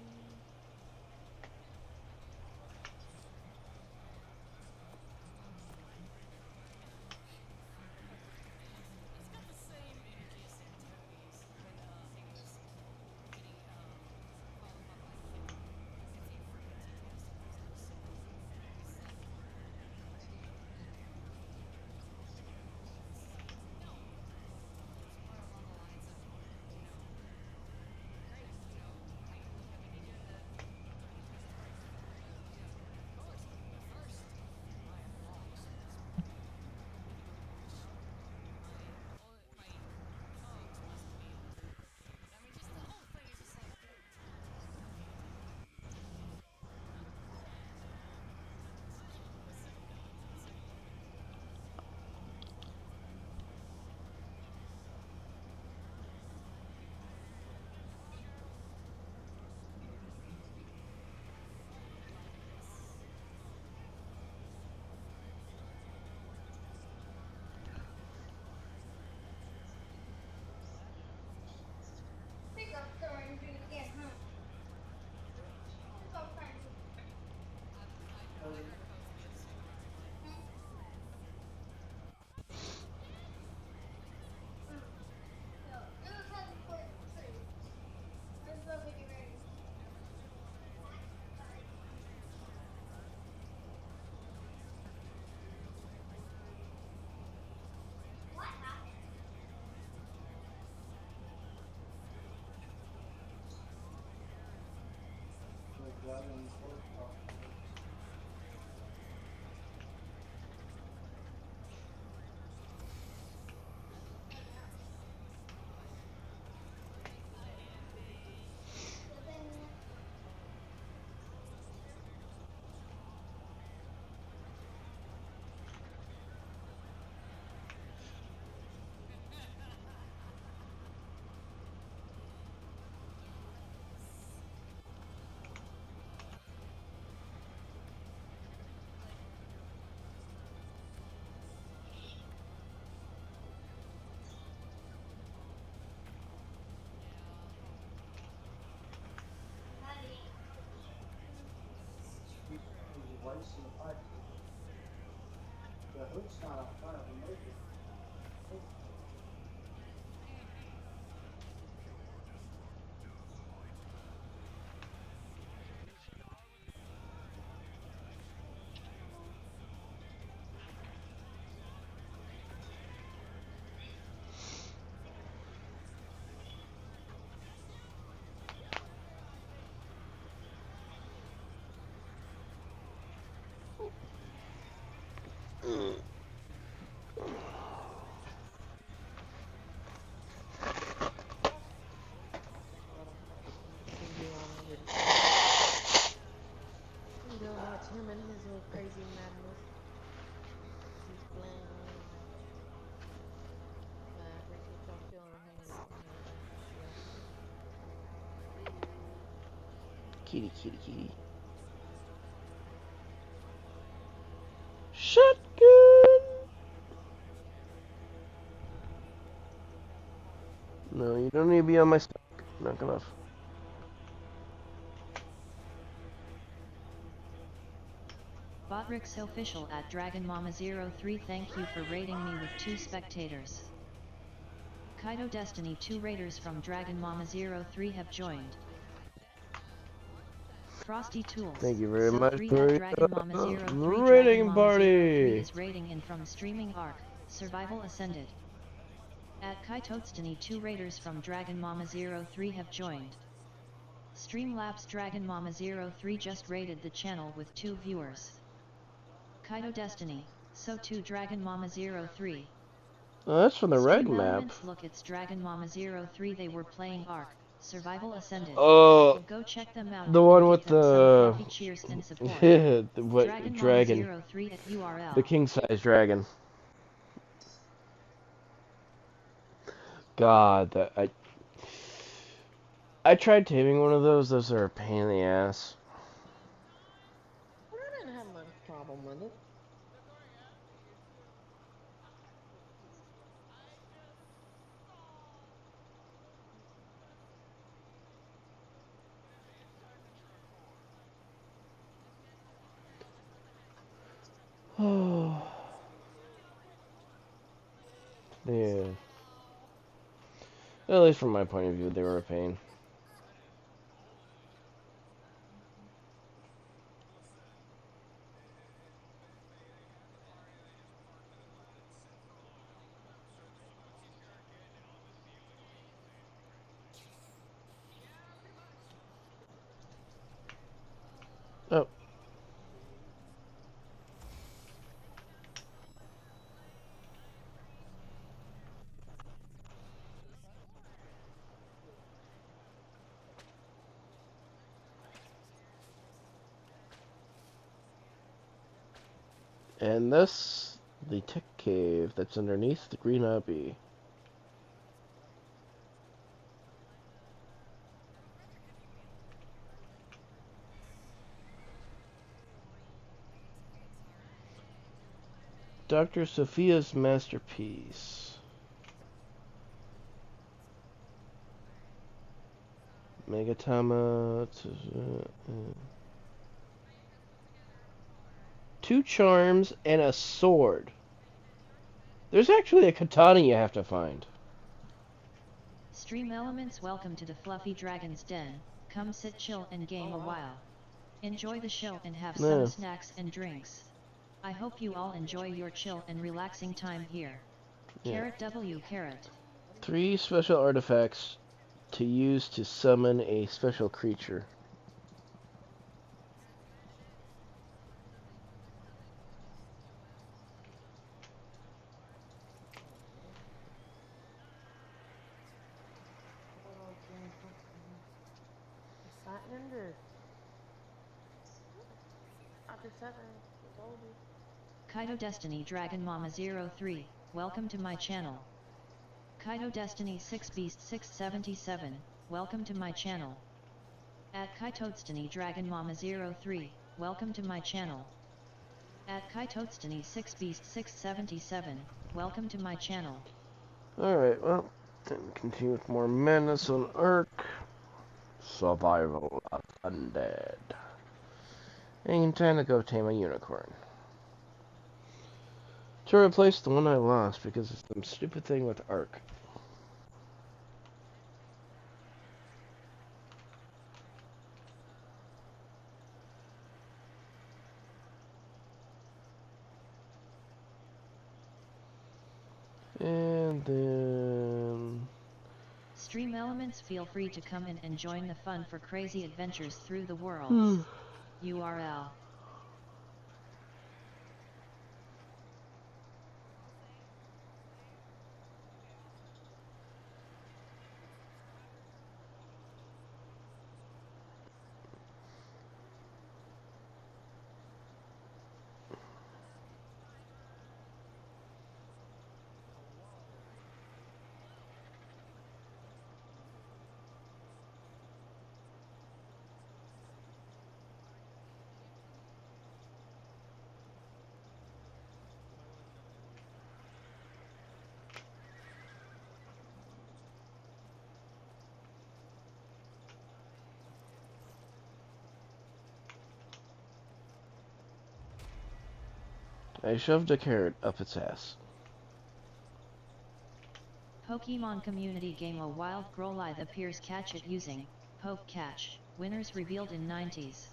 It's not out front of them, maybe. Send you on over to and go watch him and his little crazy madness. He's playing Mavericks, which y'all still are hanging out in here, right? Yeah. Kitty, kitty, kitty. Shotgun! No, you don't need to be on my stomach. Knock it off. Botrix official at Dragon Mama 03, thank you for raiding me with 2 spectators. Kaito Destiny 2 raiders from Dragon Mama 03 have joined. Frosty Tools. Thank you very so much 3 for at Dragon Mama 03 Dragon raiding Mama 03 party. is raiding in from Streaming Arc, Survival Ascended. At Kaito Destiny 2 raiders from Dragon Mama 03 have joined. Streamlabs Dragon Mama 03 just raided the channel with 2 viewers. Kaito Destiny, so 2 Dragon Mama 03. Oh, that's from the red Stream map. Elements, look, it's Dragon Mama 03, they were playing Ark, Survival Ascended. Oh, Go check them out the and one give with them some the fluffy cheers and support. the what Dragon dragon? Mama 03 at URL. The king size dragon. God, that I tried taming one of those. Those are a pain in the ass. But I didn't have much problem with it. Oh, yeah. At least from my point of view, they were a pain. Oh. And this, the tech cave that's underneath the green obby. Dr. Sophia's masterpiece. Megatama. 2 charms and a sword. There's actually a katana you have to find. Stream Elements, welcome to the Fluffy Dragon's Den. Come sit, chill, and game a while. Enjoy the show and have some snacks and drinks. I hope you all enjoy your chill and relaxing time here. Carrot W carrot. 3 special artifacts to use to summon a special creature. Kaito Destiny Dragon Mama 03, welcome to my channel. Kaito Destiny 6 Beast 677, welcome to my channel. At Kaito Destiny Dragon Mama 03, welcome to my channel. At Kaito Destiny 6 Beast 677, welcome to my channel. Alright, well, then continue with more madness on Ark. Survival of Undead. And time to go tame a unicorn. to replace the one I lost because of some stupid thing with Ark. And then... Stream elements, feel free to come in and join the fun for crazy adventures through the world. URL. I shoved a carrot up its ass. Pokemon community game. A wild Growlithe appears. Catch it using Poke Catch. Winners revealed in 90s.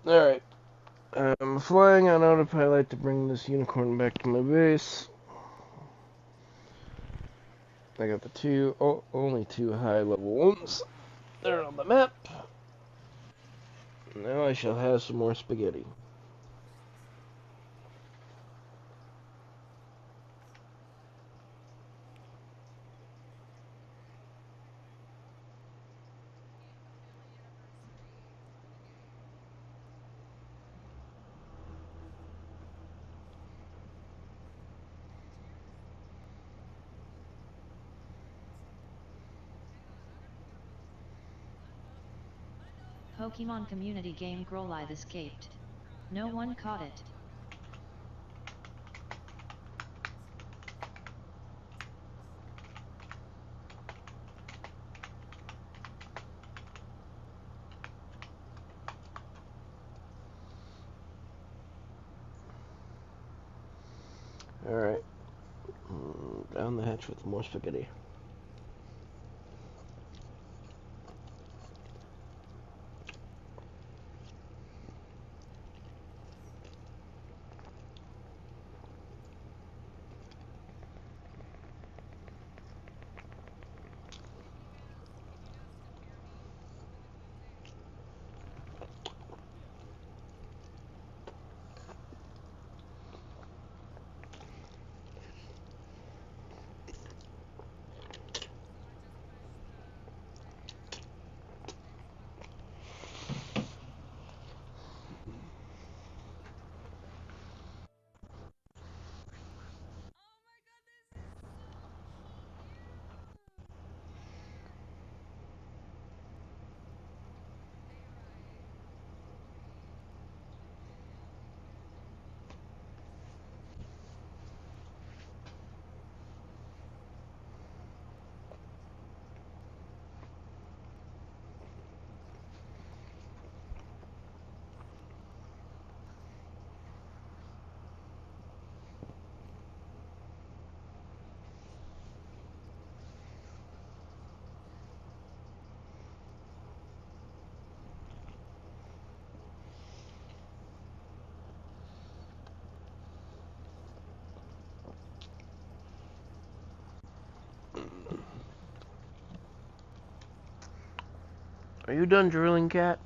Alright. I'm flying on autopilot to bring this unicorn back to my base. I got the only two high level ones. They're on the map. Now I shall have some more spaghetti. Pokemon community game. Growlithe escaped. No one caught it. Alright. Down the hatch with more spaghetti. Are you done drilling, cat?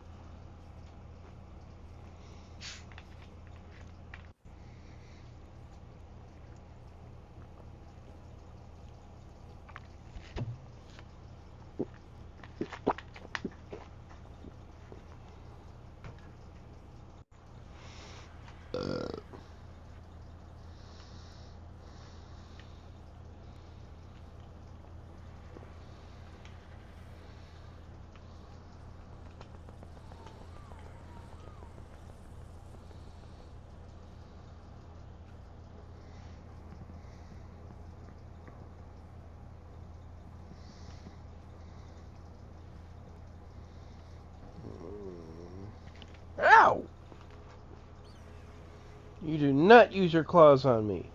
Ow! You do not use your claws on me.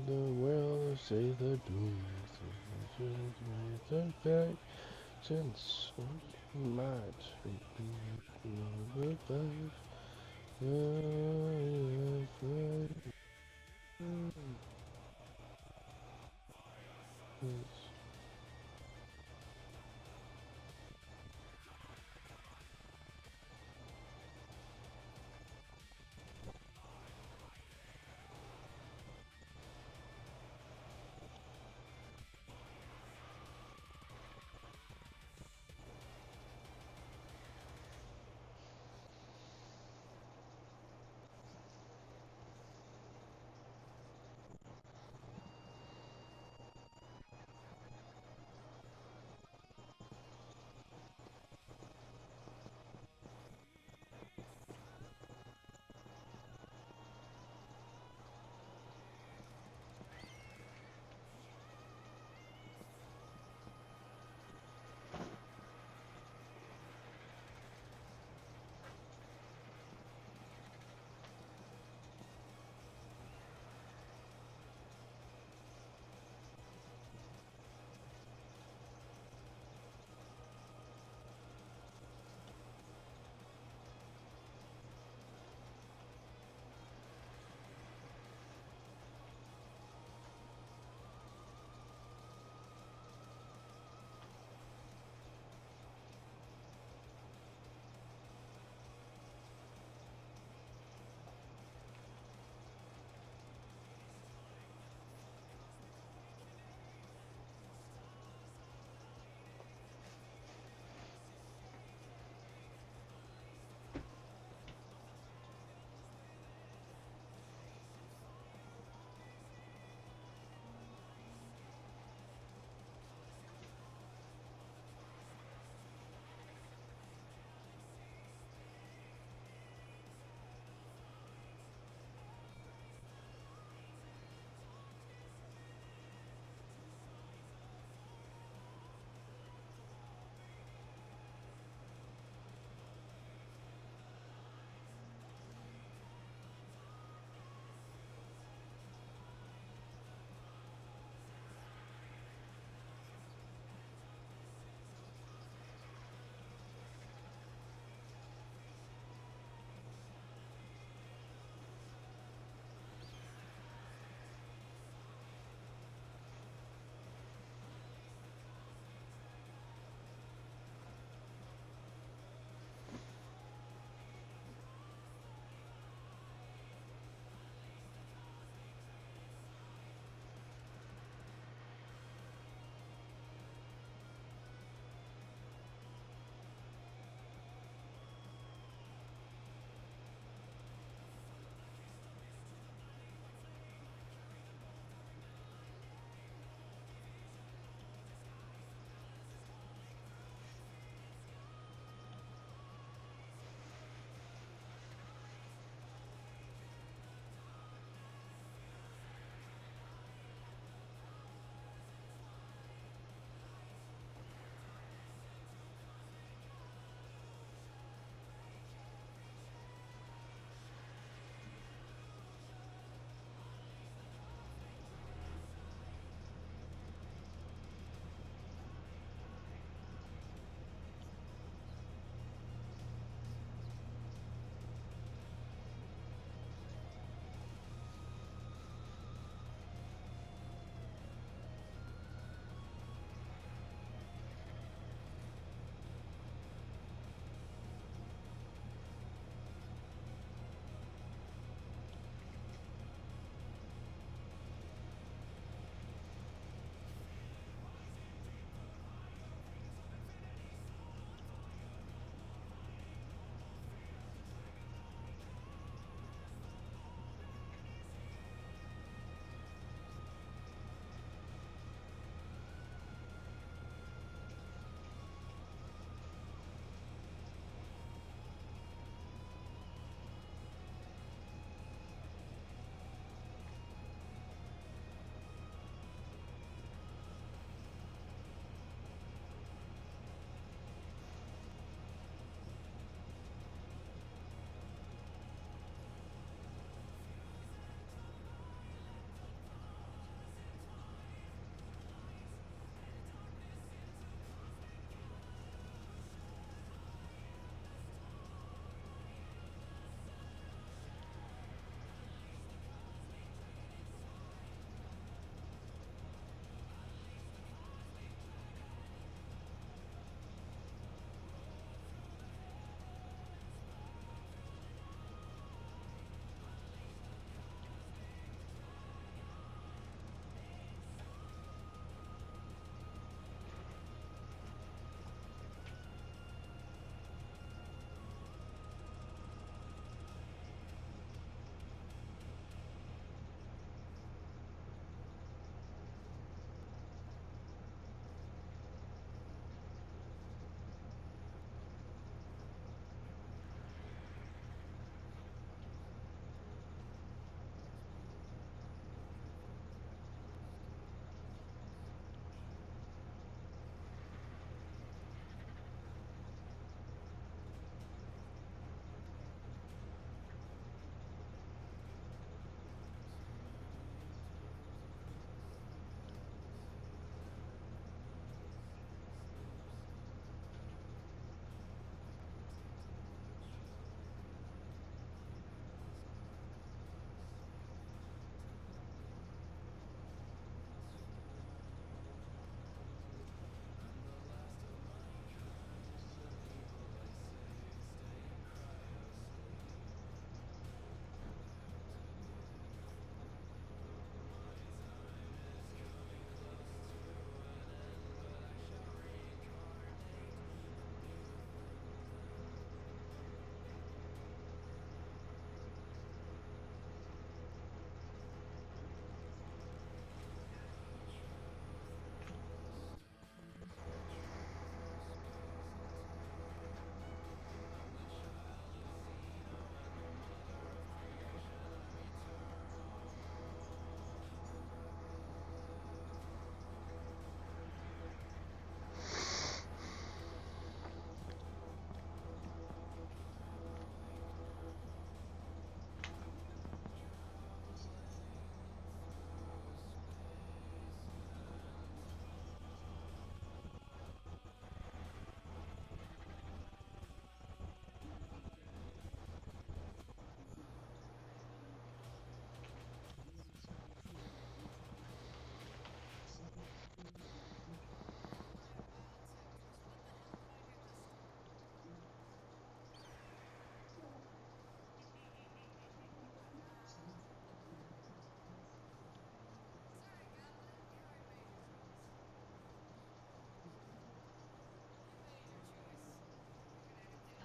The world say the doom since March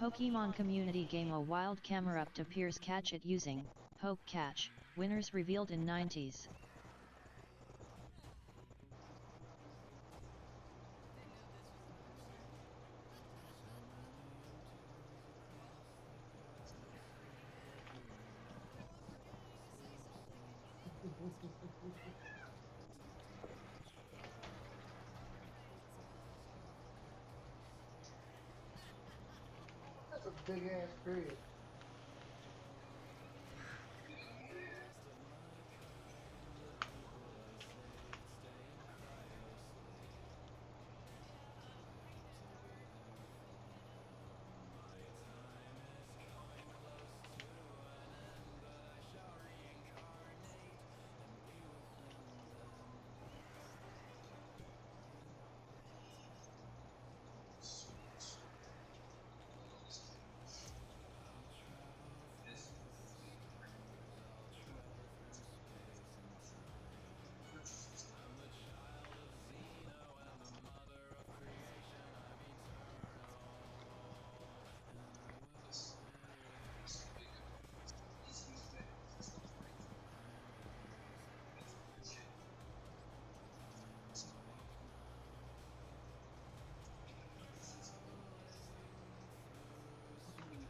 Pokemon community game. A wild Camerupt appears. Catch it using Poke Catch. Winners revealed in 90s. That's a big ass period.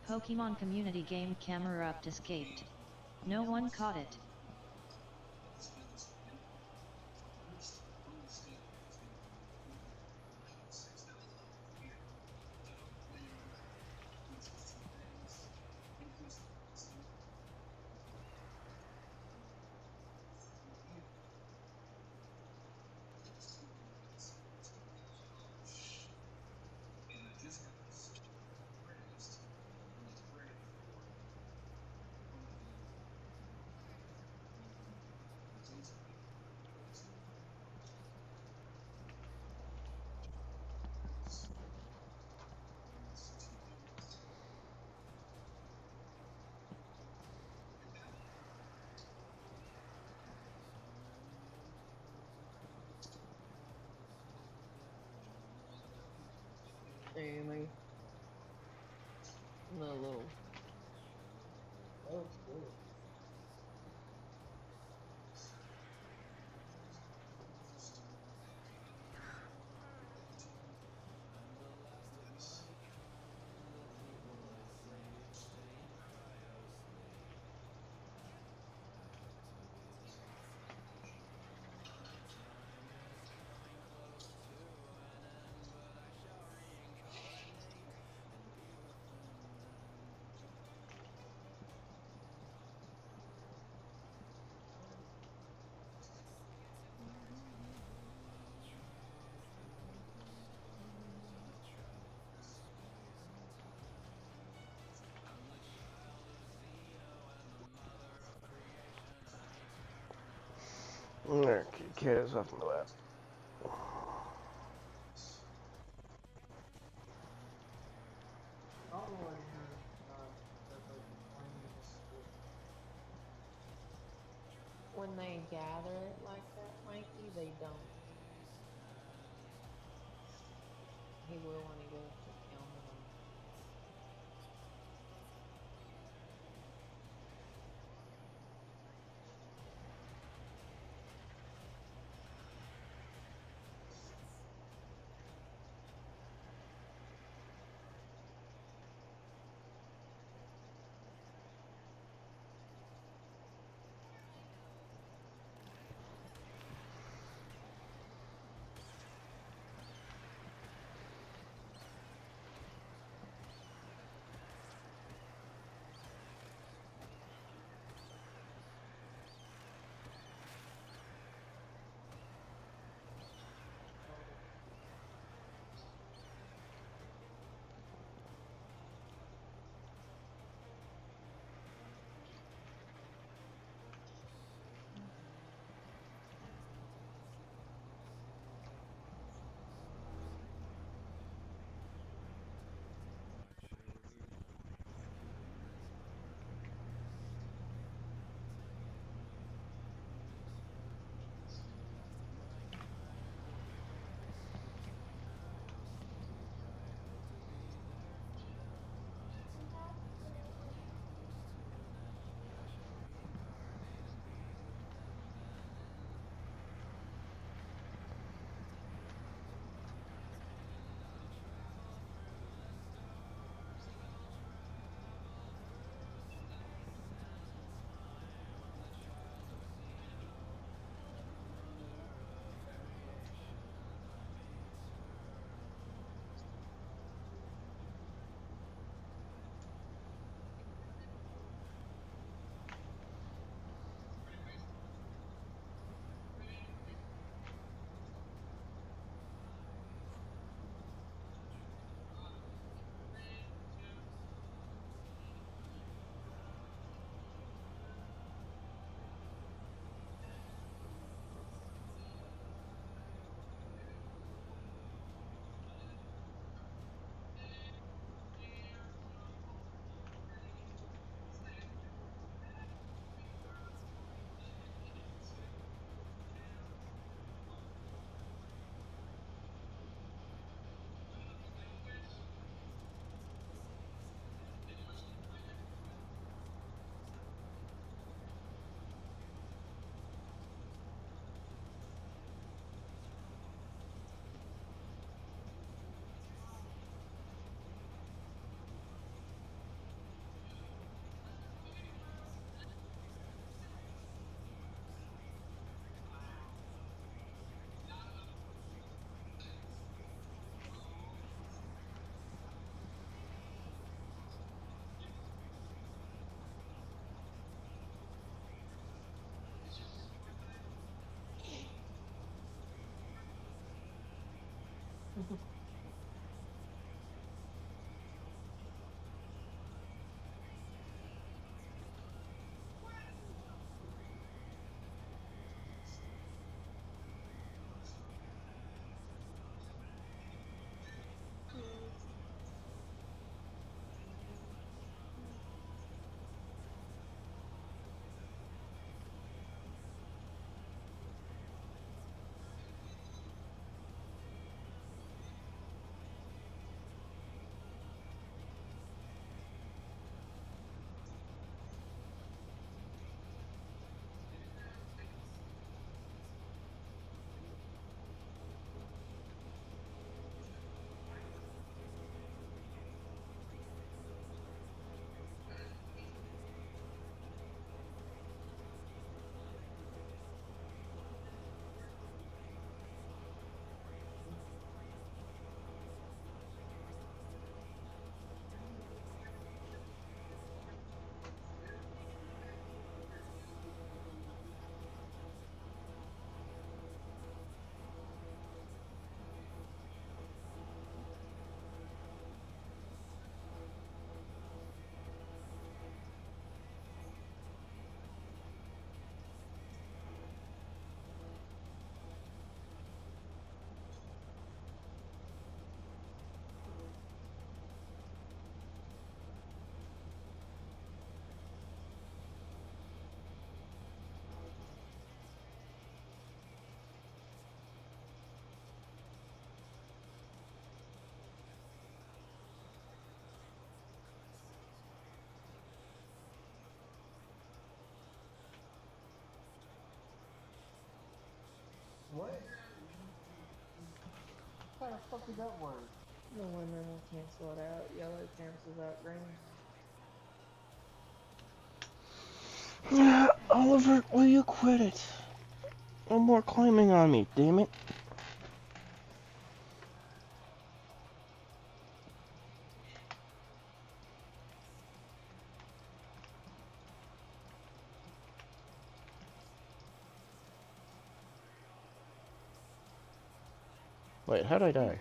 Pokemon community game. Camerupt escaped. No one caught it. Amy. No little. That was good. Okay, cat is off my lap. I don't know why you're that like playing against the When they gather it like that, Mikey, they don't. He will when he goes to count them. the fuck did that work? The women will cancel it out. Yellow cancels out green. Oliver, will you quit it? No more climbing on me, damn it. Wait, how'd I die?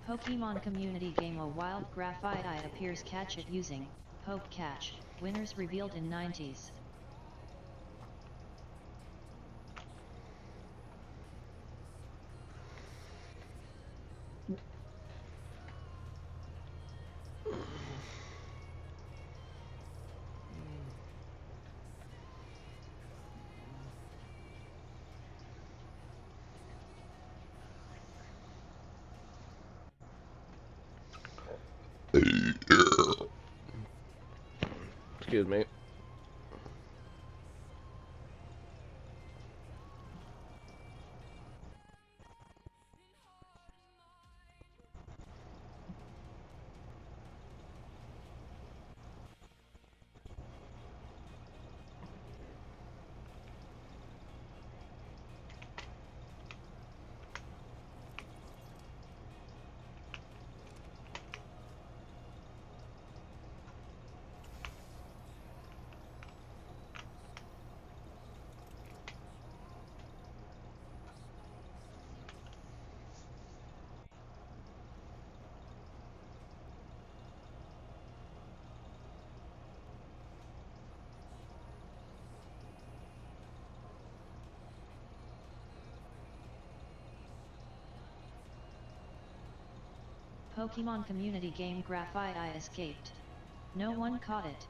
Pokemon community game A wild graphite appears catch it using Poke Catch. Winners revealed in 90s. Excuse me. Pokemon community game Graphite escaped. No one caught it.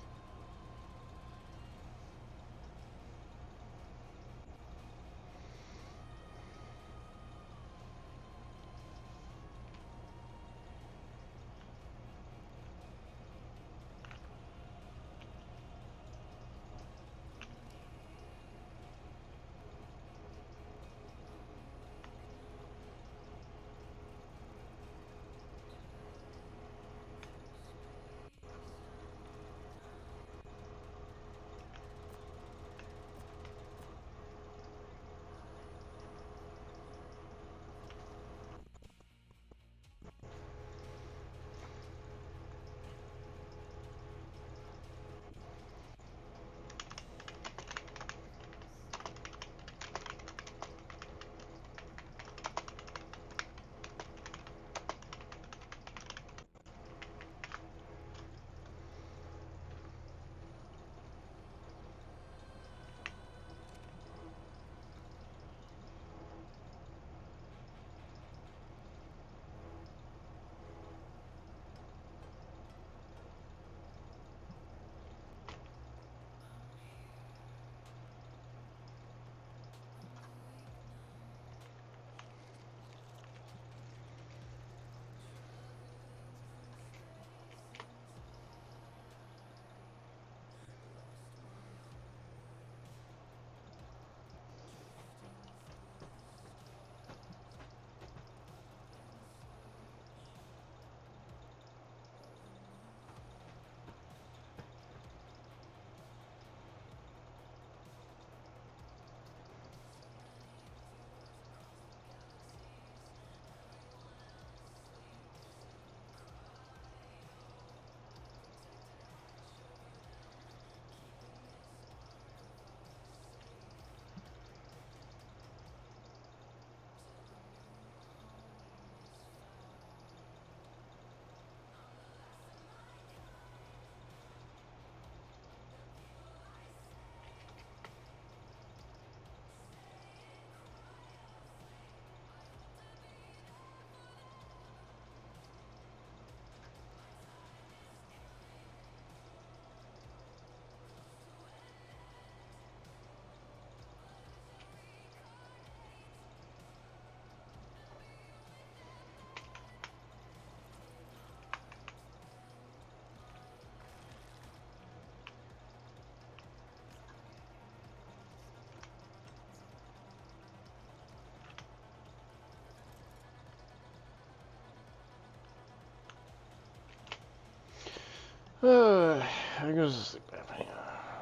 I go to sleep.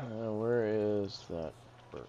Where is that bird?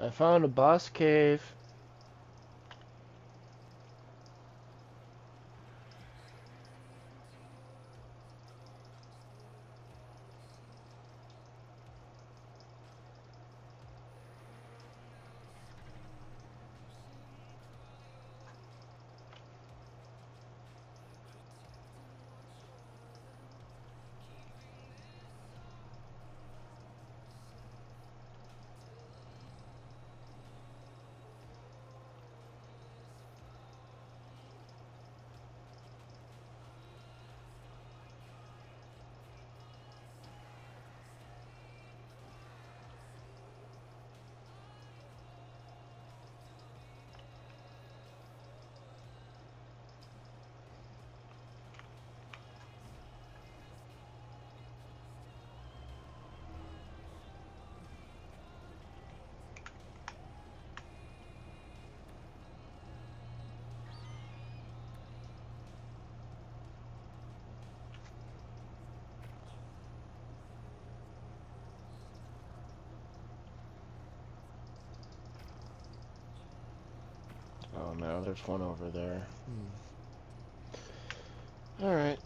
I found a boss cave. Oh no, there's one over there. Alright.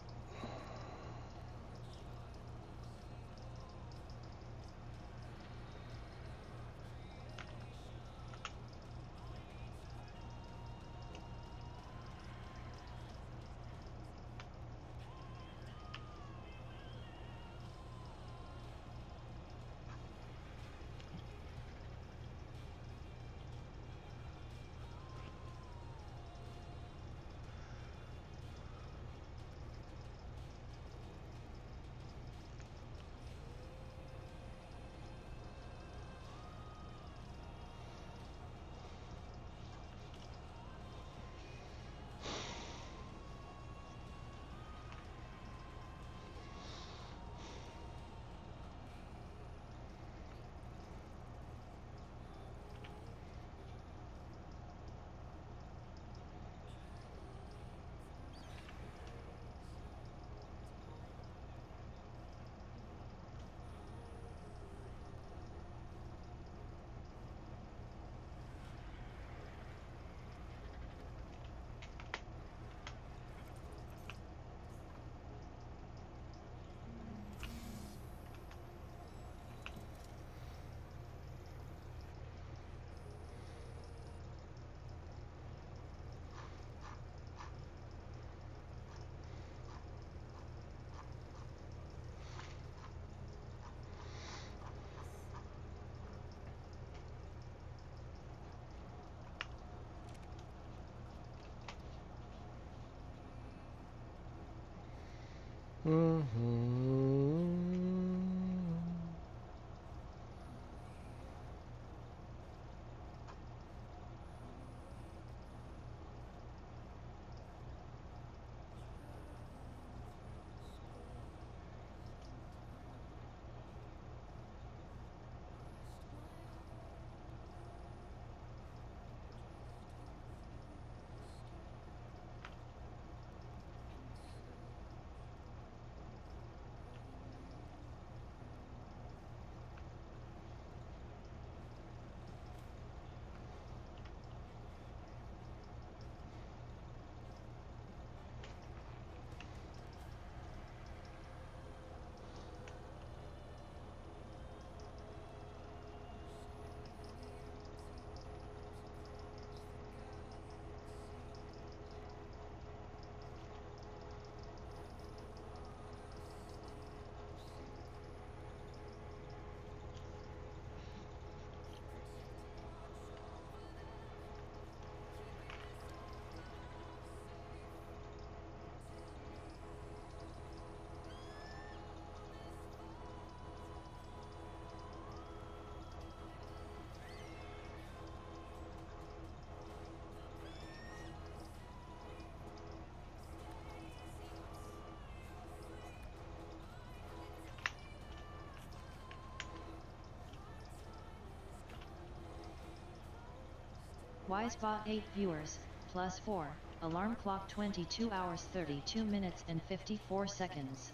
Wisebot 8 viewers, plus 4, alarm clock 22 hours 32 minutes and 54 seconds.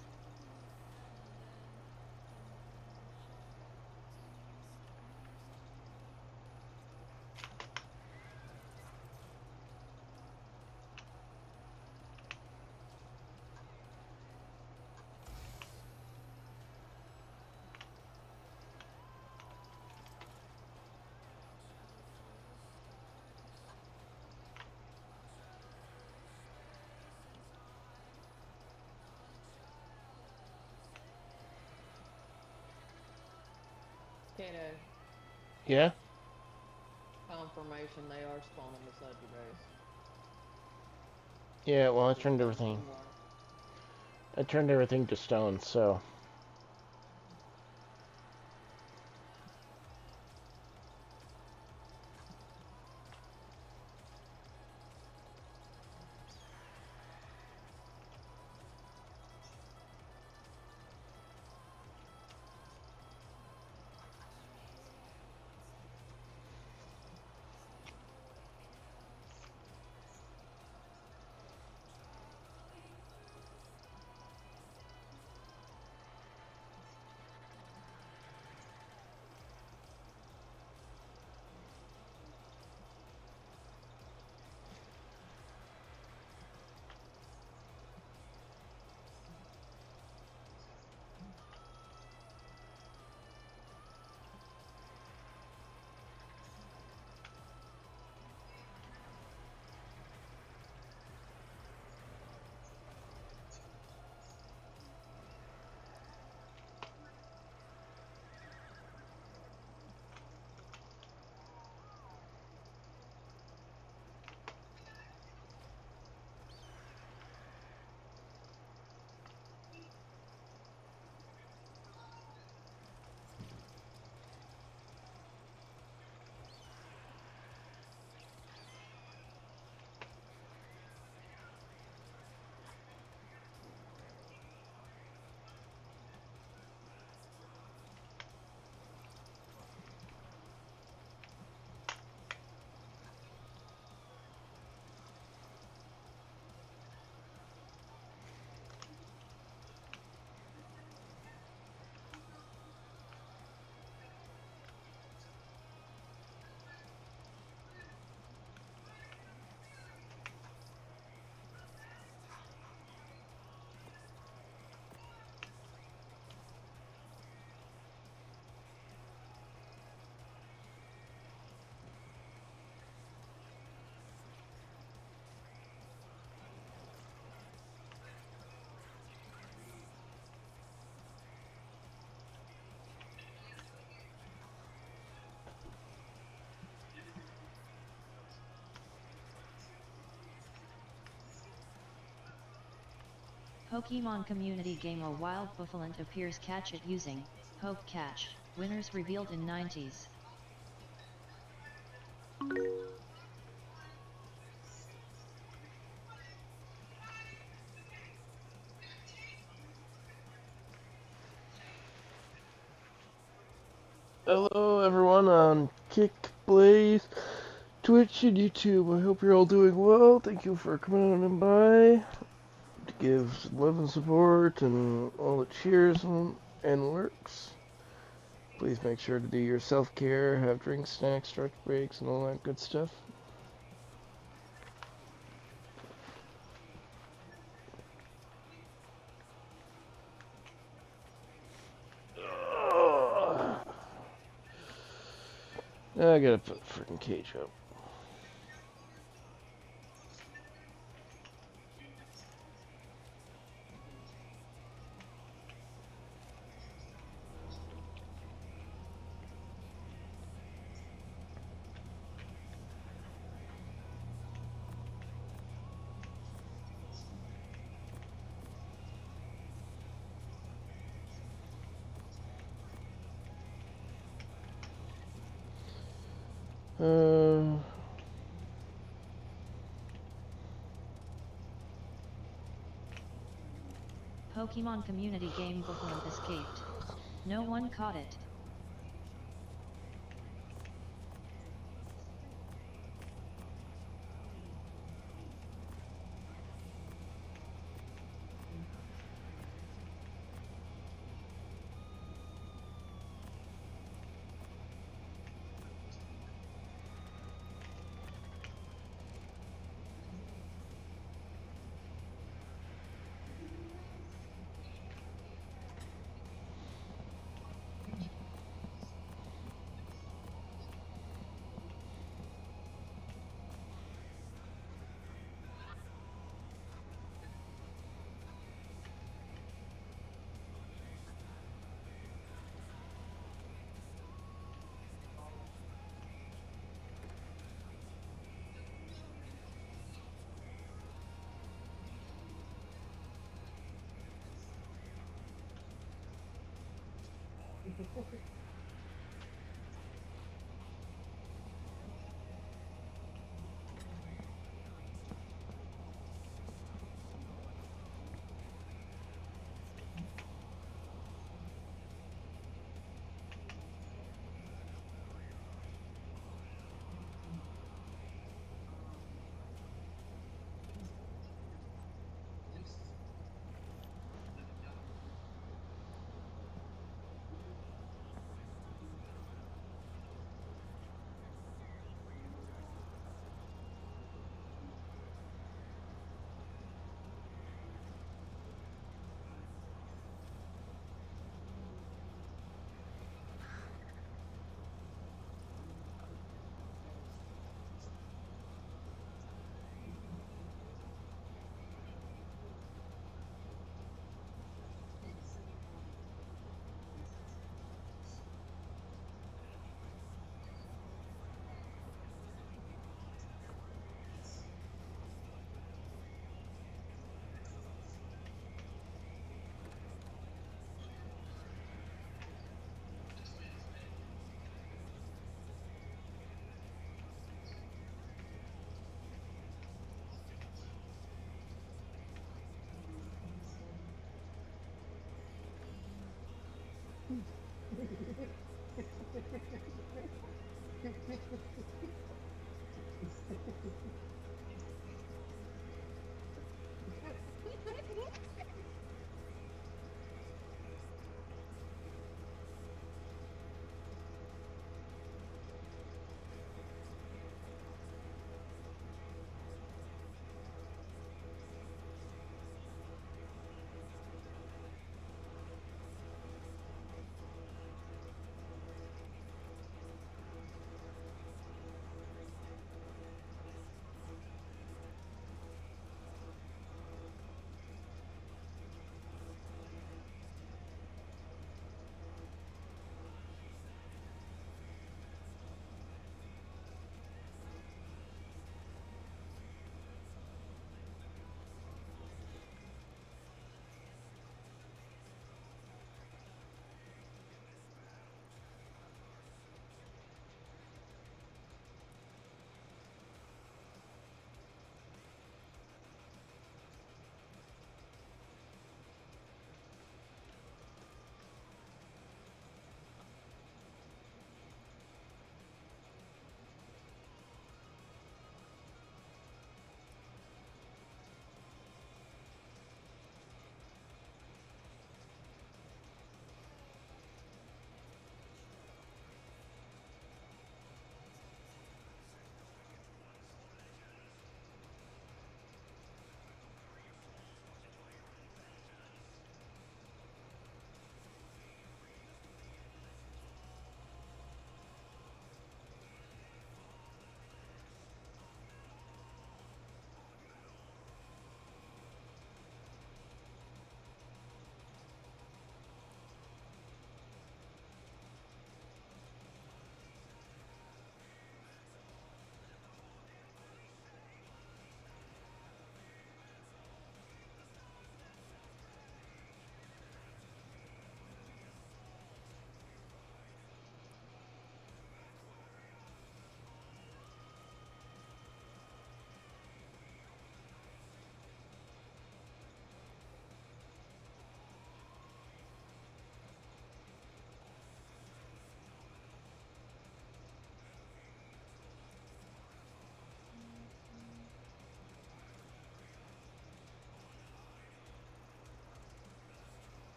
Kato, Yeah? confirmation they are spawning beside your base. Yeah, well, I Just turned found everything. some more. I turned everything to stone, so. Pokemon community game. A wild buffalo appears. Catch it using Poke Catch. Winners revealed in 90s. Hello, everyone on Kick, Blaze, Twitch, and YouTube. I hope you're all doing well. Thank you for coming on and by to give love and support and all the cheers and lurks. Please make sure to do your self-care, have drinks, snacks, stretch breaks, and all that good stuff. Now I gotta put the freaking cage up. Pokemon community game. Buffalo escaped. No one caught it.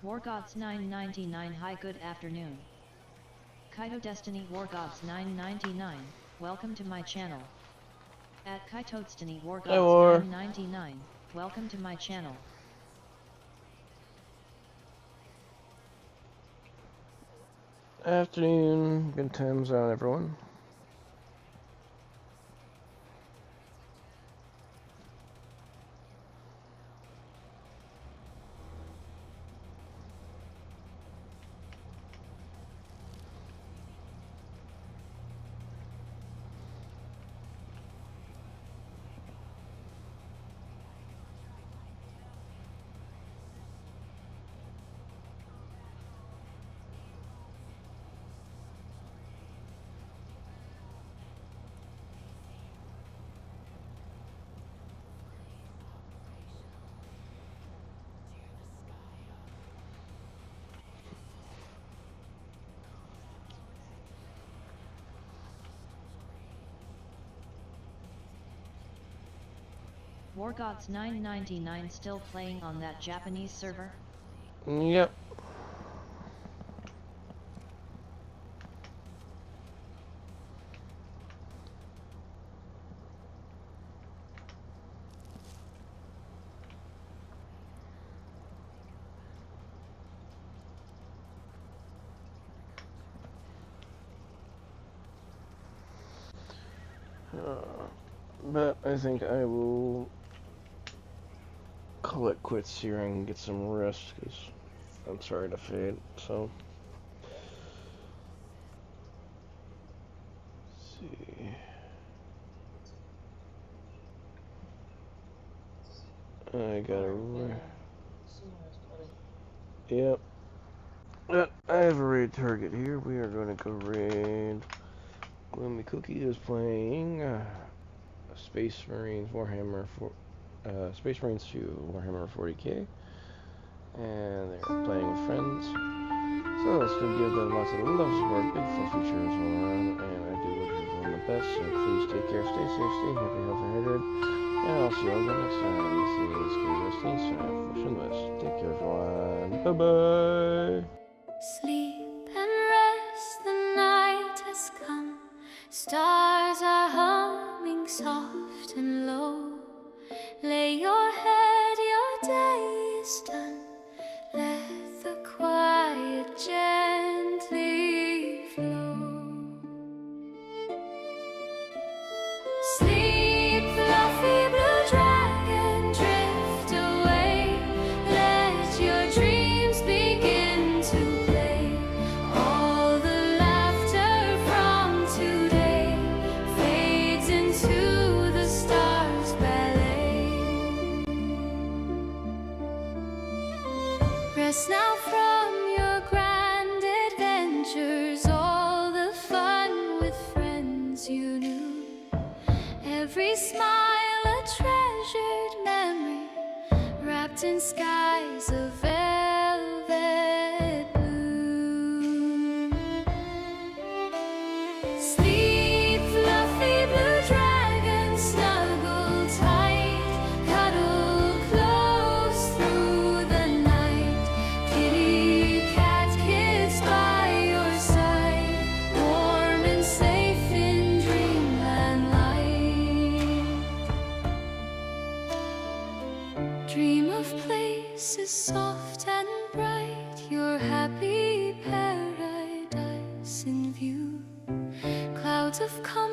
Wargods 999 Hi, good afternoon. Kaito Destiny Wargods 999, welcome to my channel. At Kaito Destiny Wargods 999, welcome to my channel. Afternoon, good times on everyone. Wargods 999 still playing on that Japanese server? Yep. But I think I will call it quits here and get some rest, because I'm sorry to fade, so. Let's see. I gotta. Yep. I have a raid target here. We are going to go raid. Gloomy Cookie is playing Space Marines Warhammer for Space Marines 2 Warhammer 40k, and they're playing with friends. So let's go give them lots of love, support, big fluffy cheers all around, and I do wish everyone the best. So please take care, stay safe, stay happy, healthy, hydrated, and I'll see you all again next time. This is Scary Destiny, signing off for Shinless. Take care, everyone. Bye bye. Sleep and rest, the night has come. Stars are humming soft and low. Lay your head, your day is done. Let the quiet gently flow. Sleep, fluffy blue dragon, drift away. Let your dreams begin to play. All the laughter from today fades into the stars' ballet. Rest now from your grand adventures, all the fun with friends you knew. Every smile a treasured memory, wrapped in skies of velvet blue. Sleep, fluffy blue dragon, snuggle tight, cuddle close through the night. Kitty cat kids by your side, warm and safe in dreamland light. Dream of places soft and bright, your happy paradise in view. Clouds of comfort